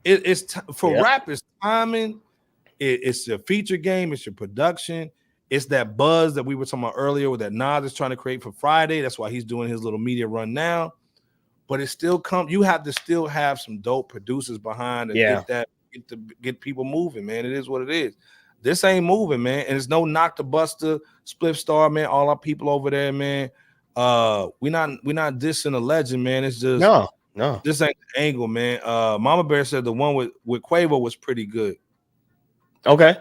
Rap is timing, it's your feature game, it's your production, it's that buzz that we were talking about earlier with that Nas is trying to create for Friday. That's why he's doing his little media run now. But it still you have to still have some dope producers behind and get people moving, man. It is what it is. This ain't moving, man. And it's no knock to Busta, Spliff Star, man. All our people over there, man. We not dissing a legend, man. It's just no. This ain't the angle, man. Mama Bear said the one with Quavo was pretty good. Okay.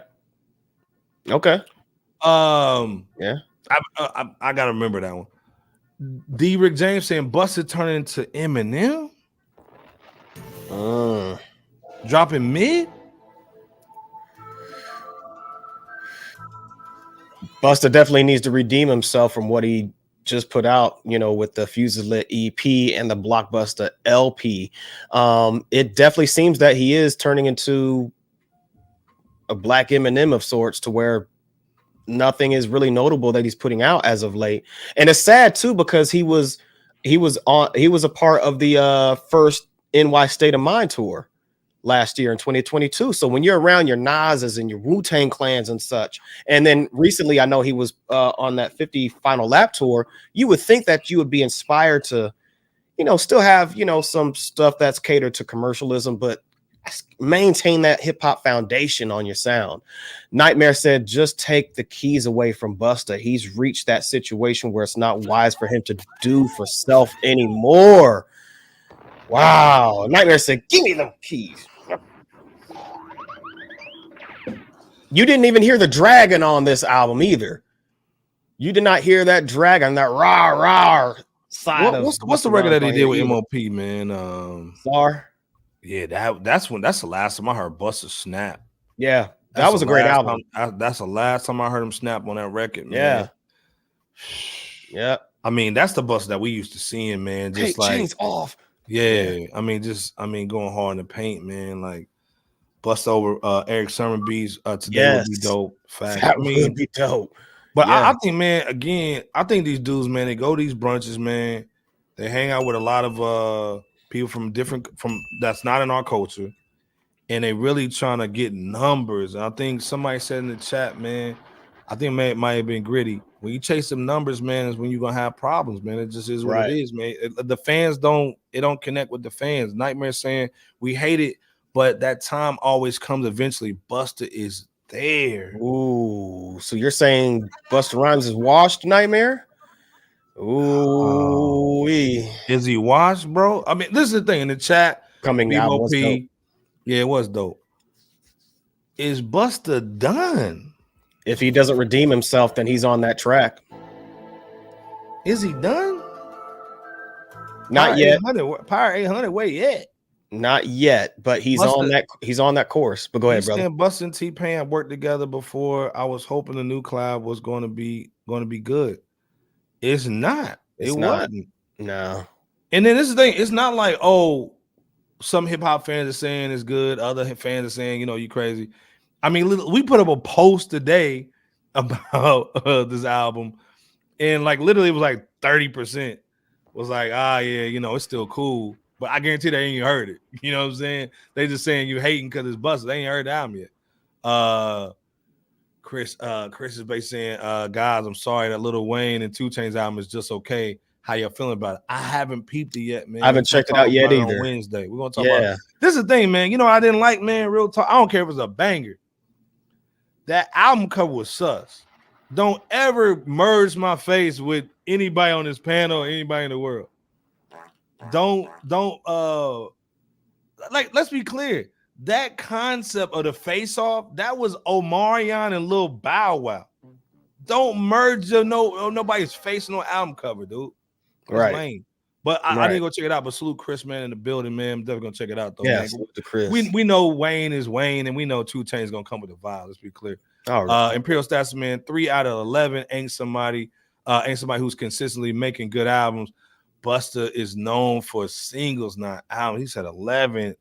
I gotta remember that one. D. Rick James saying Busta turning into Eminem. Dropping mid. Busta definitely needs to redeem himself from what he just put out, you know, with the Fuses Lit EP and the Block Busta LP. It definitely seems that he is turning into a black Eminem of sorts, to where nothing is really notable that he's putting out as of late. And it's sad too, because he was a part of the first NY State of Mind tour last year in 2022. So when you're around your Nas's and your Wu-Tang Clans and such, and then recently I know he was on that 50 Final Lap tour, you would think that you would be inspired to, you know, still have, you know, some stuff that's catered to commercialism, but maintain that hip hop foundation on your sound. Nightmare said, just take the keys away from Busta. He's reached that situation where it's not wise for him to do for self anymore. Wow. Nightmare said, give me them keys. You didn't even hear the dragon on this album either. You did not hear that dragon, that rah side of what's the record that he did with MOP, man? Czar. Yeah, that's the last time I heard Busta snap. Yeah, that was a great album. That's the last time I heard him snap on that record, man. Yeah. I mean, that's the Busta that we used to seeing, man. Just like chains off. Yeah. I mean, going hard in the paint, man. Like Busta over Eric Sermon beats today would be dope. That would be dope. But I think, man, again, I think these dudes, man, they go to these brunches, man. They hang out with a lot of people from that's not in our culture, and they really trying to get numbers. And I think somebody said in the chat, man, I think it might have been Gritty. When you chase some numbers, man, is when you're gonna have problems, man. It just is what it is, man. The fans don't connect with the fans. Nightmare saying we hate it, but that time always comes eventually. Busta is there. Ooh, so you're saying Busta Rhymes is washed, Nightmare? Ooh, is he washed, bro? I mean, this is the thing in the chat. Coming out, yeah, it was dope. Is Busta done? If he doesn't redeem himself, then he's on that track. Is he done? Not yet. Power 800, where yet? Not yet, but he's on that course. But go ahead, brother. Busta and T-Pain have worked together before. I was hoping the new collab was going to be good. It's not. It wasn't. No. And then this is the thing. It's not like, oh, some hip hop fans are saying it's good. Other fans are saying, you crazy. I mean, we put up a post today about this album, and like literally it was like 30% was like, yeah, it's still cool. But I guarantee they ain't even heard it. You know what I'm saying? They just saying you hating because it's Busta. They ain't heard the album yet. Chris is basically saying, guys, I'm sorry that Lil Wayne and 2 Chainz album is just okay. How y'all feeling about it? I haven't peeped it yet, man. I haven't checked it out yet either. On Wednesday. We're gonna talk about it. This is the thing, man. I didn't like, man, real talk. I don't care if it's a banger. That album cover was sus. Don't ever merge my face with anybody on this panel or anybody in the world. Don't let's be clear. That concept of the face off, that was Omarion and Lil Bow Wow. Don't merge nobody's face on no album cover, dude. That's lame. But I didn't go check it out. But salute Chris, man, in the building, man. I'm definitely gonna check it out though. Yeah, man. salute to Chris. We know Wayne is Wayne, and we know 2 Chainz gonna come with the vibe. Let's be clear. All right. Imperial Stats, man, 3 out of 11 ain't somebody who's consistently making good albums. Busta is known for singles, not albums. He said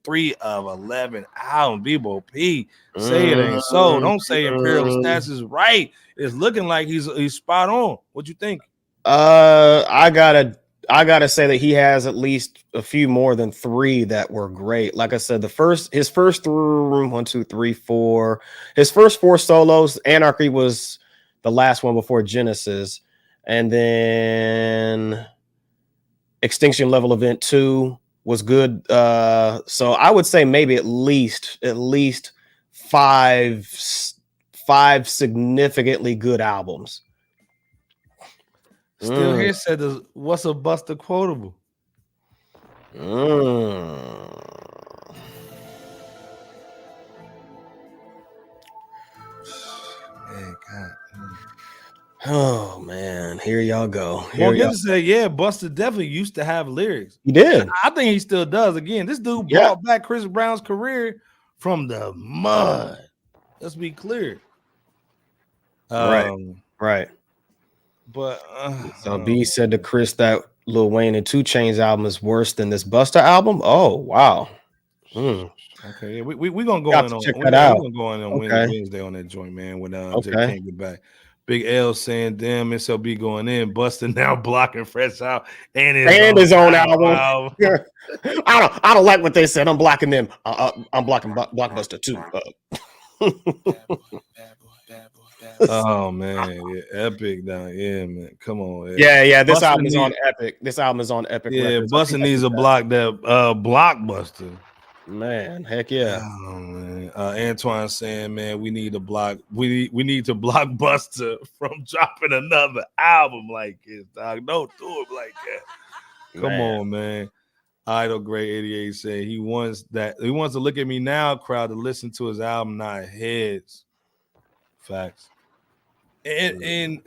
3 of 11 albums. Bebo P, say it ain't so. Don't say Imperial Stats is right. It's looking like he's spot on. What you think? I gotta say that he has at least a few more than 3 that were great. Like I said, his first 1, 2, 3, 4. His first 4 solos. Anarchy was the last one before Genesis, and then Extinction Level Event 2 was good. So I would say maybe at least 5 significantly good albums. Still here said, what's a Busta quotable? Man, God. Oh man, here y'all go. Well, you say, yeah, Busta definitely used to have lyrics. He did. I think he still does. Again, this dude brought back Chris Brown's career from the mud. Let's be clear. Right. But so B said to Chris that Lil Wayne and 2 Chainz album is worse than this Busta album. Oh wow. Okay, yeah, we gonna go in on check that out. We're gonna go in on Wednesday on that joint, man. When Jay can't get back. Big L saying, "Damn, SLB going in, Busta now blocking FRSHOUT and his own album." I don't like what they said. I'm blocking them. I'm blocking BlockBusta too. Oh man, yeah, Epic down, yeah, man. Come on, yeah. This album is on Epic. This album is on Epic. Yeah, Busta needs a block that BlockBusta. Man, heck yeah. Oh, man. Antoine saying, man, we need to block Busta from dropping another album like this, dog. Don't do it like that. Come on, man. Idol Gray 88 said he wants to look at me now crowd to listen to his album, not heads. Facts. And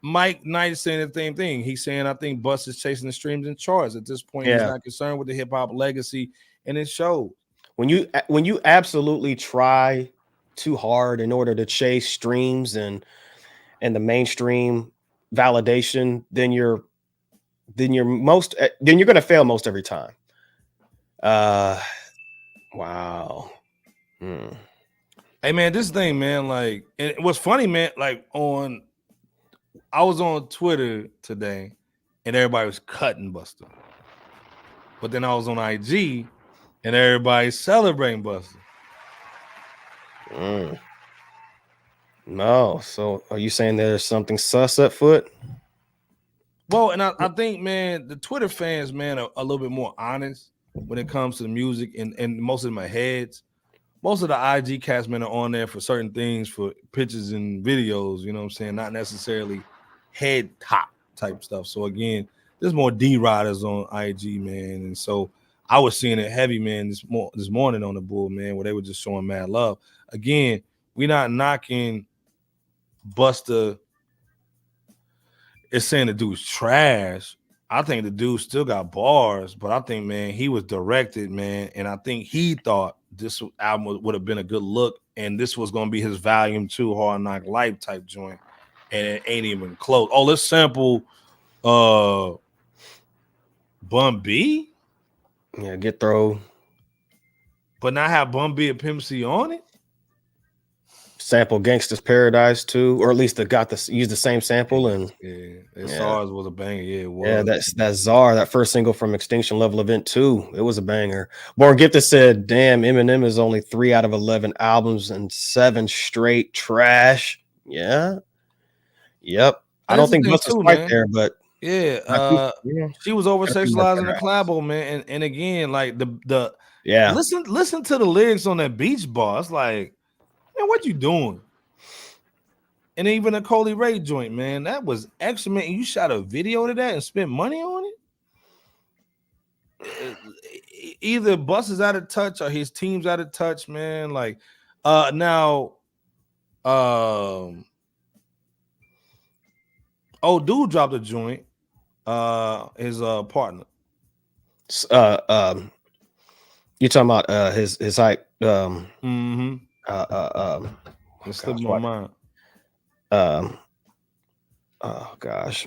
Mike Knight is saying the same thing. He's saying, I think Busta is chasing the streams and charts. At this point, he's not concerned with the hip-hop legacy, and it shows. When you absolutely try too hard in order to chase streams and the mainstream validation, then you're gonna fail most every time. Wow. Hey man, this thing, man, like, and what's funny, man, like I was on Twitter today and everybody was cutting Busta. But then I was on IG and everybody's celebrating Busta. No. So are you saying there's something sus at foot? Well, and I think, man, the Twitter fans, man, are a little bit more honest when it comes to the music and most of my heads. Most of the IG cast men are on there for certain things, for pictures and videos, you know what I'm saying? Not necessarily head top type stuff. So again, there's more D-riders on IG, man. And so I was seeing it heavy, man, this morning on the Bull, man, where they were just showing mad love. Again, we're not knocking Busta. It's saying the dude's trash. I think the dude still got bars, but I think, man, he was directed, man, and I think he thought this album would have been a good look, and this was going to be his volume 2 Hard Knock Life type joint, and it ain't even close. Oh, let's sample Bun B? Yeah, Get Throw. But not have Bun B and Pimp C on it? Sample Gangsta's Paradise too, or at least use the same sample. And SARS was a banger. Yeah, it was. Yeah, that's Czar, that first single from Extinction Level Event 2. It was a banger. Born Gifted said, damn, Eminem is only 3 out of 11 albums and 7 straight trash. Yeah. Yep. I don't think Busta's right there, but yeah, she was over sexualizing the collabo, man. And again, like the listen to the lyrics on that beach bar. It's like, man, what you doing? And even a Coley Ray joint, man, that was excellent. You shot a video to that and spent money on it. Either Busta's out of touch or his team's out of touch, man. Like, now, old dude dropped a joint. His partner. You talking about his hype? It slipped my mind. Oh gosh.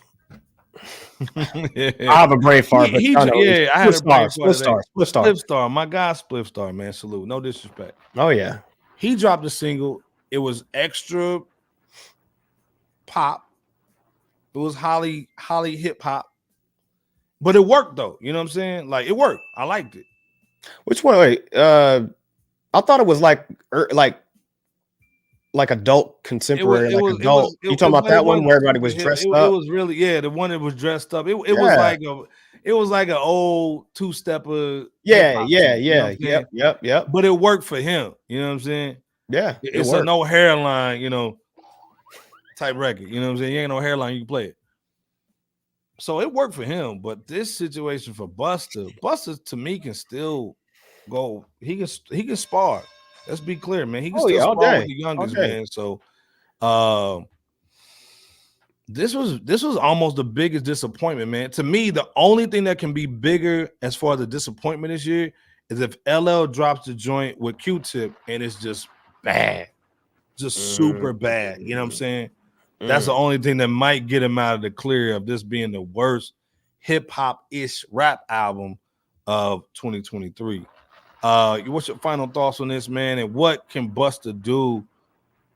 I have a brain fart, but I had a brain fart. Spliff Star. My guy Spliff Star, man. Salute. No disrespect. Oh yeah. He dropped a single. It was extra pop. It was Holly hip hop. But it worked though. You know what I'm saying? Like, it worked. I liked it. Which one? Wait, I thought it was like adult contemporary, adult. You talking about that one where everybody was dressed up? It was really, the one that was dressed up. It was like an old two-stepper. Yeah. Yep. But it worked for him. You know what I'm saying? Yeah. It's a no hairline, type record. You know what I'm saying? You ain't no hairline, you can play it. So it worked for him, but this situation for Busta to me can still go. He can spar. Let's be clear, man. He can still spar with the youngest, man. So this was almost the biggest disappointment, man. To me, the only thing that can be bigger as far as the disappointment this year is if LL drops the joint with Q-Tip and it's just bad. Just super bad. You know what I'm saying? That's the only thing that might get him out of the clear of this being the worst hip-hop-ish rap album of 2023. What's your final thoughts on this, man? And what can Busta do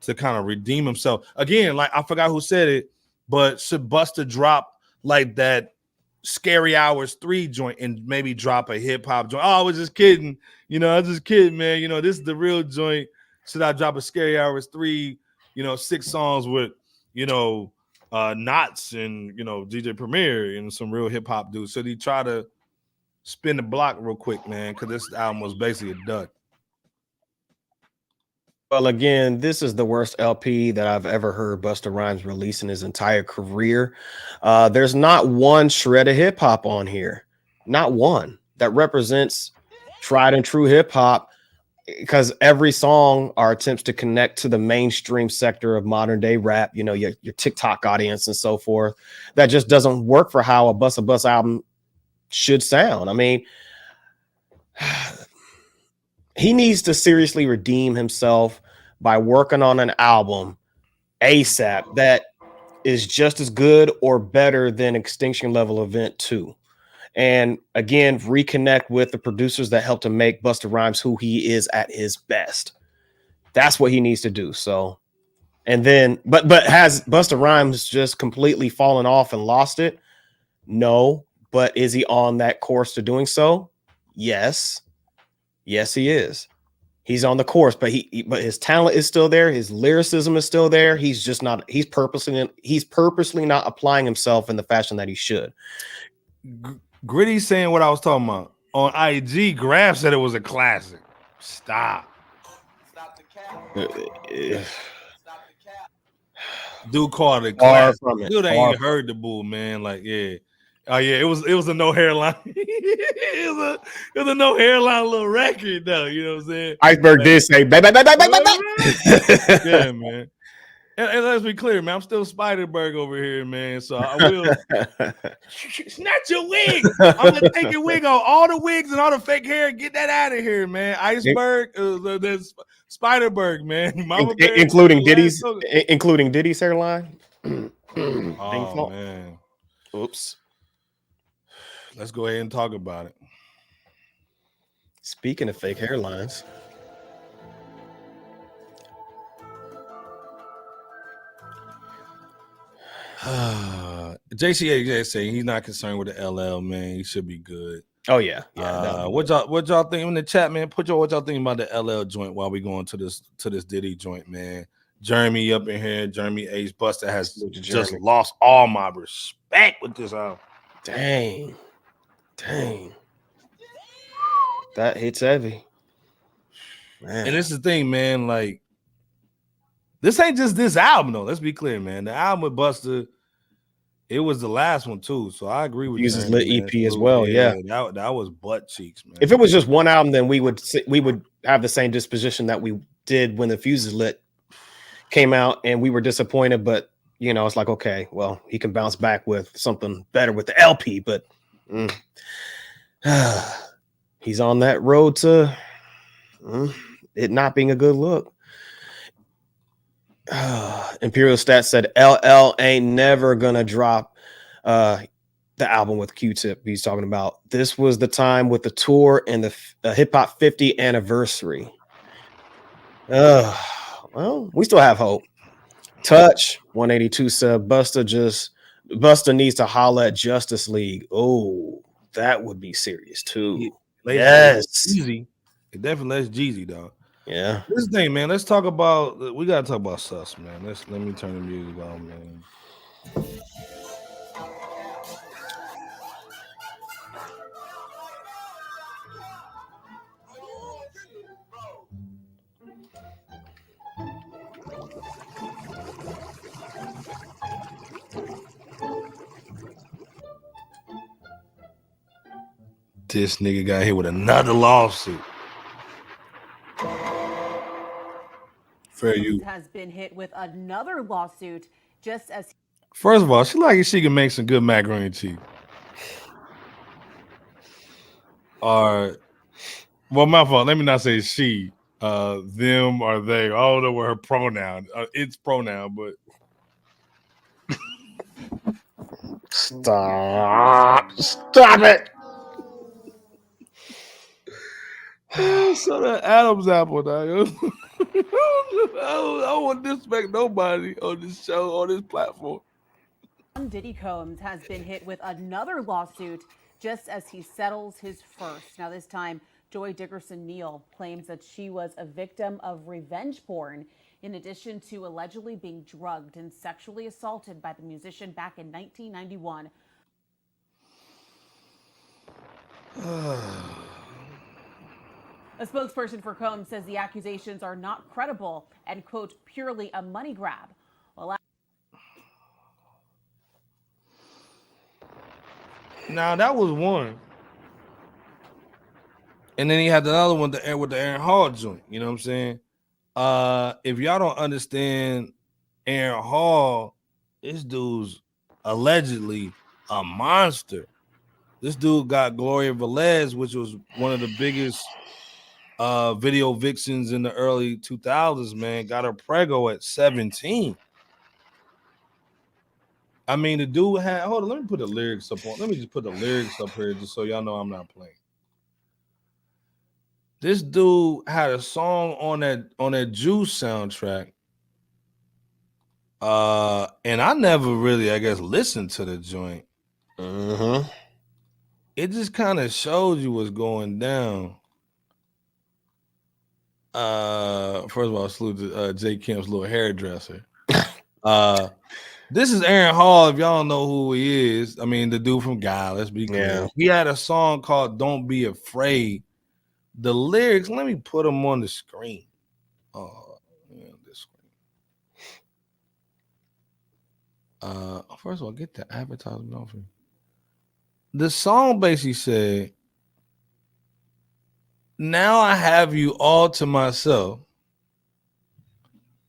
to kind of redeem himself? Again, like, I forgot who said it, but should Busta drop like that Scary Hours 3 joint and maybe drop a hip-hop joint? Oh, I was just kidding. I was just kidding, man. This is the real joint. Should I drop a Scary Hours 3, 6 songs with Knots and DJ Premier and some real hip hop dudes? So he try to spin the block real quick, man, because this album was basically a dud. Well, again, this is the worst LP that I've ever heard Busta Rhymes release in his entire career. There's not one shred of hip hop on here, not one that represents tried and true hip hop, because every song are attempts to connect to the mainstream sector of modern day rap, you know, your TikTok audience and so forth. That just doesn't work for how a Busta Bus album should sound. I mean, he needs to seriously redeem himself by working on an album ASAP that is just as good or better than Extinction Level Event 2. And again, reconnect with the producers that helped to make Busta Rhymes who he is at his best. That's what he needs to do. So, and then, but has Busta Rhymes just completely fallen off and lost it? No. But is he on that course to doing so? Yes. Yes, he is. He's on the course, but but his talent is still there. His lyricism is still there. He's just not. He's purposely not applying himself in the fashion that he should. Gritty saying what I was talking about on IG. Graf said it was a classic. Stop. Stop the cap. Uh, Stop the cap. Dude called it classic. Dude ain't heard the bull, man. Like, yeah. Oh yeah, it was a no hairline. it was a no hairline little record though. You know what I'm saying? Iceberg like, did say, bye. Yeah, man. And let's be clear, man. I'm still Spiderberg over here, man. So I will snatch your wig. I'm gonna take your wig off. All the wigs and all the fake hair. Get that out of here, man. Iceberg, there's Spiderberg, man. including Diddy's hairline. Oh man. Oops. Let's go ahead and talk about it. Speaking of fake hairlines, JCA saying he's not concerned with the LL, man. He should be good. Oh yeah. What y'all think in the chat, man? Put what y'all think about the LL joint while we going to this Diddy joint, man. Jeremy up in here. Jeremy Ace Busta has just lost all my respect with this album. Dang. That hits heavy. Man. And this is the thing, man. Like, this ain't just this album, though. Let's be clear, man. The album with Busta, it was the last one, too. So I agree with you. Uses lit EP as well, yeah. That was butt cheeks, man. If it was just one album, then we would have the same disposition that we did when the Fuses Lit came out, and we were disappointed. But, you know, it's like, okay, well, he can bounce back with something better with the LP, but he's on that road to it not being a good look. Imperial Stats said LL ain't never gonna drop the album with Q-Tip. He's talking about this was the time with the tour and the Hip Hop 50 anniversary. Well, we still have hope. Touch 182 said Busta needs to holla at Justice League. Oh, that would be serious too. Yes, easy. It definitely lets Jeezy, dog. Yeah. This thing, man. Let's talk about. We gotta talk about Sus, man. Let me turn the music on, man. This nigga got hit with another lawsuit. Fair you has been hit with another lawsuit just as. First of all, she like she can make some good macaroni and cheese. Well, my fault. Let me not say she, them or they. I don't know what her pronoun. It's pronoun, but stop it. So that Adam's apple, dog. I don't want to disrespect nobody on this show, on this platform. Diddy Combs has been hit with another lawsuit just as he settles his first. Now, this time, Joy Dickerson Neal claims that she was a victim of revenge porn, in addition to allegedly being drugged and sexually assaulted by the musician back in 1991. A spokesperson for Combs says the accusations are not credible and, quote, purely a money grab. Well, now that was one. And then he had the other one with the Aaron Hall joint. You know what I'm saying? If y'all don't understand Aaron Hall, this dude's allegedly a monster. This dude got Gloria Velez, which was one of the biggest video vixens in the early 2000s, man. Got her prego at 17. I mean, the dude had, hold on, let me put the lyrics up on. Let me just put the lyrics up here just so y'all know I'm not playing. This dude had a song on that Juice soundtrack. And I never really, I guess, listened to the joint. It just kind of showed you what's going down. First of all, salute to Jay Kemp's little hairdresser. This is Aaron Hall. If y'all don't know who he is, I mean, the dude from Guy, let's be clear. Yeah. He had a song called Don't Be Afraid. The lyrics, let me put them on the screen. Oh, yeah, this screen. First of all, get the advertisement off me. The song basically said, now I have you all to myself.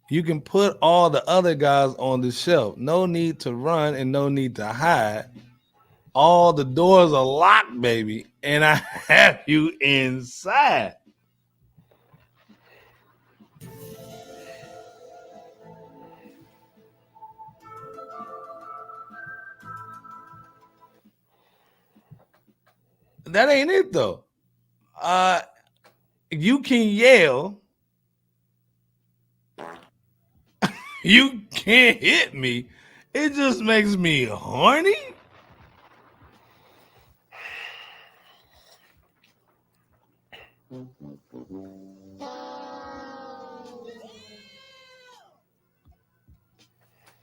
You can put all the other guys on the shelf. No need to run and no need to hide. All the doors are locked, baby, and I have you inside. That ain't it, though. You can yell. You can't hit me. It just makes me horny.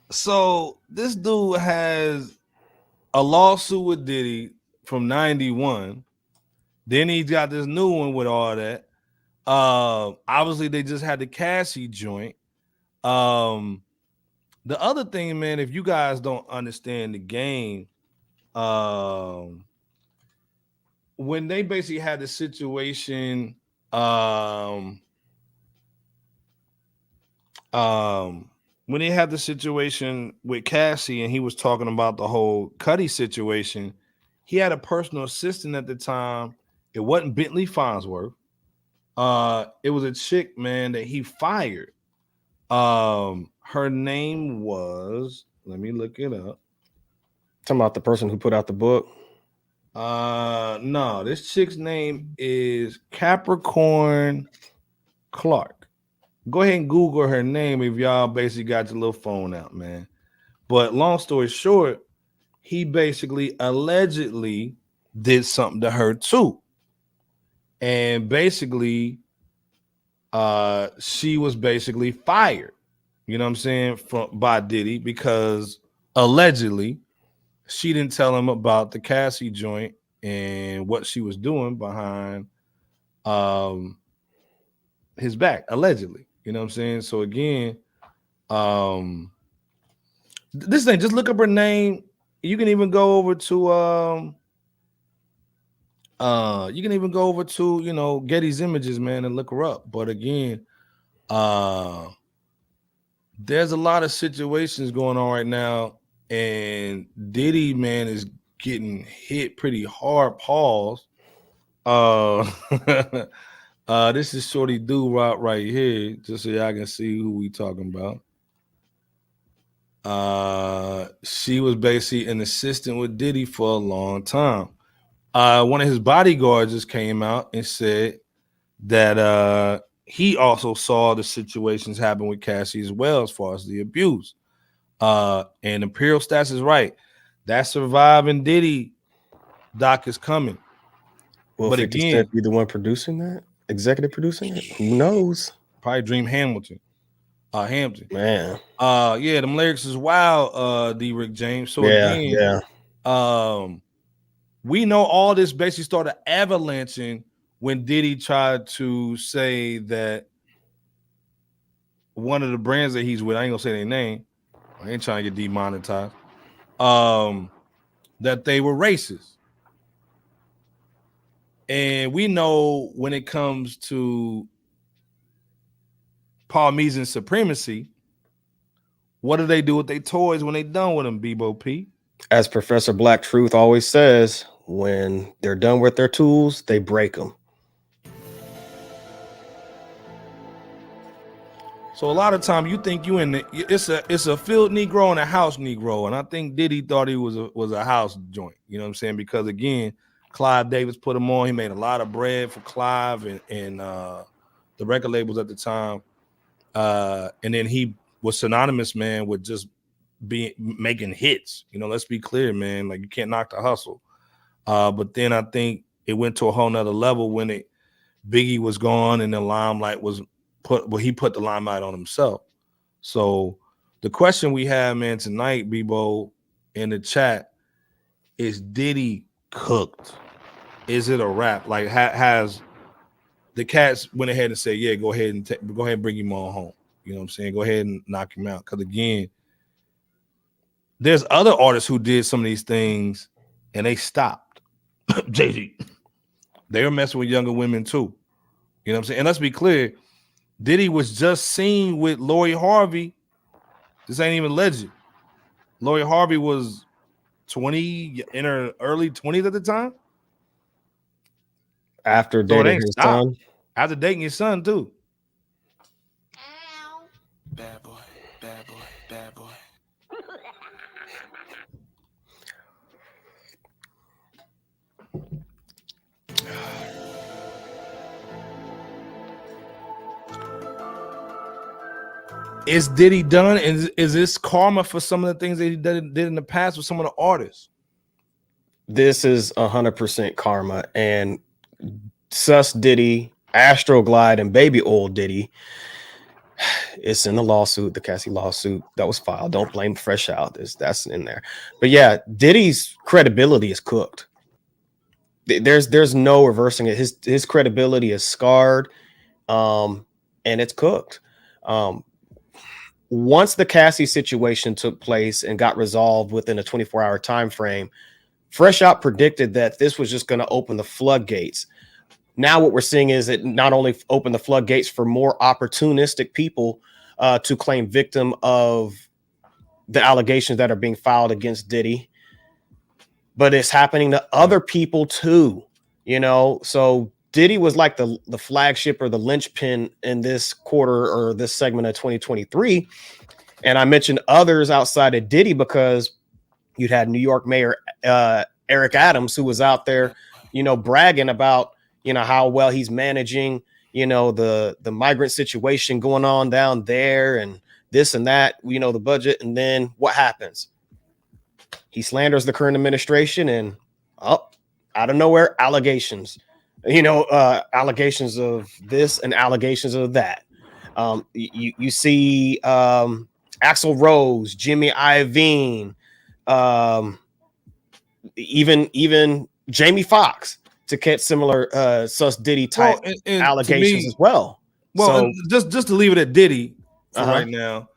So this dude has a lawsuit with Diddy from 91. Then he got this new one with all that. Obviously they just had the Cassie joint. The other thing, man, if you guys don't understand the game, when they basically had the situation, when they had the situation with Cassie and he was talking about the whole Cuddy situation, he had a personal assistant at the time. It wasn't Bentley Farnsworth. It was a chick, man, that he fired. Her name was, let me look it up. Talking about the person who put out the book. No, this chick's name is Capricorn Clark. Go ahead and Google her name if y'all basically got your little phone out, man. But long story short, he basically allegedly did something to her too. And basically, she was basically fired. You know what I'm saying? By Diddy, because allegedly she didn't tell him about the Cassie joint and what she was doing behind his back, allegedly. You know what I'm saying? So again, this thing, just look up her name. You can even go over to you know, Getty's Images, man, and look her up. But again, there's a lot of situations going on right now, and Diddy, man, is getting hit pretty hard. Pause. This is Shorty Doo-Wop right here, just so y'all can see who we talking about. She was basically an assistant with Diddy for a long time. One of his bodyguards just came out and said that he also saw the situations happen with Cassie as well, as far as the abuse. And Imperial Stats is right. That Surviving Diddy doc is coming. Well, but again, be the one producing that, executive producing it. Who knows? Probably Dream Hamilton. Hampton. Man. Yeah, them lyrics is wild, D. Rick James. So again, we know all this basically started avalanching when Diddy tried to say that one of the brands that he's with, I ain't gonna say their name, I ain't trying to get demonetized, that they were racist. And we know when it comes to Parmesan supremacy, what do they do with their toys when they done with them, Bebo P? As Professor Black Truth always says, when they're done with their tools, they break them. So a lot of time you think you in the, it's a field Negro and a house Negro, and I think Diddy thought he was a house joint. You know what I'm saying? Because again, Clive Davis put him on. He made a lot of bread for Clive and the record labels at the time, and then he was synonymous, man, with just making hits. You know, let's be clear, man. Like, you can't knock the hustle. But then I think it went to a whole nother level when Biggie was gone and the limelight was he put the limelight on himself. So the question we have, man, tonight, Bebo, in the chat is Diddy cooked? Is it a wrap? Like, has the cats went ahead and said, yeah, go ahead and bring him on home. You know what I'm saying? Go ahead and knock him out. Because again, there's other artists who did some of these things and they stopped. Jay-Z, they were messing with younger women too. You know what I'm saying? And let's be clear, Diddy was just seen with Lori Harvey. This ain't even legend. Lori Harvey was 20, in her early 20s at the time. After dating his son. After dating his son too. Bad boy, bad boy, bad boy. Is Diddy done? Is this karma for some of the things that he did in the past with some of the artists? This is 100% karma. And Sus Diddy, Astroglide, and Baby Oil Diddy, it's in the lawsuit, the Cassie lawsuit that was filed. Don't blame FRSHOUT. That's in there. But yeah, Diddy's credibility is cooked. There's no reversing it. His credibility is scarred, and it's cooked. Once the Cassie situation took place and got resolved within a 24-hour time frame, FRSHOUT predicted that this was just going to open the floodgates. Now what we're seeing is it not only opened the floodgates for more opportunistic people to claim victim of the allegations that are being filed against Diddy, but it's happening to other people too, you know? So Diddy was like the flagship or the linchpin in this quarter or this segment of 2023. And I mentioned others outside of Diddy because you'd had New York Mayor Eric Adams, who was out there, you know, bragging about, you know, how well he's managing, you know, the migrant situation going on down there and this and that, you know, the budget. And then what happens? He slanders the current administration and out of nowhere, allegations. You know, allegations of this and allegations of that. You see Axl Rose, Jimmy Iovine, even Jamie Foxx to catch similar Sus Diddy type allegations as well. Well, so, just to leave it at Diddy for right now,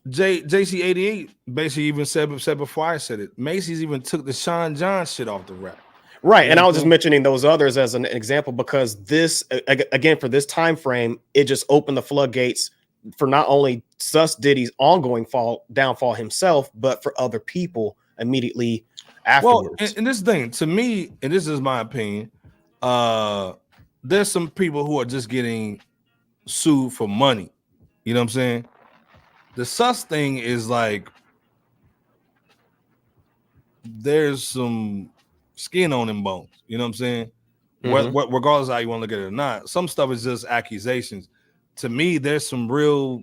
JC88 basically even said before I said it, Macy's even took the Sean John shit off the rack. Right, and I was just mentioning those others as an example because this, again, for this time frame, it just opened the floodgates for not only Sus Diddy's ongoing downfall himself, but for other people immediately afterwards. Well, and this thing, to me, and this is my opinion, there's some people who are just getting sued for money. You know what I'm saying? The Sus thing is like, there's some skin on them bones, you know what I'm saying? Mm-hmm. Regardless of how you want to look at it or not, some stuff is just accusations. To me, there's some real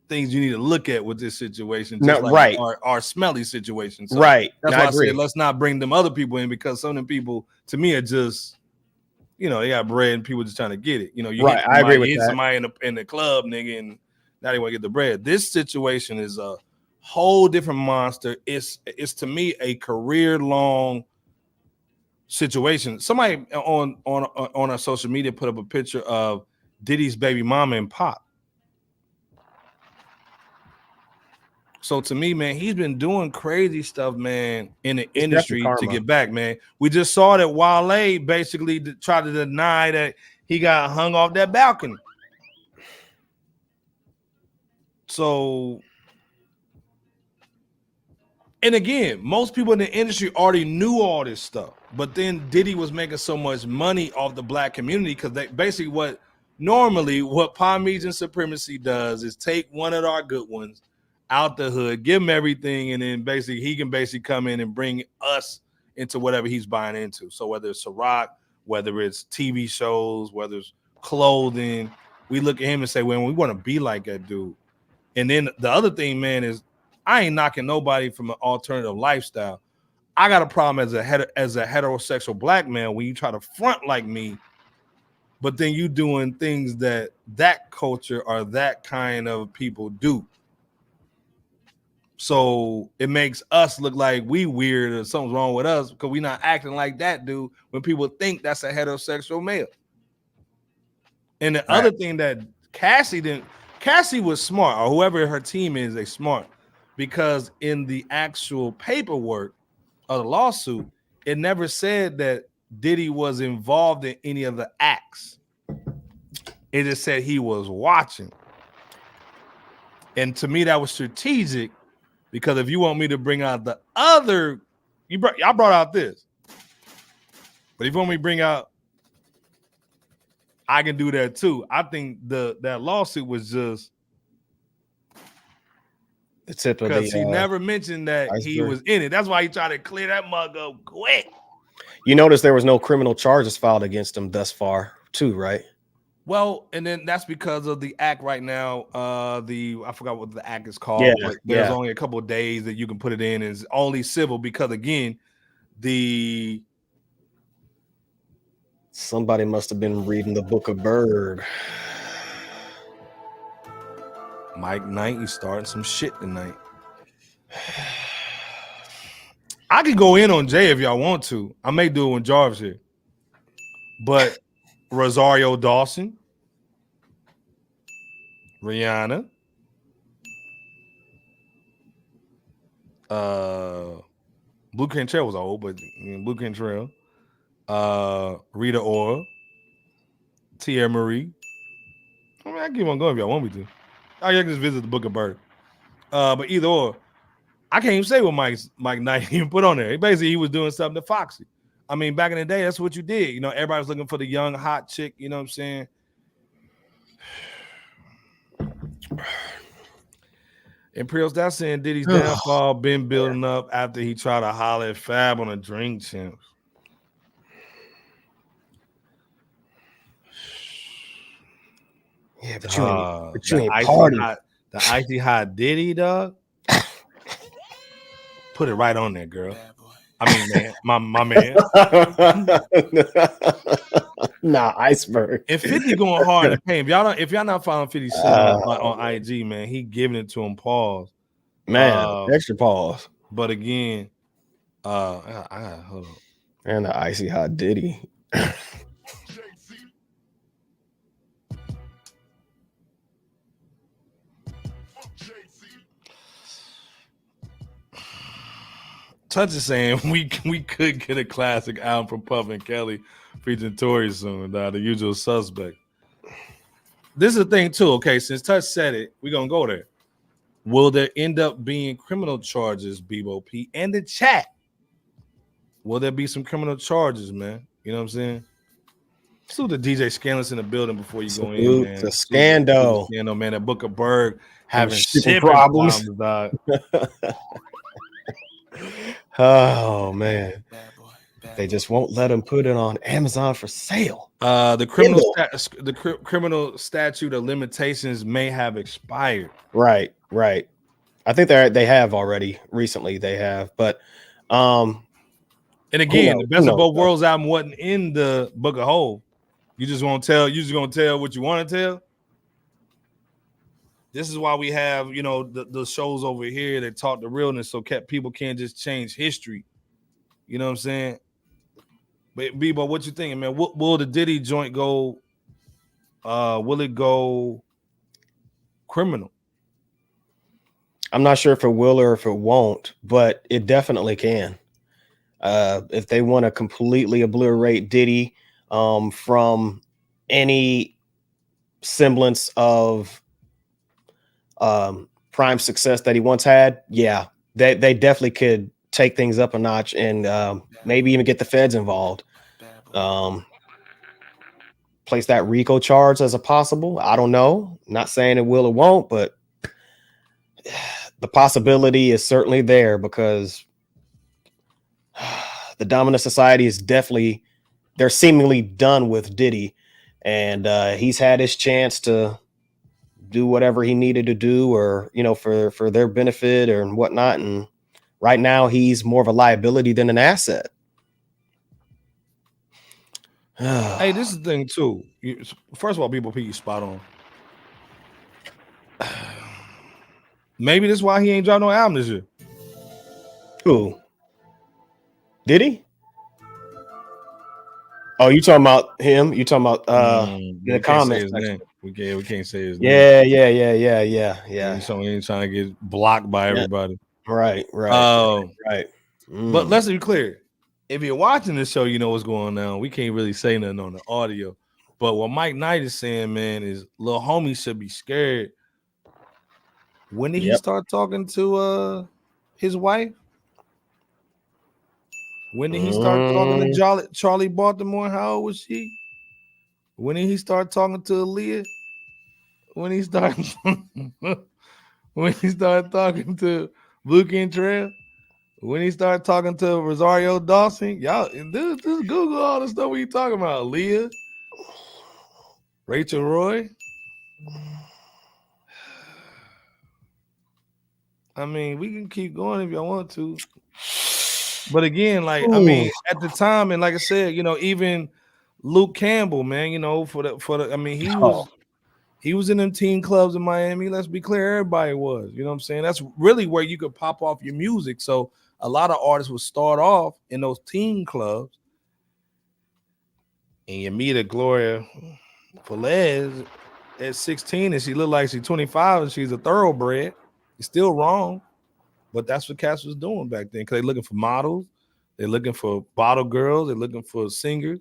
things you need to look at with this situation, just like our smelly situation. So that's why I said let's not bring them other people in, because some of them people, to me, are just, you know, they got bread and people just trying to get it. You know, I agree with that. Somebody in the club, nigga, and now they want to get the bread. This situation is a whole different monster. It's to me a career-long situation. Somebody on our social media put up a picture of Diddy's baby mama and pop. So to me, man, he's been doing crazy stuff, man, in the industry to get back, man. We just saw that Wale basically tried to deny that he got hung off that balcony. So, and again, most people in the industry already knew all this stuff, but then Diddy was making so much money off the black community because they basically what Parmesan Supremacy does is take one of our good ones out the hood, give him everything, and then basically he can basically come in and bring us into whatever he's buying into. So whether it's Ciroc, whether it's TV shows, whether it's clothing, we look at him and say, well, we want to be like that dude. And then the other thing, man, is I ain't knocking nobody from an alternative lifestyle. I got a problem as a heterosexual black man when you try to front like me, but then you doing things that culture or that kind of people do. So it makes us look like we weird or something's wrong with us because we're not acting like that dude when people think that's a heterosexual male. And the other thing that Cassie was smart, or whoever her team is, they smart, because in the actual paperwork of the lawsuit, it never said that Diddy was involved in any of the acts. It just said he was watching. And to me, that was strategic. Because if you want me to bring out the other, I brought out this. But if you want me to bring out, I can do that too. I think that lawsuit was just the tip of because he never mentioned that he was in it. That's why he tried to clear that mug up quick. You notice there was no criminal charges filed against him thus far, too, right? Well, and then that's because of the act right now. I forgot what the act is called, but there's only a couple of days that you can put it in. It's only civil because again, somebody must have been reading the Book of Bird. Mike Knight, you starting some shit tonight. I could go in on Jay if y'all want to. I may do it when Jarvis here, but. Rosario Dawson, Rihanna, Blue Cantrell was old, but Blue Cantrell, Rita Ora, Tierra Marie. I mean, I keep on going if y'all want me to. I can just visit the Book of Bird. But either or, I can't even say what Mike Knight even put on there. Basically, he was doing something to Foxy. I mean, back in the day, that's what you did. You know, everybody was looking for the young, hot chick. You know what I'm saying? Imperial's that saying Diddy's downfall been building up after he tried to holler at Fab on a Drink Champs. Yeah, but you ain't partying. The icy hot Diddy, dog. Put it right on there, girl. I mean, man, my man. Nah, iceberg. And 50 going hard in pain. If y'all not following 50 on IG, man, he giving it to him. Pause. Man, extra pause. But again, hold on. And the icy hot Diddy. Touch is saying we could get a classic album from Puff and Kelly featuring Tory soon, The Usual Suspect. This is the thing too, okay, since Touch said it, we're going to go there. Will there end up being criminal charges, Bebo P, and the chat? Will there be some criminal charges, man? You know what I'm saying? Salute the DJ Scandalous in the building before you go in, man. The Scando. You know, man, that Booker Berg having shipping problems. Dog. Oh man, they just won't let him put it on Amazon for sale. The criminal statute of limitations may have expired. Right. I think they have already recently. They have, but and again, the Best of Both Worlds album wasn't in the Book of Hov. You just won't tell. You just gonna tell what you want to tell. This is why we have, you know, the shows over here that talk the realness, so people can't just change history. You know what I'm saying? But Bebo, what you thinking, man? Will the Diddy joint go? Will it go criminal? I'm not sure if it will or if it won't, but it definitely can. If they want to completely obliterate Diddy from any semblance of prime success that he once had, yeah, they definitely could take things up a notch and maybe even get the feds involved. Place that RICO charge as a possible. I don't know. Not saying it will or won't, but the possibility is certainly there because the dominant society is definitely, they're seemingly done with Diddy, and he's had his chance to do whatever he needed to do, or for their benefit or whatnot. And right now, he's more of a liability than an asset. Hey, this is the thing too. First of all, people, you spot on. Maybe that's why he ain't dropped no album this year. Who? Did he? Oh, you talking about him? You talking about in the comments section? We can't say his name. Yeah. So he ain't trying to get blocked by everybody. Right. But let's be clear. If you're watching this show, you know what's going on. We can't really say nothing on the audio. But what Mike Knight is saying, man, is little homie should be scared. When did he start talking to his wife? When did he start talking to Charlie Baltimore? How old was she? When did he start talking to Aaliyah? When he started talking to Blue King Trail? When he started talking to Rosario Dawson? Y'all, just Google all the stuff we talking about. Aaliyah, Rachel Roy. I mean, we can keep going if y'all want to. But again, like, I mean, at the time, and like I said, even Luke Campbell, man, I mean, he was in them teen clubs in Miami. Let's be clear, everybody was. You know what I'm saying? That's really where you could pop off your music. So a lot of artists would start off in those teen clubs, and you meet a Gloria Velez at 16, and she looked like she's 25, and she's a thoroughbred. It's still wrong, but that's what cats was doing back then, because they're looking for models, they're looking for bottle girls, they're looking for singers.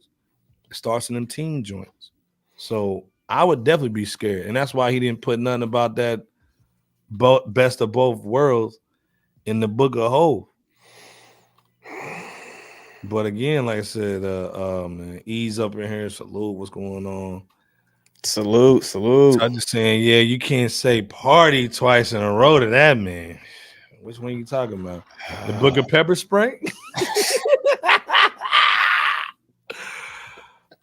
It starts in them teen joints. So I would definitely be scared, and that's why he didn't put nothing about that best of both worlds in the book of Hov. But again, like I said, man, ease up in here. Salute, what's going on? Salute. So I'm just saying, yeah, you can't say party twice in a row to that man. Which one you talking about? The Book of Pepper Spray?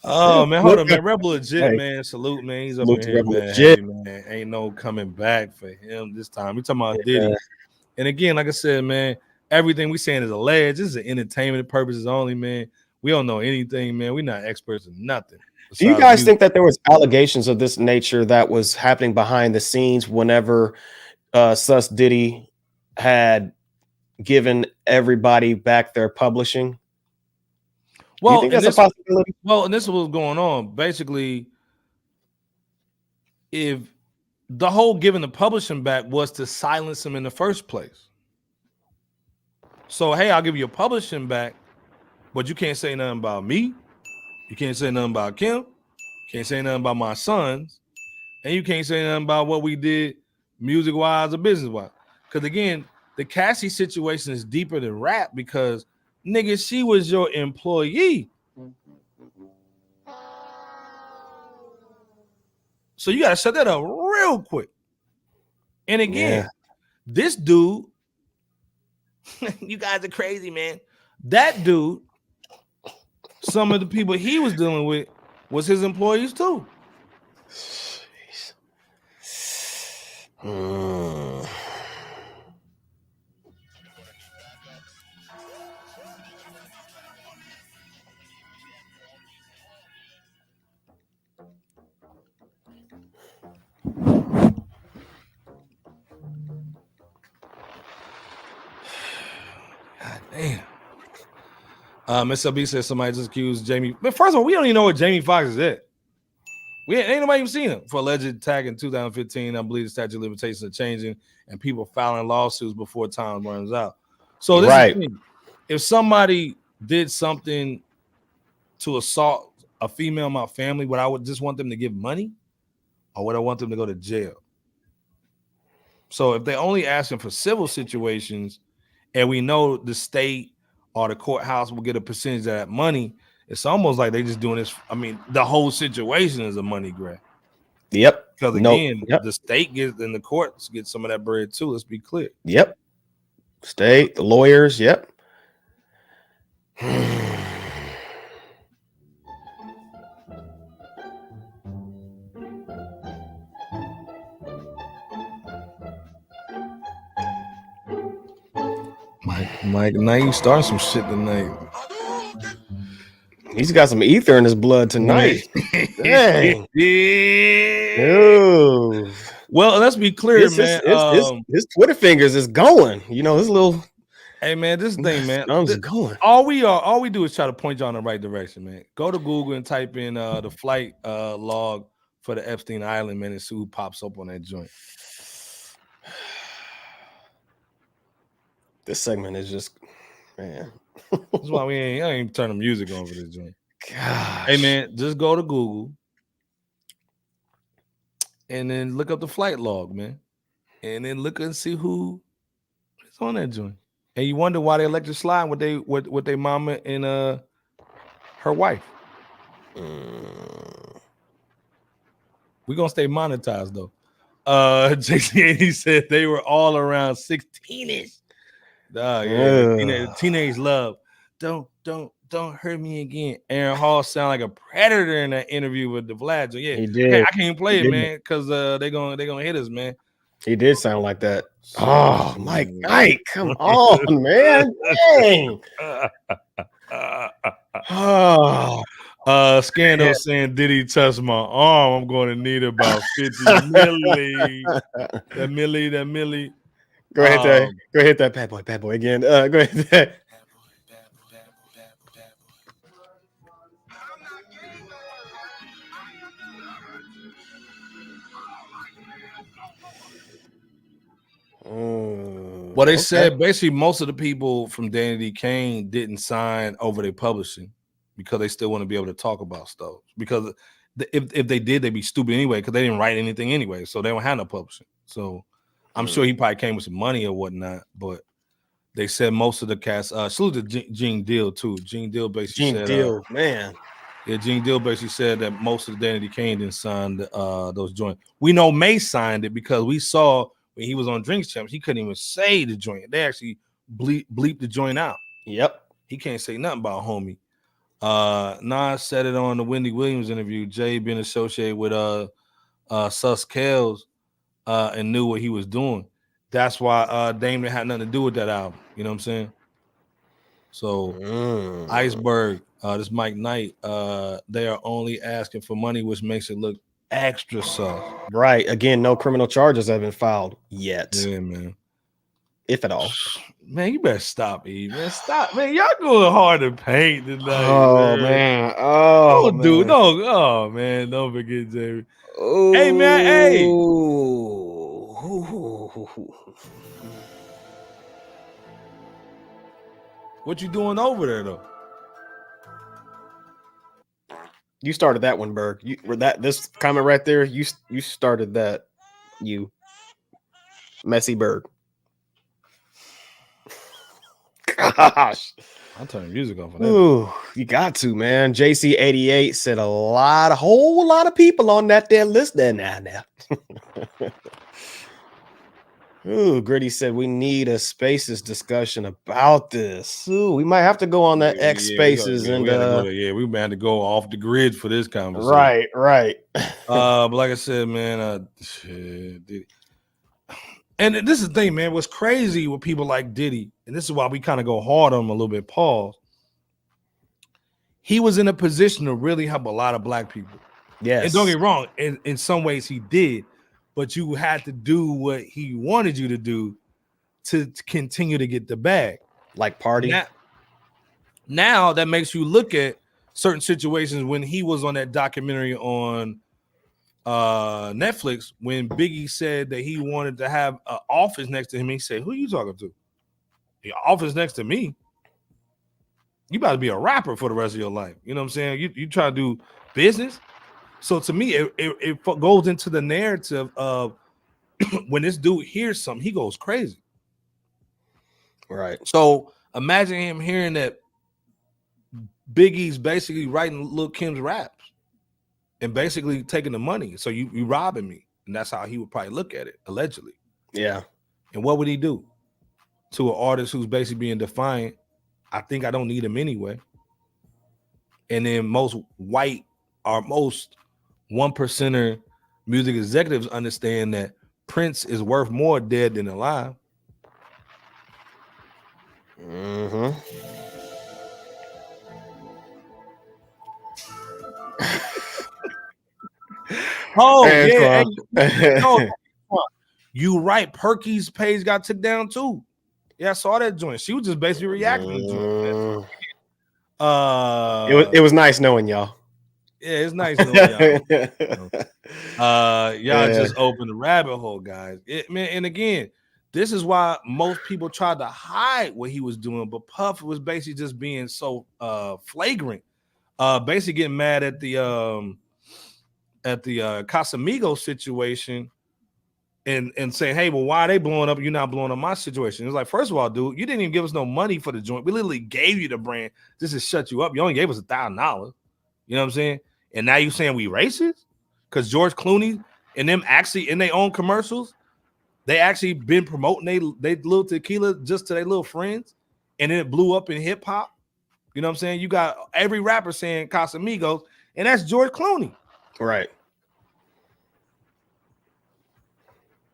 Oh man, hold on, man. Rebel legit, man. Salute, man. He's up in here, man. Hey, man. Ain't no coming back for him this time. We talking about Diddy. And again, like I said, man, everything we saying is alleged. This is entertainment purposes only, man. We don't know anything, man. We're not experts in nothing. Do you guys think that there was allegations of this nature that was happening behind the scenes whenever Sus Diddy had given everybody back their publishing? Well, you think that's a possibility? Well, and this is what's going on. Basically, if the whole giving the publishing back was to silence him in the first place. So, hey, I'll give you a publishing back, but you can't say nothing about me. You can't say nothing about Kim. Can't say nothing about my sons. And you can't say nothing about what we did music-wise or business-wise. Because, again, the Cassie situation is deeper than rap because, nigga, she was your employee. So you got to shut that up real quick. And again, this dude, you guys are crazy, man. That dude, some of the people he was dealing with was his employees too. God damn. Miss LB says somebody just accused Jamie. But first of all, we don't even know what Jamie Foxx is at. Ain't nobody even seen him for alleged attack in 2015. I believe the statute of limitations are changing and people filing lawsuits before time runs out. So this is the thing. If somebody did something to assault a female in my family, would I would just want them to give money, or would I want them to go to jail? So if they're only asking for civil situations, and we know the state or the courthouse will get a percentage of that money, it's almost like they just doing this. I mean, the whole situation is a money grab. Yep. Because again, the state gets and the courts get some of that bread too. Let's be clear. Yep. State, the lawyers. Yep. Mike, now you start some shit tonight. He's got some ether in his blood tonight. Dang. Ooh. Well, let's be clear, man. His Twitter fingers is going. You know, his little. Hey, man, this thing, man. Going. All we do is try to point you in the right direction, man. Go to Google and type in the flight log for the Epstein Island, man, and see who pops up on that joint. This segment is just, man. That's why I ain't turn the music on for this joint. Gosh. Hey, man, just go to Google and then look up the flight log, man, and then look and see who is on that joint. And you wonder why they elected slide with their mama and her wife. We're gonna stay monetized though. JC80 said they were all around 16ish. Teenage love. Don't hurt me again. Aaron Hall sound like a predator in that interview with the Vlad. So yeah, he did. I can't play it, man, because they're gonna hit us, man. He did sound like that. Oh, Mike Knight, come on, man. Dang. Scandal saying Diddy touched my arm. I'm going to need about 50 milli. That milli. Go ahead, go hit that bad boy again. Go ahead. Well, they said basically most of the people from Danny Kane didn't sign over their publishing because they still want to be able to talk about stuff. Because if they did, they'd be stupid anyway because they didn't write anything anyway, so they don't have no publishing. So I'm sure he probably came with some money or whatnot, but they said most of the cast. Salute to Gene Deal too. Gene Deal basically said, man. Yeah, Gene Deal basically said that most of the Danny Kane didn't sign those joints. We know May signed it because we saw when he was on Drinks Champs, he couldn't even say the joint. They actually bleeped the joint out. Yep. He can't say nothing about homie. Nas said it on the Wendy Williams interview. Jay being associated with Sus Kells and knew what he was doing. That's why Damon had nothing to do with that album. You know what I'm saying? So Iceberg, this Mike Knight, they are only asking for money, which makes it look extra soft. Right. Again, no criminal charges have been filed yet. Yeah, man. If at all. Man, you better stop, E. Man, stop. Man, y'all going hard to paint tonight. Oh, man. Oh, man. Dude, no. Oh, man. Don't forget, Jamie. Ooh. Hey, man. Hey. What you doing over there, though? You started that one, Berg. This comment right there, you started that. You messy Berg. Gosh, I'll turn the music off. For that. Ooh, you got to, man. JC88 said a whole lot of people on that there list there now. Ooh, Gritty said we need a Spaces discussion about this. Ooh, we might have to go on that X Spaces we might have to go off the grid for this conversation. Right. But like I said, man, and this is the thing, man. What's crazy with people like Diddy, and this is why we kind of go hard on him a little bit. Pause. He was in a position to really help a lot of black people. Yes, and don't get me wrong. In some ways, he did. But you had to do what he wanted you to do to continue to get the bag. Like party? Now that makes you look at certain situations when he was on that documentary on Netflix when Biggie said that he wanted to have an office next to him. He said, "Who are you talking to? The office next to me? You about to be a rapper for the rest of your life. You know what I'm saying? You try to do business." So to me, it goes into the narrative of when this dude hears something, he goes crazy. Right. So imagine him hearing that Biggie's basically writing Lil' Kim's raps and basically taking the money. So you robbing me. And that's how he would probably look at it, allegedly. Yeah. And what would he do to an artist who's basically being defiant? I think I don't need him anyway. And then most white or most 1%er music executives understand that Prince is worth more dead than alive. Mm-hmm. Oh, yeah. Hey, you right. Perky's page got took down too. Yeah, I saw that joint. She was just basically reacting to the joint. It was nice knowing y'all. Yeah, it's nice knowing y'all. Y'all just opened the rabbit hole, guys. Man, and again, this is why most people tried to hide what he was doing, but Puff was basically just being so flagrant. Basically getting mad at the Casamigos situation and saying, "Hey, well, why are they blowing up? You're not blowing up my situation." It's like, first of all, dude, you didn't even give us no money for the joint. We literally gave you the brand just to shut you up. You only gave us $1,000. You know what I'm saying? And now you saying we racist? Because George Clooney and them actually in their own commercials, they actually been promoting they little tequila just to their little friends, and then it blew up in hip hop. You know what I'm saying? You got every rapper saying Casamigos, and that's George Clooney. Right.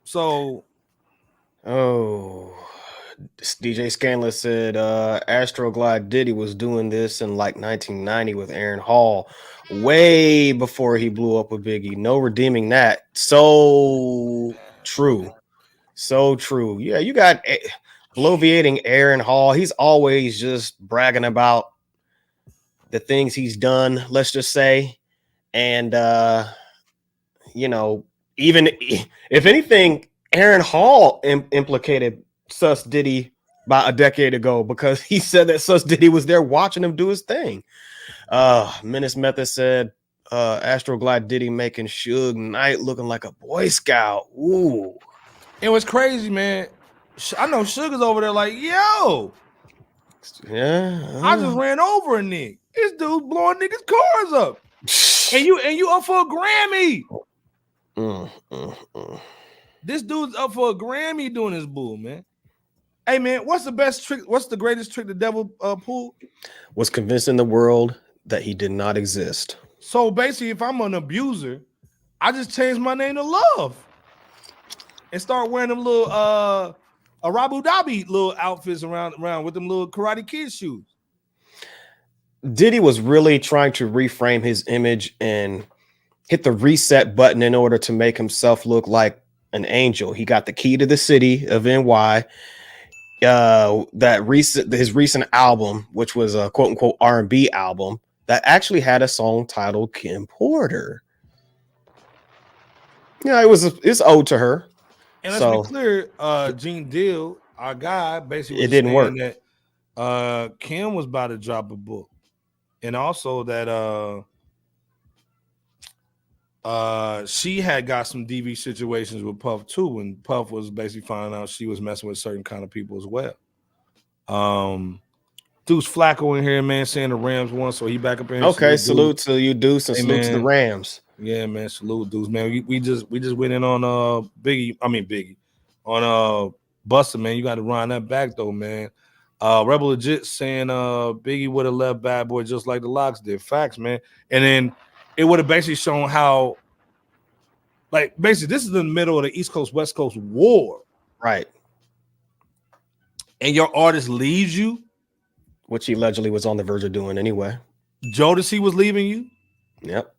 So, DJ Scanless said Astroglide Diddy was doing this in like 1990 with Aaron Hall, way before he blew up with Biggie. No redeeming that. So true. So true. Yeah, you got bloviating Aaron Hall. He's always just bragging about the things he's done, let's just say. And, even if anything, Aaron Hall implicated Sus Diddy about a decade ago because he said that Sus Diddy was there watching him do his thing. Menace Method said Astroglide Diddy making Suge Knight looking like a Boy Scout. Ooh. It was crazy, man. I know Sugar's over there like, yo. Yeah. I just ran over a nigga. This dude's blowing niggas' cars up. And you up for a Grammy. This dude's up for a Grammy doing this bull, man. Hey, man, what's the best trick? What's the greatest trick the devil pulled? Was convincing the world that he did not exist. So basically, if I'm an abuser, I just change my name to Love and start wearing them little Arabu Dhabi little outfits around with them little Karate Kid shoes. Diddy was really trying to reframe his image and hit the reset button in order to make himself look like an angel. He got the key to the city of NY. His recent album, which was a quote unquote R&B album, that actually had a song titled Kim Porter. Yeah, it's ode to her. And let's be clear, Gene Deal, our guy, basically it didn't work. That Kim was about to drop a book, and also that she had got some DV situations with Puff too, when Puff was basically finding out she was messing with certain kind of people as well. Deuce Flacco in here, man, saying the Rams won, so he back up in here. Okay, salute to you, Deuce, and salute to the Rams. Yeah, man, salute, Deuce, man. We just went in on Biggie, on Busta, man. You got to run that back though, man. Rebel Legit saying Biggie would have left Bad Boy just like the Locks did. Facts, man. And then it would have basically shown how, like, basically this is in the middle of the East Coast West Coast war, right? And your artist leaves you, which he allegedly was on the verge of doing anyway. Jodeci was leaving you. Yep.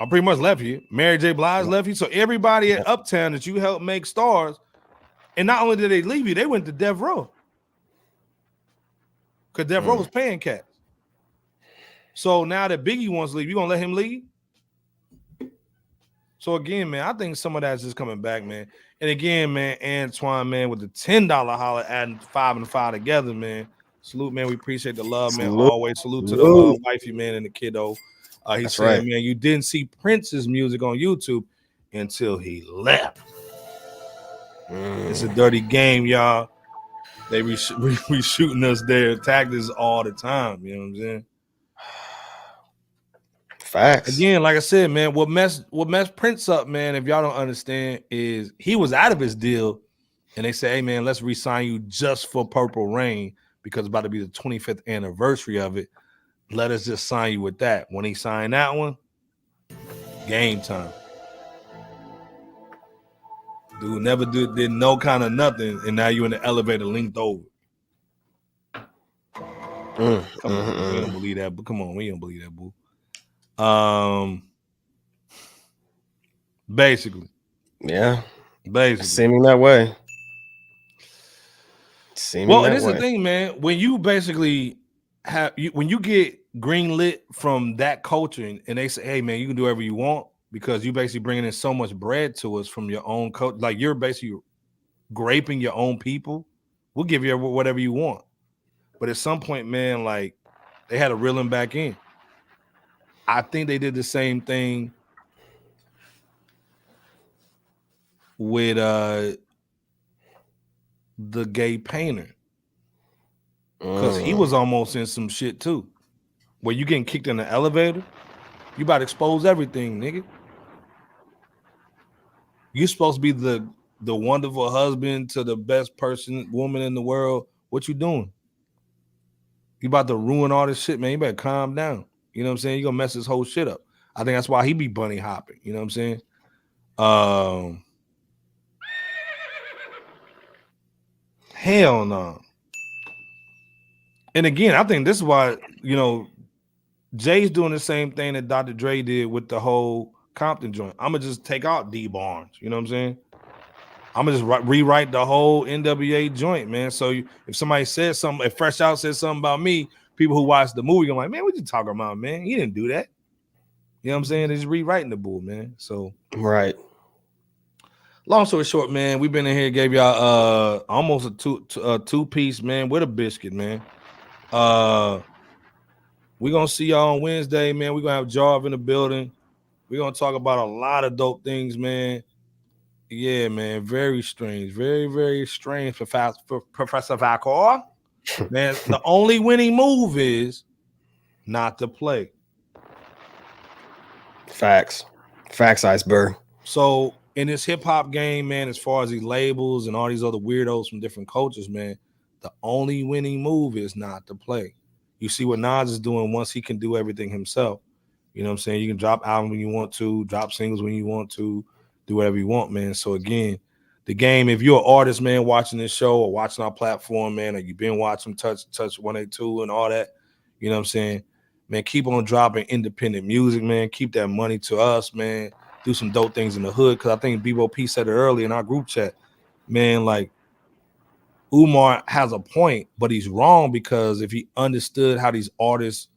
I pretty much left you. Mary J. Blige left you. So everybody at Uptown that you helped make stars, and not only did they leave you, they went to Death Row. Because Death Row was paying cats. So now that Biggie wants to leave, you gonna let him leave? So again, man, I think some of that's just coming back, man. And again, man, Antoine, man, with the $10 holler, adding 5 and 5 together, man. Salute, man. We appreciate the love, man. Always salute to the wifey, man, and the kiddo. He's saying, right, man, you didn't see Prince's music on YouTube until he left. It's a dirty game, y'all. They shooting us there, tagged us all the time. You know what I'm saying? Facts. Again, like I said, man, what messed Prince up, man, if y'all don't understand, is he was out of his deal, and they say, hey, man, let's re-sign you just for Purple Rain because it's about to be the 25th anniversary of it. Let us just sign you with that. When he signed that one, game time. Dude never did no kind of nothing, and now you in the elevator linked over. Come on, we don't believe that, but come on, we don't believe that, boo. Basically. Seeming that way. And it's the thing, man. When you basically when you get green lit from that culture and they say, hey, man, you can do whatever you want because you basically bringing in so much bread to us from your own culture. Like you're basically graping your own people. We'll give you whatever you want. But at some point, man, like they had to reel him back in. I think they did the same thing with the gay painter. Because he was almost in some shit too. Where you getting kicked in the elevator, you about to expose everything, nigga. You're supposed to be the wonderful husband to the best woman in the world. What you doing? You about to ruin all this shit, man. You better calm down. You know what I'm saying? You're going to mess this whole shit up. I think that's why he be bunny hopping. You know what I'm saying? Hell no. And again, I think this is why, you know, Jay's doing the same thing that Dr. Dre did with the whole Compton joint. I'm going to just take out D Barnes. You know what I'm saying? I'm going to just rewrite the whole NWA joint, man. So if somebody says something, if Fresh Out says something about me, people who watch the movie, I'm like, man, what you talking about, man? He didn't do that. You know what I'm saying? They're just rewriting the bull, man. So right. Long story short, man, we've been in here, gave y'all almost a two-piece, man, with a biscuit, man. We're gonna see y'all on Wednesday, man. We're gonna have Jarv in the building. We're gonna talk about a lot of dope things, man. Yeah, man, very strange, very, very strange for Professor Vakor. Man, the only winning move is not to play. Facts, iceberg. So in this hip hop game, man, as far as these labels and all these other weirdos from different cultures, man, the only winning move is not to play. You see what Nas is doing once he can do everything himself. You know what I'm saying? You can drop albums when you want to, drop singles when you want to, do whatever you want, man. So again, the game, if you're an artist, man, watching this show or watching our platform, man, or you've been watching Touch 182 and all that, you know what I'm saying? Man, keep on dropping independent music, man. Keep that money to us, man. Do some dope things in the hood. Because I think BOP said it earlier in our group chat, man, like Umar has a point, but he's wrong because if he understood how these artists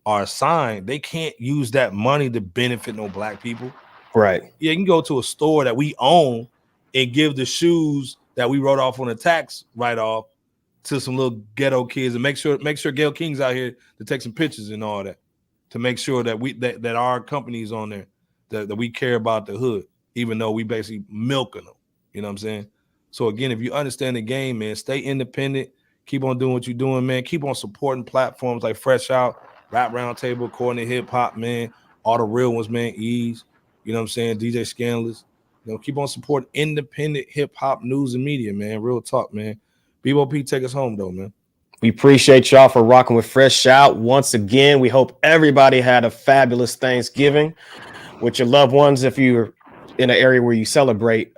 are assigned, they can't use that money to benefit no black people. Right. Yeah, you can go to a store that we own and give the shoes that we wrote off on a tax write-off to some little ghetto kids and make sure Gail King's out here to take some pictures and all that to make sure that that our company's on there, that we care about the hood, even though we basically milking them. You know what I'm saying? So again, if you understand the game, man, stay independent, keep on doing what you're doing, man. Keep on supporting platforms like Fresh Out, Rap Roundtable, Coordinate Hip Hop, man. All the real ones, man. Ease, you know what I'm saying? DJ Scandalous. You know, keep on supporting independent hip hop news and media, man. Real talk, man. BOP, take us home, though, man. We appreciate y'all for rocking with Fresh Out. Once again, we hope everybody had a fabulous Thanksgiving with your loved ones. If you're in an area where you celebrate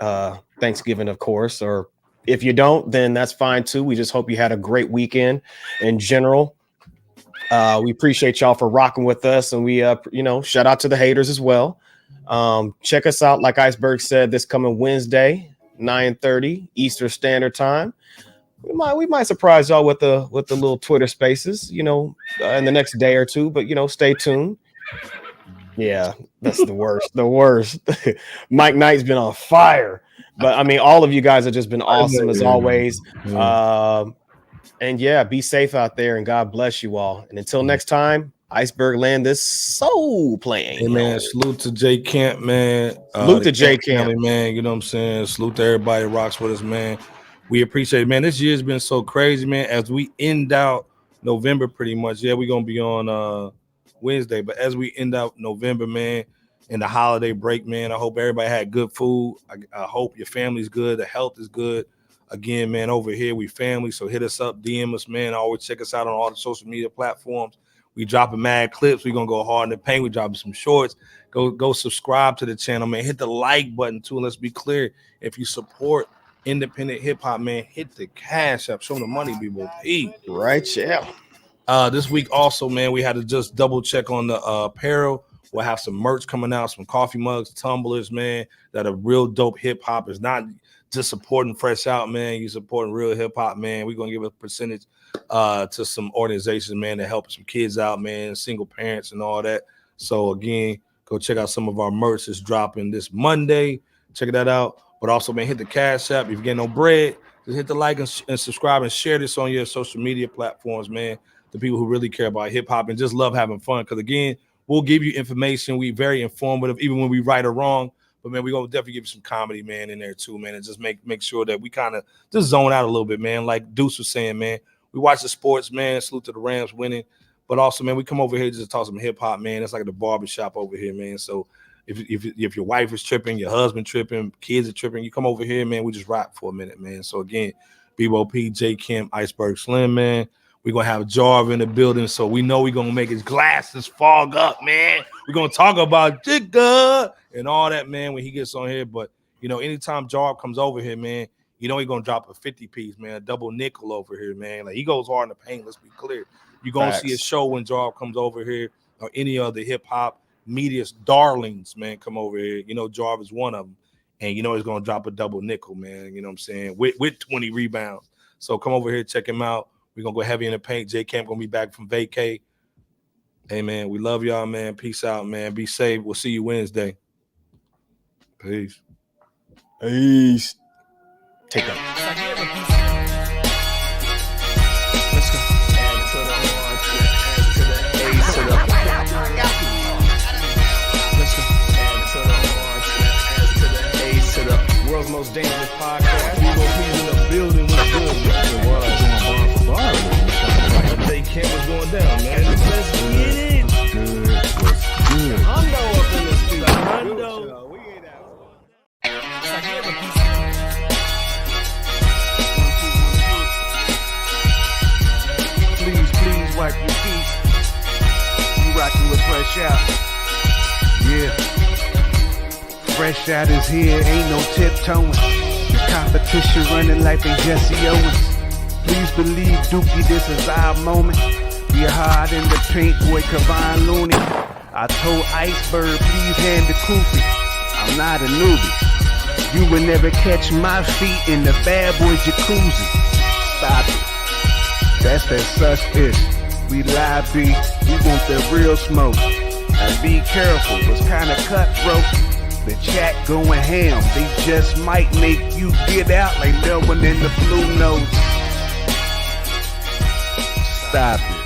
Thanksgiving, of course, or if you don't, then that's fine too. We just hope you had a great weekend in general. We appreciate y'all for rocking with us, and we, shout out to the haters as well. Check us out, like Iceberg said, this coming Wednesday, 9:30 Eastern Standard Time. we might surprise y'all with the little Twitter Spaces, in the next day or two. But stay tuned. Yeah, that's the worst. The worst. Mike Knight's been on fire, but I mean, all of you guys have just been awesome as always. And yeah, be safe out there, and God bless you all. And until next time, Iceberg Land, this soul playing. Hey man, salute to J Camp, man. Salute to J Camp, man. You know what I'm saying? Salute to everybody that rocks with us, man. We appreciate it, man. This year's been so crazy, man. As we end out November, pretty much. Yeah, we're gonna be on Wednesday, but as we end out November, man, in the holiday break, man, I hope everybody had good food. I hope your family's good, the health is good. Again, man, over here we family, so hit us up, DM us, man. Always check us out on all the social media platforms. We dropping mad clips. We're gonna go hard in the paint. We dropping some shorts. Go subscribe to the channel, man. Hit the like button too. And let's be clear, if you support independent hip hop, man, hit the cash app. Show them the money, people. Right, yeah. This week also, man, we had to just double check on the apparel. We'll have some merch coming out, some coffee mugs, tumblers, man, that are real dope hip hop. It's not just supporting Fresh Out, man. You supporting real hip hop, man. We're gonna give a percentage to some organizations, man, that help some kids out, man, single parents and all that. So again, go check out some of our merch. It's dropping this Monday. Check that out. But also, man, hit the cash app. If you're getting no bread, just hit the like and subscribe and share this on your social media platforms, man. The people who really care about hip hop and just love having fun. Because again, we'll give you information. We very informative, even when we right or wrong. But man, we're gonna definitely give you some comedy, man, in there too, man, and just make sure that we kind of just zone out a little bit, man. Like Deuce was saying, man, we watch the sports, man. Salute to the Rams winning, but also, man, we come over here just to talk some hip hop, man. It's like the barbershop over here, man. So if your wife is tripping, your husband tripping, kids are tripping, you come over here, man. We just rock for a minute, man. So again, BOP, J Kim, Iceberg Slim, man. We're going to have Jarv in the building, so we know we're going to make his glasses fog up, man. We're going to talk about Jigga and all that, man, when he gets on here. But, anytime Jarv comes over here, man, he's going to drop a 50-piece, man, a double nickel over here, man. Like, he goes hard in the paint, let's be clear. You're going to see a show when Jarv comes over here or any of the hip-hop media's darlings, man, come over here. Jarv is one of them. And he's going to drop a double nickel, man, you know what I'm saying, with 20 rebounds. So come over here, check him out. We're going to go heavy in the paint. J Camp going to be back from vacay. Hey, man, we love y'all, man. Peace out, man. Be safe. We'll see you Wednesday. Peace. Peace. Take that. Let's go. Let's go. World's most dangerous podcast. We will be in the building with good. They Camp was going down, man. Let's get it. Good. Hundo up in this studio. Hundo. We ain't out. Please wipe your feet. You rocking with Fresh Out. Yeah. Fresh Out is here. Ain't no tiptoeing. The competition running like they Jesse Owens. Please believe, Dookie, this is our moment. We hard in the paint, boy, Kavon Looney. I told Iceberg, please hand the koofy. I'm not a newbie. You will never catch my feet in the bad boy jacuzzi. Stop it. That's that such ish. We live B, we want the real smoke. And be careful, it's kinda cutthroat. The chat going ham, they just might make you get out like Melvin in the Blue Notes. Stop it.